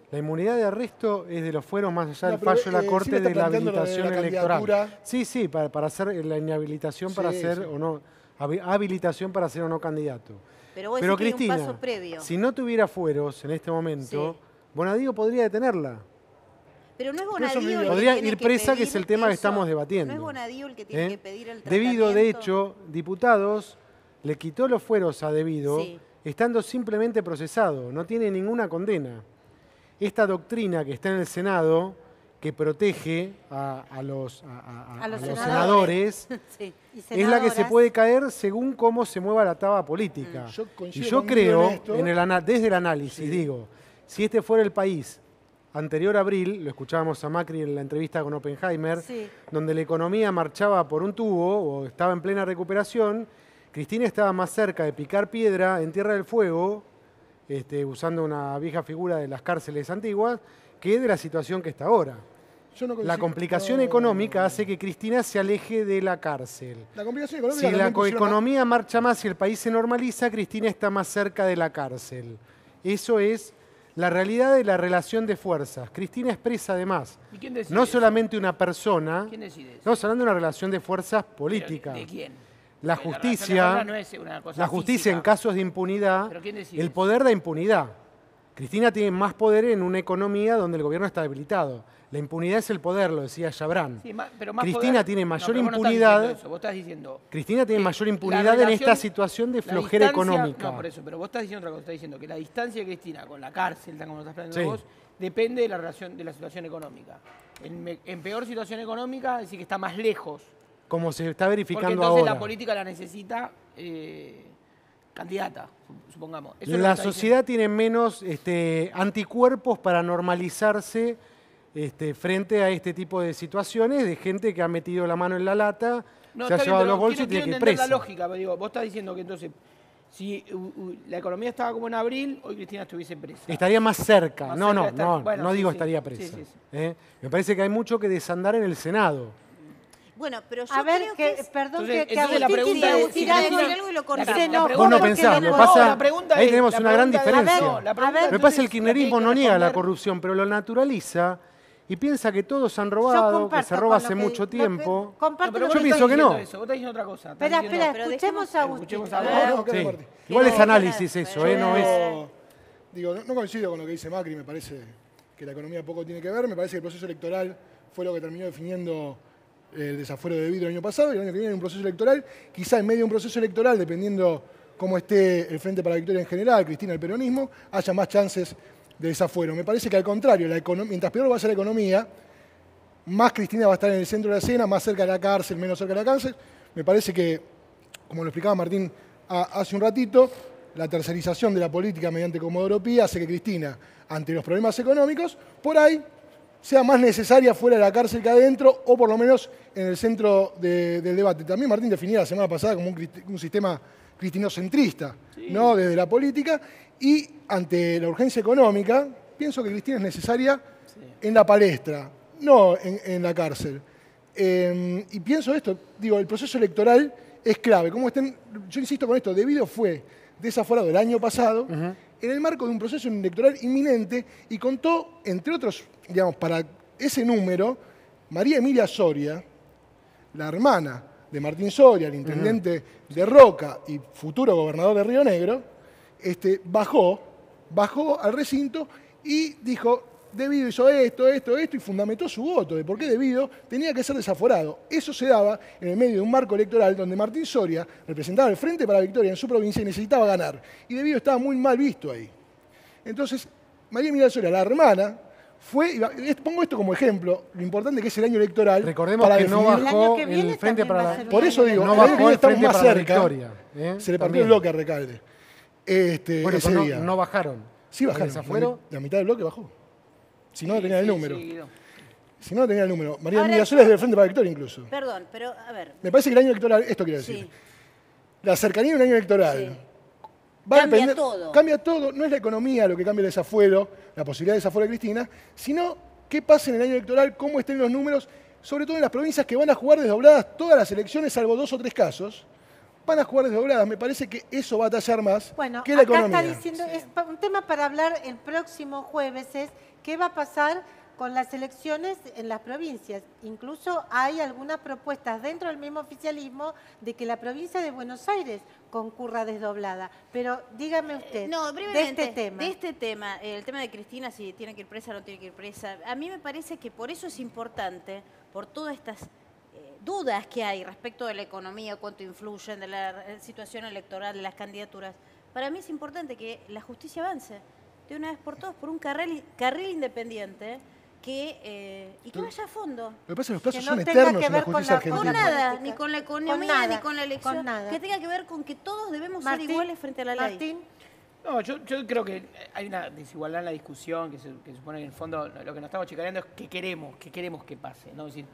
La inmunidad de arresto es de los fueros más allá del fallo de la Corte de la habilitación electoral. Sí, para hacer la inhabilitación para hacer o no habilitación para ser o no candidato. Pero vos Pero decís que Cristina, hay un paso previo. si no tuviera fueros en este momento, Bonadío podría detenerla. Pero no es Bonadío el que podría tiene ir presa, que es el tema que estamos debatiendo. No es Bonadío el que tiene que pedir el tratamiento. Debido, de hecho, diputados le quitó los fueros a Debido, estando simplemente procesado, no tiene ninguna condena. Esta doctrina que está en el Senado, que protege a los senadores, es la que se puede caer según cómo se mueva la taba política. Y yo creo, desde el análisis, digo, si este fuera el país anterior a abril, lo escuchábamos a Macri en la entrevista con Oppenheimer, donde la economía marchaba por un tubo o estaba en plena recuperación, Cristina estaba más cerca de picar piedra en Tierra del Fuego, usando una vieja figura de las cárceles antiguas, que de la situación que está ahora. La complicación económica hace que Cristina se aleje de la cárcel. La complicación económica si la economía marcha más y el país se normaliza, Cristina está más cerca de la cárcel. Eso es la realidad de la relación de fuerzas. Cristina expresa además, no solamente una persona, estamos hablando de una relación de fuerzas políticas. ¿De quién? La justicia, no es una cosa la justicia en casos de impunidad, el poder de impunidad. Cristina tiene más poder en una economía donde el gobierno está debilitado. La impunidad es el poder, lo decía Chabrán. Sí, pero más Cristina poder, tiene mayor no, impunidad. Vos estás diciendo Cristina tiene mayor impunidad en esta situación de flojera económica. No, por eso, pero vos estás diciendo otra cosa. Estás diciendo que la distancia de Cristina con la cárcel, tan como lo estás planteando vos, depende de la relación de la situación económica. En peor situación económica, es decir, que está más lejos. Como se está verificando porque entonces ahora. La política la necesita candidata, supongamos. Eso la sociedad tiene menos anticuerpos para normalizarse frente a este tipo de situaciones de gente que ha metido la mano en la lata, se ha llevado los bolsos y tiene que ir presa. La lógica, pero digo, vos estás diciendo que entonces, si la economía estaba como en abril, hoy Cristina estuviese presa. Estaría más cerca. No digo estaría presa. Me parece que hay mucho que desandar en el Senado. Bueno, pero yo creo que perdón, que la pregunta es decir algo y lo cortamos. Vos no pensás, ahí tenemos una gran diferencia. Me pasa el kirchnerismo no niega la corrupción, pero lo naturaliza y piensa que todos han robado, que se roba hace mucho tiempo. Yo pienso que no. Vos estás diciendo otra cosa. Espera, escuchemos a Agustín. Igual es análisis eso, no es... Digo, no coincido con lo que dice Macri, me parece que la economía poco tiene que ver, me parece que el proceso electoral fue lo que terminó definiendo el desafuero de Debido el año pasado, y el año que viene hay un proceso electoral, quizá en medio de un proceso electoral, dependiendo cómo esté el Frente para la Victoria en general, Cristina, el peronismo, haya más chances de desafuero. Me parece que al contrario, mientras peor va a ser la economía, más Cristina va a estar en el centro de la escena, más cerca de la cárcel, menos cerca de la cárcel. Me parece que, como lo explicaba Martín hace un ratito, la tercerización de la política mediante Comodoro Pi hace que Cristina, ante los problemas económicos, por ahí sea más necesaria fuera de la cárcel que adentro, o por lo menos en el centro del debate. También Martín definía la semana pasada como un sistema cristinocentrista, ¿no? Desde la política, y ante la urgencia económica, pienso que Cristina es necesaria en la palestra, no en la cárcel. Y pienso esto, digo, el proceso electoral es clave. Yo insisto con esto, Debido fue desaforado el año pasado, en el marco de un proceso electoral inminente, y contó, entre otros, digamos, para ese número, María Emilia Soria, la hermana de Martín Soria, el intendente de Roca y futuro gobernador de Río Negro, bajó al recinto y dijo, Debido hizo esto, y fundamentó su voto de por qué Debido tenía que ser desaforado. Eso se daba en el medio de un marco electoral donde Martín Soria representaba el Frente para la Victoria en su provincia y necesitaba ganar. Y Debido estaba muy mal visto ahí. Entonces, María Emilia Soria, la hermana, pongo esto como ejemplo, lo importante que es el año electoral. Recordemos que no bajó el Frente para la Por eso digo, no bajó el Frente más para cerca, la Victoria. Se le partió el bloque a Recalde. Bueno, ese día. No bajaron. Sí bajaron. La mitad del bloque bajó. Si no, no tenía el número. Si no, tenía el número. María Emilia Soria es del Frente para la Victoria incluso. Perdón, pero a ver. Me parece que el año electoral, esto quiero decir. La cercanía del año electoral cambia todo. Cambia todo. No es la economía lo que cambia el desafuero, la posibilidad de desafuero de Cristina, sino qué pasa en el año electoral, cómo estén los números, sobre todo en las provincias que van a jugar desdobladas todas las elecciones, salvo 2 o 3 casos. Van a jugar desdobladas. Me parece que eso va a tallar más que la economía. Está diciendo, es un tema para hablar el próximo jueves, es qué va a pasar con las elecciones en las provincias. Incluso hay algunas propuestas dentro del mismo oficialismo de que la provincia de Buenos Aires concurra desdoblada. Pero dígame usted, de este tema. El tema de Cristina, si tiene que ir presa o no tiene que ir presa, a mí me parece que por eso es importante, por todas estas dudas que hay respecto de la economía, cuánto influyen, de la situación electoral, de las candidaturas, para mí es importante que la justicia avance de una vez por todas por un carril independiente y que vaya a fondo. Lo que pasa es que los plazos son eternos en la justicia argentina. Con nada, ni con la economía, ni con la elección. Que tenga que ver con que todos debemos ser iguales frente a la ley. Martín. No, yo creo que hay una desigualdad en la discusión que supone que en el fondo lo que nos estamos chicaneando es qué queremos que pase, ¿no? Es decir,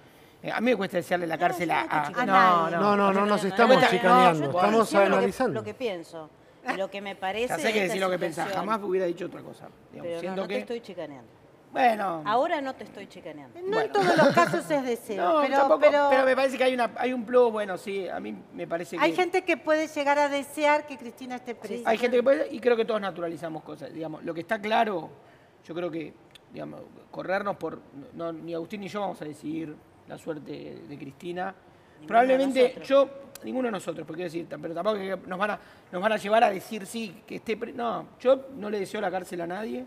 a mí me cuesta desearle la cárcel No nos estamos chicaneando, estamos analizando. Lo que pienso. Y lo que me parece. Ya sé que decir lo que pensás, jamás hubiera dicho otra cosa. Digamos, pero no te estoy chicaneando. Bueno. Ahora no te estoy chicaneando. No en todos los casos es deseo. No, pero me parece que hay un plus, bueno, sí, a mí me parece que... Hay gente que puede llegar a desear que Cristina esté presa. Sí, hay gente que puede, y creo que todos naturalizamos cosas. Digamos, lo que está claro, yo creo que, digamos, corrernos por... ni Agustín ni yo vamos a decidir la suerte de Cristina. Probablemente ninguno de nosotros, porque decir, pero tampoco que nos van a llevar a decir sí, que esté... No, yo no le deseo la cárcel a nadie.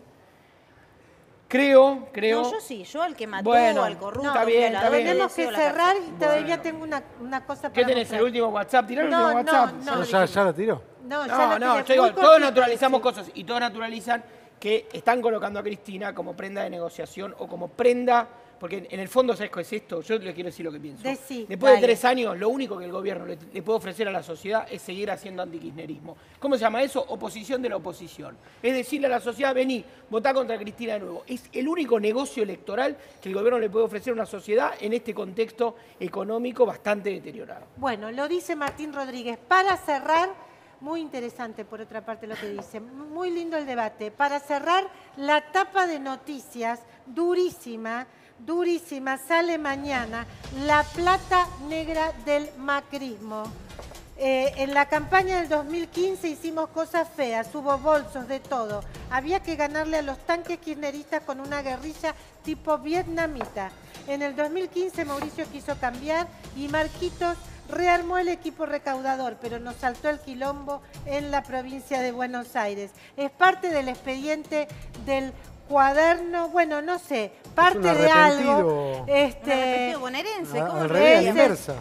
Creo... No, yo sí, yo al que mató, al corrupto... Está bien. Tenemos que cerrar y todavía tengo una cosa para ¿Qué tenés, mostrar. el último WhatsApp? ¿Tirá el último WhatsApp? ¿Ya lo tiró? No, yo digo, todos naturalizamos cosas y todos naturalizan que están colocando a Cristina como prenda de negociación o como prenda... Porque en el fondo, ¿sabes qué es esto? Yo le quiero decir lo que pienso. Después de 3 años, lo único que el gobierno le puede ofrecer a la sociedad es seguir haciendo antikirchnerismo. ¿Cómo se llama eso? Oposición de la oposición. Es decirle a la sociedad, vení, votá contra Cristina de nuevo. Es el único negocio electoral que el gobierno le puede ofrecer a una sociedad en este contexto económico bastante deteriorado. Bueno, lo dice Martín Rodríguez. Para cerrar, muy interesante por otra parte lo que dice, muy lindo el debate. Para cerrar, la tapa de noticias, durísima, sale mañana, la plata negra del macrismo. En la campaña del 2015 hicimos cosas feas, hubo bolsos, de todo. Había que ganarle a los tanques kirchneristas con una guerrilla tipo vietnamita. En el 2015 Mauricio quiso cambiar y Marquitos rearmó el equipo recaudador, pero nos saltó el quilombo en la provincia de Buenos Aires. Es parte del expediente del cuaderno, bueno, no sé, parte de algo. Un arrepentido bonaerense, ¿cómo al revés, a la inversa.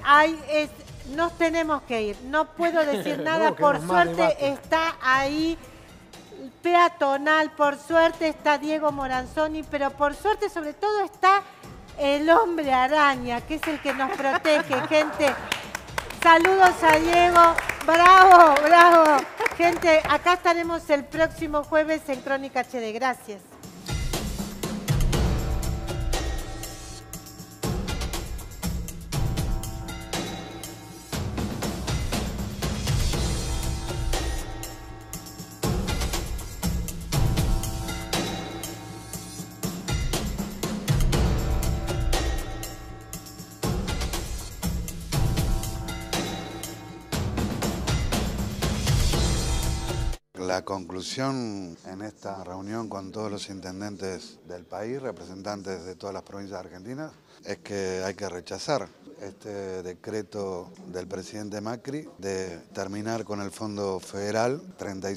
Nos tenemos que ir, no puedo decir nada, por suerte está ahí peatonal, por suerte está Diego Moranzoni, pero por suerte sobre todo está el hombre araña, que es el que nos protege, gente. Saludos a Diego, bravo. Gente, acá estaremos el próximo jueves en Crónica HD, gracias. La conclusión en esta reunión con todos los intendentes del país, representantes de todas las provincias argentinas, es que hay que rechazar este decreto del presidente Macri de terminar con el Fondo Federal 35.